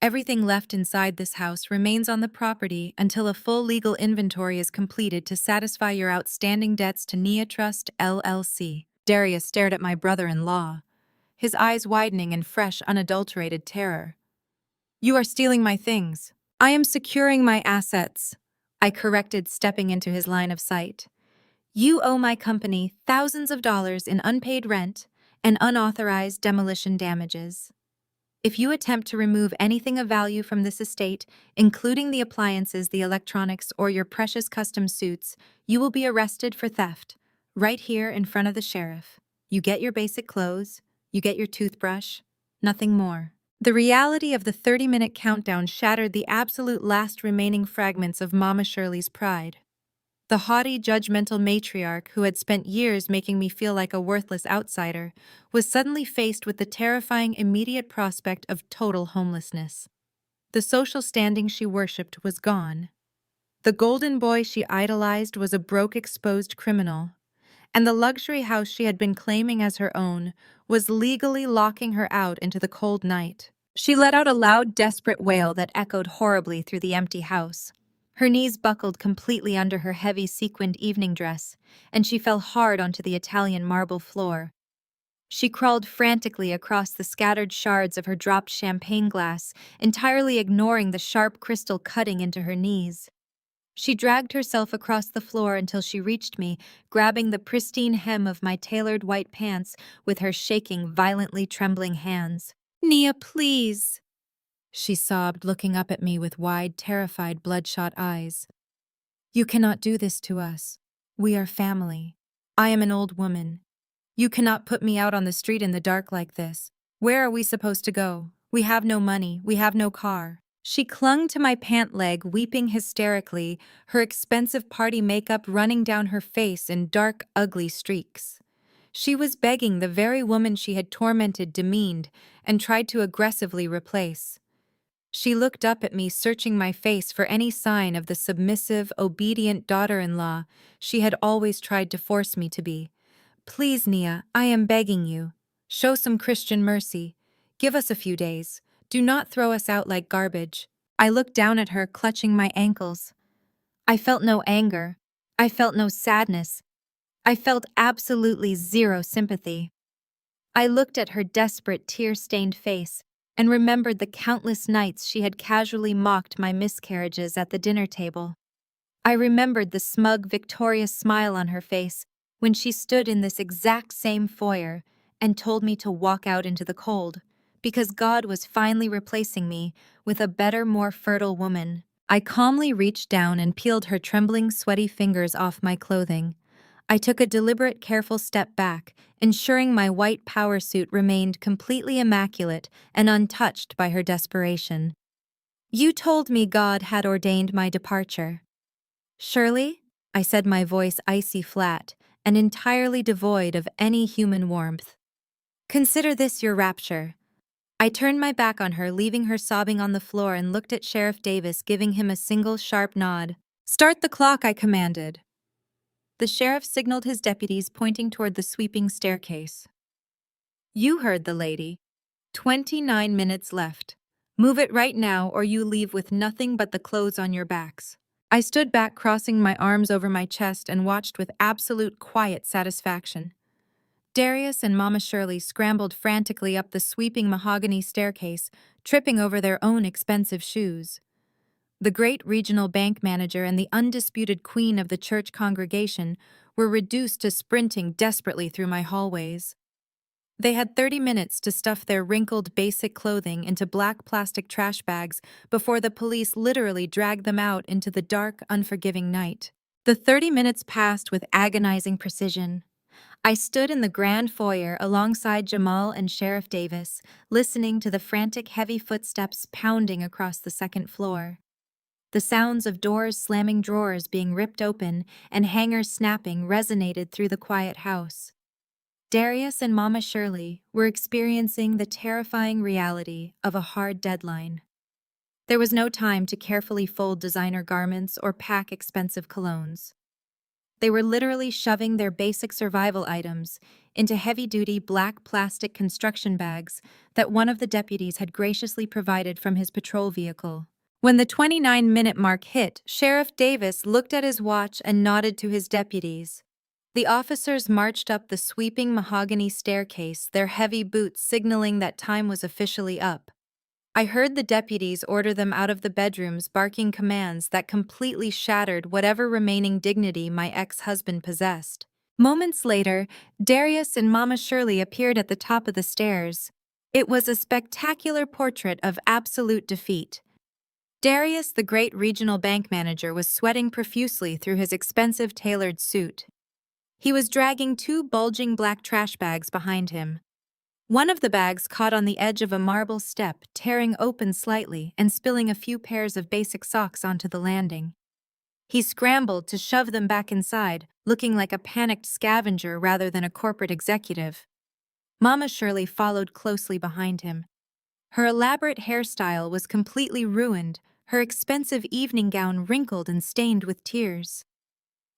Everything left inside this house remains on the property until a full legal inventory is completed to satisfy your outstanding debts to Nia Trust, LLC. Darius stared at my brother-in-law, his eyes widening in fresh, unadulterated terror. "You are stealing my things." "I am securing my assets," I corrected, stepping into his line of sight. "You owe my company thousands of dollars in unpaid rent and unauthorized demolition damages. If you attempt to remove anything of value from this estate, including the appliances, the electronics, or your precious custom suits, you will be arrested for theft, right here in front of the sheriff. You get your basic clothes, you get your toothbrush, nothing more." The reality of the 30-minute countdown shattered the absolute last remaining fragments of Mama Shirley's pride. The haughty, judgmental matriarch who had spent years making me feel like a worthless outsider was suddenly faced with the terrifying immediate prospect of total homelessness. The social standing she worshipped was gone. The golden boy she idolized was a broke, exposed criminal, and the luxury house she had been claiming as her own was legally locking her out into the cold night. She let out a loud, desperate wail that echoed horribly through the empty house. Her knees buckled completely under her heavy sequined evening dress, and she fell hard onto the Italian marble floor. She crawled frantically across the scattered shards of her dropped champagne glass, entirely ignoring the sharp crystal cutting into her knees. She dragged herself across the floor until she reached me, grabbing the pristine hem of my tailored white pants with her shaking, violently trembling hands. "Nia, please," she sobbed, looking up at me with wide, terrified, bloodshot eyes. "You cannot do this to us. We are family. I am an old woman. You cannot put me out on the street in the dark like this. Where are we supposed to go? We have no money. We have no car." She clung to my pant leg, weeping hysterically, her expensive party makeup running down her face in dark, ugly streaks. She was begging the very woman she had tormented, demeaned, and tried to aggressively replace. She looked up at me, searching my face for any sign of the submissive, obedient daughter-in-law she had always tried to force me to be. "Please, Nia, I am begging you. Show some Christian mercy. Give us a few days. Do not throw us out like garbage." I looked down at her, clutching my ankles. I felt no anger. I felt no sadness. I felt absolutely zero sympathy. I looked at her desperate, tear-stained face and remembered the countless nights she had casually mocked my miscarriages at the dinner table. I remembered the smug, victorious smile on her face when she stood in this exact same foyer and told me to walk out into the cold, because God was finally replacing me with a better, more fertile woman. I calmly reached down and peeled her trembling, sweaty fingers off my clothing. I took a deliberate, careful step back, ensuring my white power suit remained completely immaculate and untouched by her desperation. "You told me God had ordained my departure." "Shirley?" I said, my voice icy flat and entirely devoid of any human warmth. "Consider this your rapture." I turned my back on her, leaving her sobbing on the floor, and looked at Sheriff Davis, giving him a single sharp nod. "Start the clock," I commanded. The sheriff signaled his deputies, pointing toward the sweeping staircase. "You heard the lady. 29 minutes left. Move it right now, or you leave with nothing but the clothes on your backs." I stood back, crossing my arms over my chest, and watched with absolute quiet satisfaction. Darius and Mama Shirley scrambled frantically up the sweeping mahogany staircase, tripping over their own expensive shoes. The great regional bank manager and the undisputed queen of the church congregation were reduced to sprinting desperately through my hallways. They had 30 minutes to stuff their wrinkled, basic clothing into black plastic trash bags before the police literally dragged them out into the dark, unforgiving night. The 30 minutes passed with agonizing precision. I stood in the grand foyer alongside Jamal and Sheriff Davis, listening to the frantic, heavy footsteps pounding across the second floor. The sounds of doors slamming, drawers being ripped open, and hangers snapping resonated through the quiet house. Darius and Mama Shirley were experiencing the terrifying reality of a hard deadline. There was no time to carefully fold designer garments or pack expensive colognes. They were literally shoving their basic survival items into heavy-duty black plastic construction bags that one of the deputies had graciously provided from his patrol vehicle. When the 29-minute mark hit, Sheriff Davis looked at his watch and nodded to his deputies. The officers marched up the sweeping mahogany staircase, their heavy boots signaling that time was officially up. I heard the deputies order them out of the bedrooms, barking commands that completely shattered whatever remaining dignity my ex-husband possessed. Moments later, Darius and Mama Shirley appeared at the top of the stairs. It was a spectacular portrait of absolute defeat. Darius, the great regional bank manager, was sweating profusely through his expensive tailored suit. He was dragging two bulging black trash bags behind him. One of the bags caught on the edge of a marble step, tearing open slightly and spilling a few pairs of basic socks onto the landing. He scrambled to shove them back inside, looking like a panicked scavenger rather than a corporate executive. Mama Shirley followed closely behind him. Her elaborate hairstyle was completely ruined, her expensive evening gown wrinkled and stained with tears.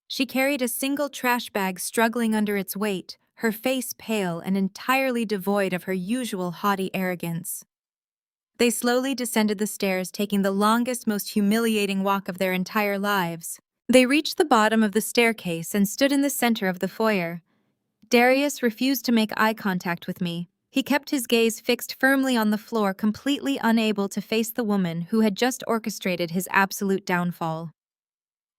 She carried a single trash bag struggling under its weight, her face pale and entirely devoid of her usual haughty arrogance. They slowly descended the stairs, taking the longest, most humiliating walk of their entire lives. They reached the bottom of the staircase and stood in the center of the foyer. Darius refused to make eye contact with me. He kept his gaze fixed firmly on the floor, completely unable to face the woman who had just orchestrated his absolute downfall.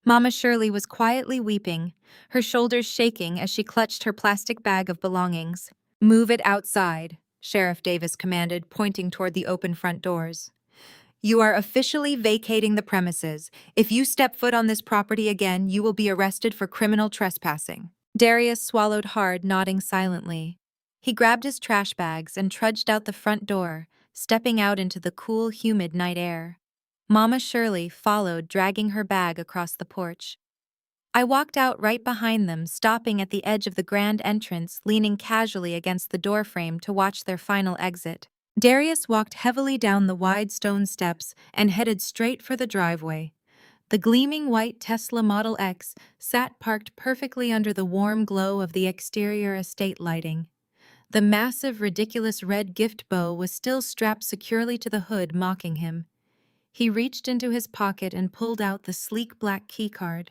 Mama Shirley was quietly weeping, her shoulders shaking as she clutched her plastic bag of belongings. "Move it outside," Sheriff Davis commanded, pointing toward the open front doors. "You are officially vacating the premises. If you step foot on this property again, you will be arrested for criminal trespassing." Darius swallowed hard, nodding silently. He grabbed his trash bags and trudged out the front door, stepping out into the cool, humid night air. Mama Shirley followed, dragging her bag across the porch. I walked out right behind them, stopping at the edge of the grand entrance, leaning casually against the doorframe to watch their final exit. Darius walked heavily down the wide stone steps and headed straight for the driveway. The gleaming white Tesla Model X sat parked perfectly under the warm glow of the exterior estate lighting. The massive, ridiculous red gift bow was still strapped securely to the hood, mocking him. He reached into his pocket and pulled out the sleek black keycard.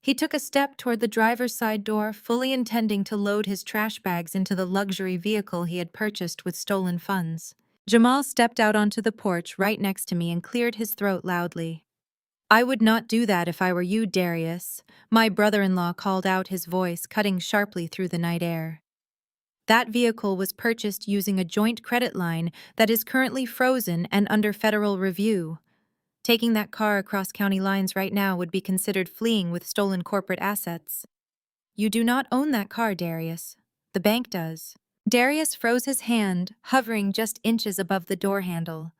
He took a step toward the driver's side door, fully intending to load his trash bags into the luxury vehicle he had purchased with stolen funds. Jamal stepped out onto the porch right next to me and cleared his throat loudly. "I would not do that if I were you, Darius," my brother-in-law called out, his voice cutting sharply through the night air. "That vehicle was purchased using a joint credit line that is currently frozen and under federal review. Taking that car across county lines right now would be considered fleeing with stolen corporate assets." "You do not own that car, Darius. The bank does." Darius froze his hand, hovering just inches above the door handle.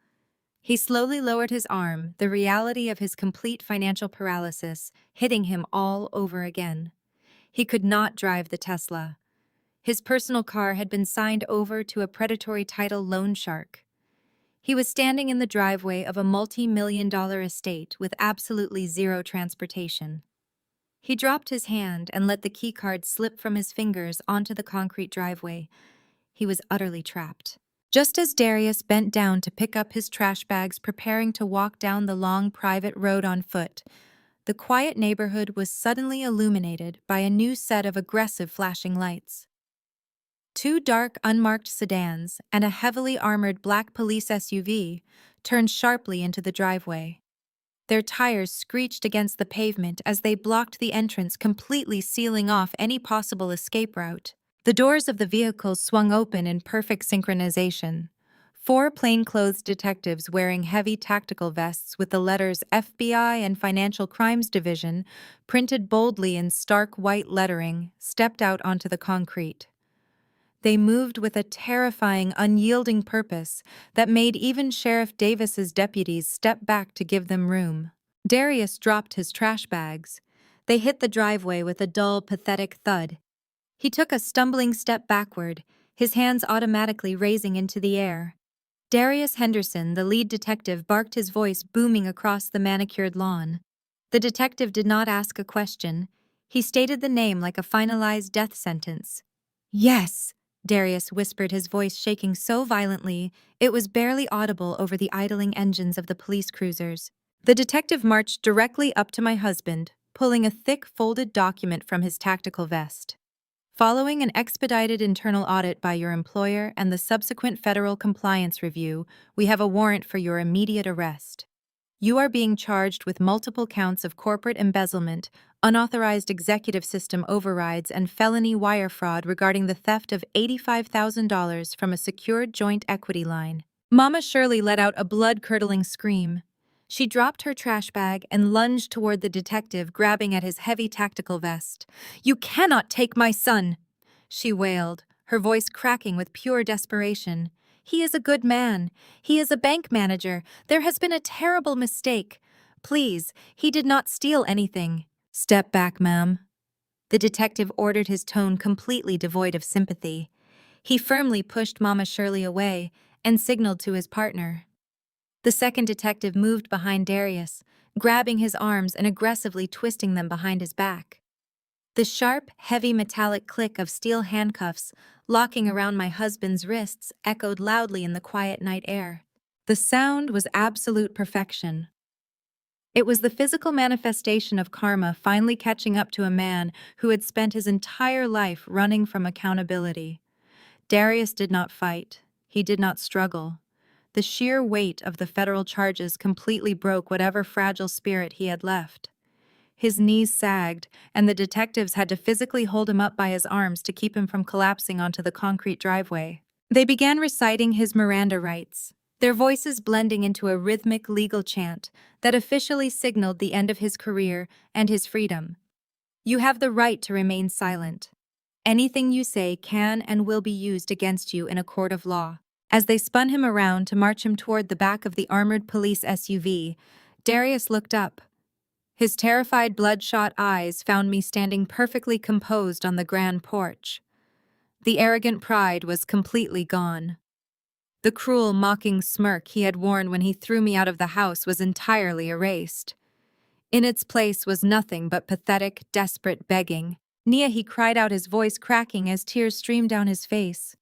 He slowly lowered his arm, the reality of his complete financial paralysis hitting him all over again. He could not drive the Tesla. His personal car had been signed over to a predatory title loan shark. He was standing in the driveway of a multi-million-dollar estate with absolutely zero transportation. He dropped his hand and let the keycard slip from his fingers onto the concrete driveway. He was utterly trapped. Just as Darius bent down to pick up his trash bags, preparing to walk down the long private road on foot, the quiet neighborhood was suddenly illuminated by a new set of aggressive flashing lights. Two dark, unmarked sedans and a heavily armored black police SUV turned sharply into the driveway. Their tires screeched against the pavement as they blocked the entrance, completely sealing off any possible escape route. The doors of the vehicles swung open in perfect synchronization. Four plainclothes detectives wearing heavy tactical vests with the letters FBI and Financial Crimes Division printed boldly in stark white lettering stepped out onto the concrete. They moved with a terrifying, unyielding purpose that made even Sheriff Davis's deputies step back to give them room. Darius dropped his trash bags. They hit the driveway with a dull, pathetic thud. He took a stumbling step backward, his hands automatically raising into the air. Darius Henderson, the lead detective, barked, his voice booming across the manicured lawn. The detective did not ask a question. He stated the name like a finalized death sentence. "Yes," Darius whispered, his voice shaking so violently it was barely audible over the idling engines of the police cruisers. The detective marched directly up to my husband, pulling a thick, folded document from his tactical vest. "Following an expedited internal audit by your employer and the subsequent federal compliance review, we have a warrant for your immediate arrest. You are being charged with multiple counts of corporate embezzlement, unauthorized executive system overrides, and felony wire fraud regarding the theft of $85,000 from a secured joint equity line." Mama Shirley let out a blood-curdling scream. She dropped her trash bag and lunged toward the detective, grabbing at his heavy tactical vest. "You cannot take my son!" she wailed, her voice cracking with pure desperation. "He is a good man. He is a bank manager. There has been a terrible mistake. Please, he did not steal anything." "Step back, ma'am." The detective ordered, his tone completely devoid of sympathy. He firmly pushed Mama Shirley away and signaled to his partner. The second detective moved behind Darius, grabbing his arms and aggressively twisting them behind his back. The sharp, heavy metallic click of steel handcuffs locking around my husband's wrists echoed loudly in the quiet night air. The sound was absolute perfection. It was the physical manifestation of karma finally catching up to a man who had spent his entire life running from accountability. Darius did not fight. He did not struggle. The sheer weight of the federal charges completely broke whatever fragile spirit he had left. His knees sagged, and the detectives had to physically hold him up by his arms to keep him from collapsing onto the concrete driveway. They began reciting his Miranda rights, their voices blending into a rhythmic legal chant that officially signaled the end of his career and his freedom. You have the right to remain silent. Anything you say can and will be used against you in a court of law. As they spun him around to march him toward the back of the armored police SUV, Darius looked up. His terrified, bloodshot eyes found me standing perfectly composed on the grand porch. The arrogant pride was completely gone. The cruel, mocking smirk he had worn when he threw me out of the house was entirely erased. In its place was nothing but pathetic, desperate begging. "Nia," he cried out, his voice cracking as tears streamed down his face.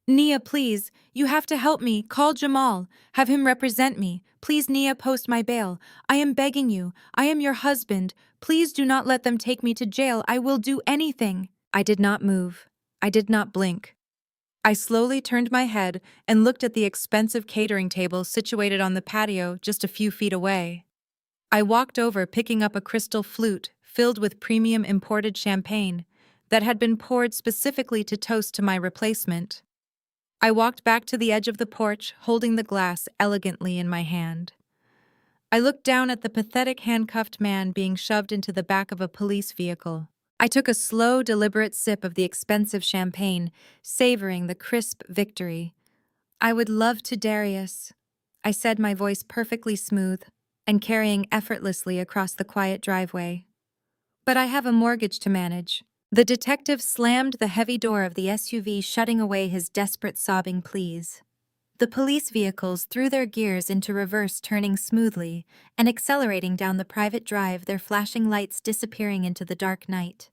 "Nia, please, you have to help me. Call Jamal. Have him represent me. Please, Nia, post my bail. I am begging you. I am your husband. Please do not let them take me to jail. I will do anything." I did not move. I did not blink. I slowly turned my head and looked at the expensive catering table situated on the patio just a few feet away. I walked over, picking up a crystal flute filled with premium imported champagne that had been poured specifically to toast to my replacement. I walked back to the edge of the porch, holding the glass elegantly in my hand. I looked down at the pathetic handcuffed man being shoved into the back of a police vehicle. I took a slow, deliberate sip of the expensive champagne, savoring the crisp victory. "I would love to, Darius," I said, my voice perfectly smooth and carrying effortlessly across the quiet driveway. "But I have a mortgage to manage." The detective slammed the heavy door of the SUV, shutting away his desperate, sobbing pleas. The police vehicles threw their gears into reverse, turning smoothly and accelerating down the private drive, their flashing lights disappearing into the dark night.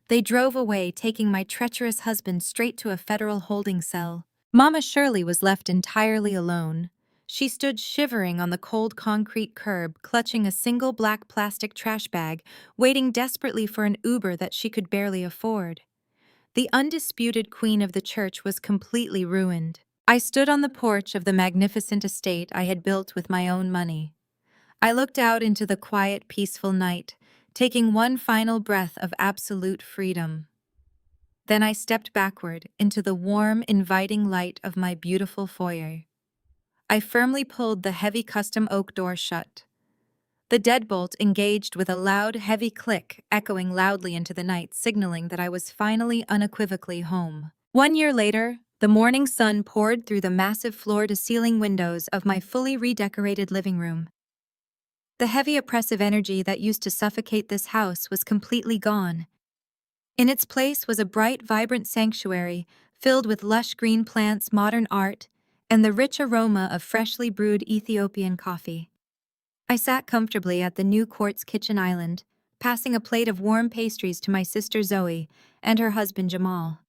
They drove away, taking my treacherous husband straight to a federal holding cell. Mama Shirley was left entirely alone. She stood shivering on the cold concrete curb, clutching a single black plastic trash bag, waiting desperately for an Uber that she could barely afford. The undisputed queen of the church was completely ruined. I stood on the porch of the magnificent estate I had built with my own money. I looked out into the quiet, peaceful night, taking one final breath of absolute freedom. Then I stepped backward into the warm, inviting light of my beautiful foyer. I firmly pulled the heavy custom oak door shut. The deadbolt engaged with a loud, heavy click, echoing loudly into the night, signaling that I was finally unequivocally home. 1 year later, the morning sun poured through the massive floor-to-ceiling windows of my fully redecorated living room. The heavy, oppressive energy that used to suffocate this house was completely gone. In its place was a bright, vibrant sanctuary filled with lush green plants, modern art, and the rich aroma of freshly brewed Ethiopian coffee. I sat comfortably at the new quartz kitchen island, passing a plate of warm pastries to my sister Zoe and her husband Jamal.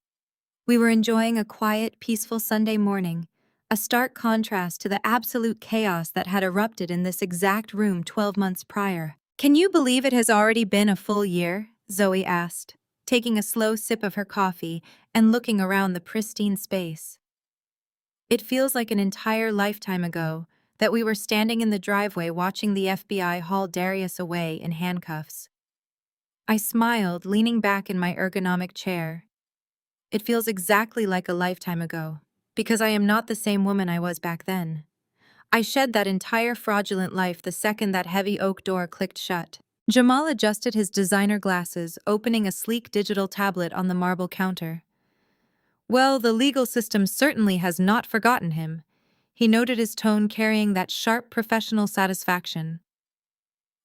We were enjoying a quiet, peaceful Sunday morning, a stark contrast to the absolute chaos that had erupted in this exact room 12 months prior. "Can you believe it has already been a full year?" Zoe asked, taking a slow sip of her coffee and looking around the pristine space. "It feels like an entire lifetime ago that we were standing in the driveway watching the FBI haul Darius away in handcuffs." I smiled, leaning back in my ergonomic chair. It feels exactly like a lifetime ago, because I am not the same woman I was back then. I shed that entire fraudulent life the second that heavy oak door clicked shut. Jamal adjusted his designer glasses, opening a sleek digital tablet on the marble counter. "Well, the legal system certainly has not forgotten him," he noted, his tone carrying that sharp professional satisfaction.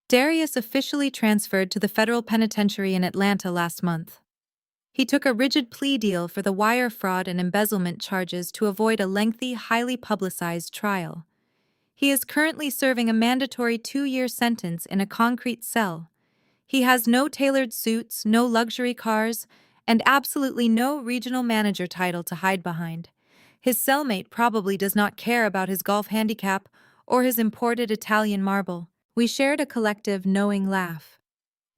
"Darius officially transferred to the federal penitentiary in Atlanta last month. He took a rigid plea deal for the wire fraud and embezzlement charges to avoid a lengthy, highly publicized trial. He is currently serving a mandatory 2-year sentence in a concrete cell. He has no tailored suits, no luxury cars, and absolutely no regional manager title to hide behind. His cellmate probably does not care about his golf handicap or his imported Italian marble." We shared a collective, knowing laugh.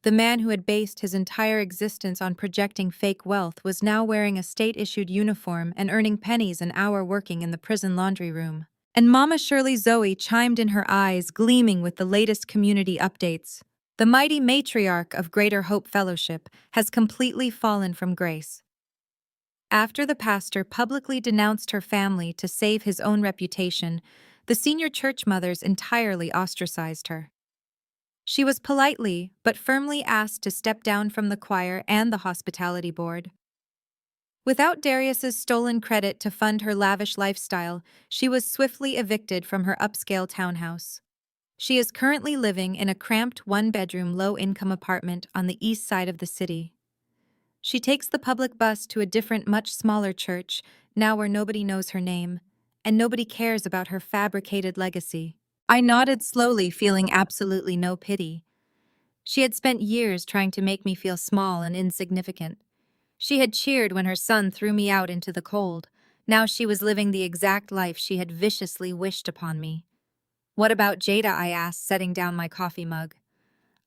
The man who had based his entire existence on projecting fake wealth was now wearing a state-issued uniform and earning pennies an hour working in the prison laundry room. And Mama Shirley Zoe chimed in, her eyes gleaming with the latest community updates. The mighty matriarch of Greater Hope Fellowship has completely fallen from grace. After the pastor publicly denounced her family to save his own reputation, the senior church mothers entirely ostracized her. She was politely but firmly asked to step down from the choir and the hospitality board. Without Darius's stolen credit to fund her lavish lifestyle, she was swiftly evicted from her upscale townhouse. She is currently living in a cramped one-bedroom low-income apartment on the east side of the city. She takes the public bus to a different, much smaller church, now where nobody knows her name, and nobody cares about her fabricated legacy. I nodded slowly, feeling absolutely no pity. She had spent years trying to make me feel small and insignificant. She had cheered when her son threw me out into the cold. Now she was living the exact life she had viciously wished upon me. "What about Jada?" I asked, setting down my coffee mug.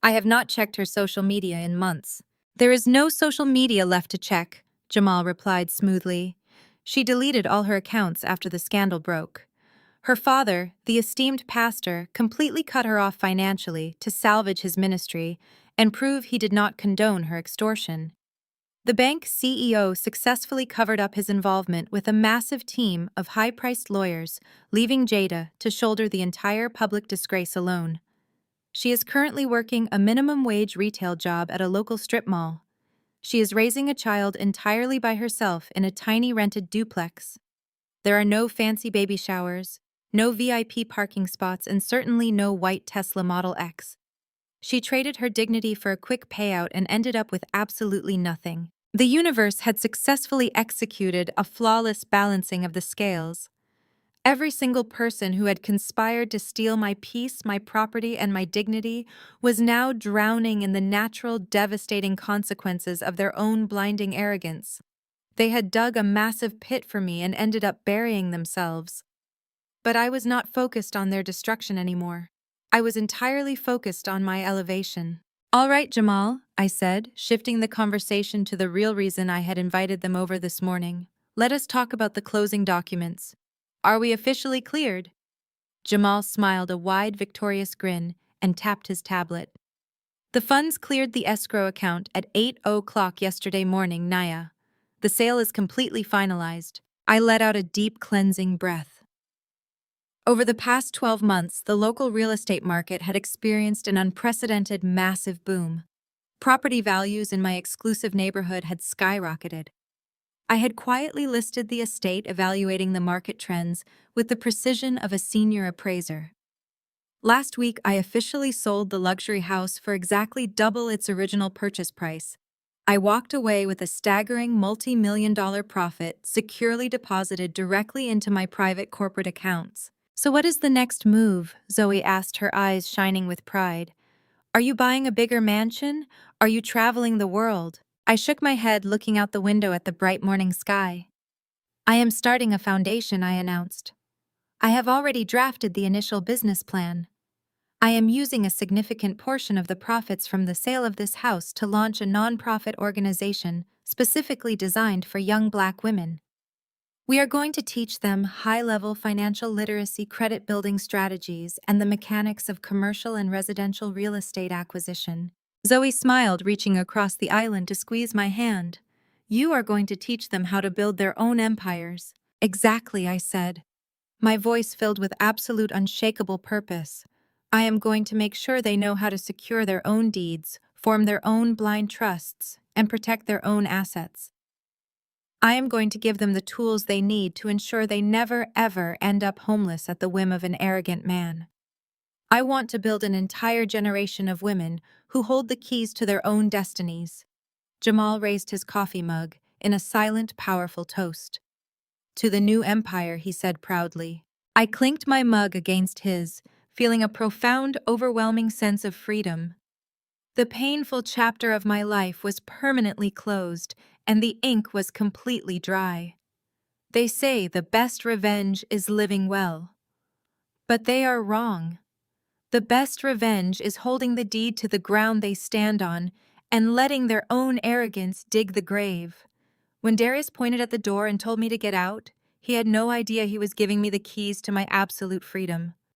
"I have not checked her social media in months." "There is no social media left to check," Jamal replied smoothly. She deleted all her accounts after the scandal broke. Her father, the esteemed pastor, completely cut her off financially to salvage his ministry and prove he did not condone her extortion. The bank CEO successfully covered up his involvement with a massive team of high-priced lawyers, leaving Jada to shoulder the entire public disgrace alone. She is currently working a minimum-wage retail job at a local strip mall. She is raising a child entirely by herself in a tiny rented duplex. There are no fancy baby showers, no VIP parking spots, and certainly no white Tesla Model X. She traded her dignity for a quick payout and ended up with absolutely nothing. The universe had successfully executed a flawless balancing of the scales. Every single person who had conspired to steal my peace, my property, and my dignity was now drowning in the natural, devastating consequences of their own blinding arrogance. They had dug a massive pit for me and ended up burying themselves. But I was not focused on their destruction anymore. I was entirely focused on my elevation. "All right, Jamal," I said, shifting the conversation to the real reason I had invited them over this morning. "Let us talk about the closing documents. Are we officially cleared?" Jamal smiled a wide, victorious grin and tapped his tablet. "The funds cleared the escrow account at 8:00 yesterday morning, Naya. The sale is completely finalized." I let out a deep, cleansing breath. Over the past 12 months, the local real estate market had experienced an unprecedented, massive boom. Property values in my exclusive neighborhood had skyrocketed. I had quietly listed the estate, evaluating the market trends with the precision of a senior appraiser. Last week, I officially sold the luxury house for exactly double its original purchase price. I walked away with a staggering multi-million-dollar profit securely deposited directly into my private corporate accounts. "So what is the next move?" Zoe asked, her eyes shining with pride. "Are you buying a bigger mansion? Are you traveling the world?" I shook my head, looking out the window at the bright morning sky. "I am starting a foundation," I announced. "I have already drafted the initial business plan. I am using a significant portion of the profits from the sale of this house to launch a nonprofit organization specifically designed for young Black women. We are going to teach them high-level financial literacy, credit-building strategies, and the mechanics of commercial and residential real estate acquisition." Zoe smiled, reaching across the island to squeeze my hand. "You are going to teach them how to build their own empires." "Exactly," I said, my voice filled with absolute unshakable purpose. "I am going to make sure they know how to secure their own deeds, form their own blind trusts, and protect their own assets. I am going to give them the tools they need to ensure they never, ever end up homeless at the whim of an arrogant man. I want to build an entire generation of women who hold the keys to their own destinies." Jamal raised his coffee mug in a silent, powerful toast. "To the new empire," he said proudly. I clinked my mug against his, feeling a profound, overwhelming sense of freedom. The painful chapter of my life was permanently closed, and the ink was completely dry. They say the best revenge is living well. But they are wrong. The best revenge is holding the deed to the ground they stand on and letting their own arrogance dig the grave. When Darius pointed at the door and told me to get out, he had no idea he was giving me the keys to my absolute freedom.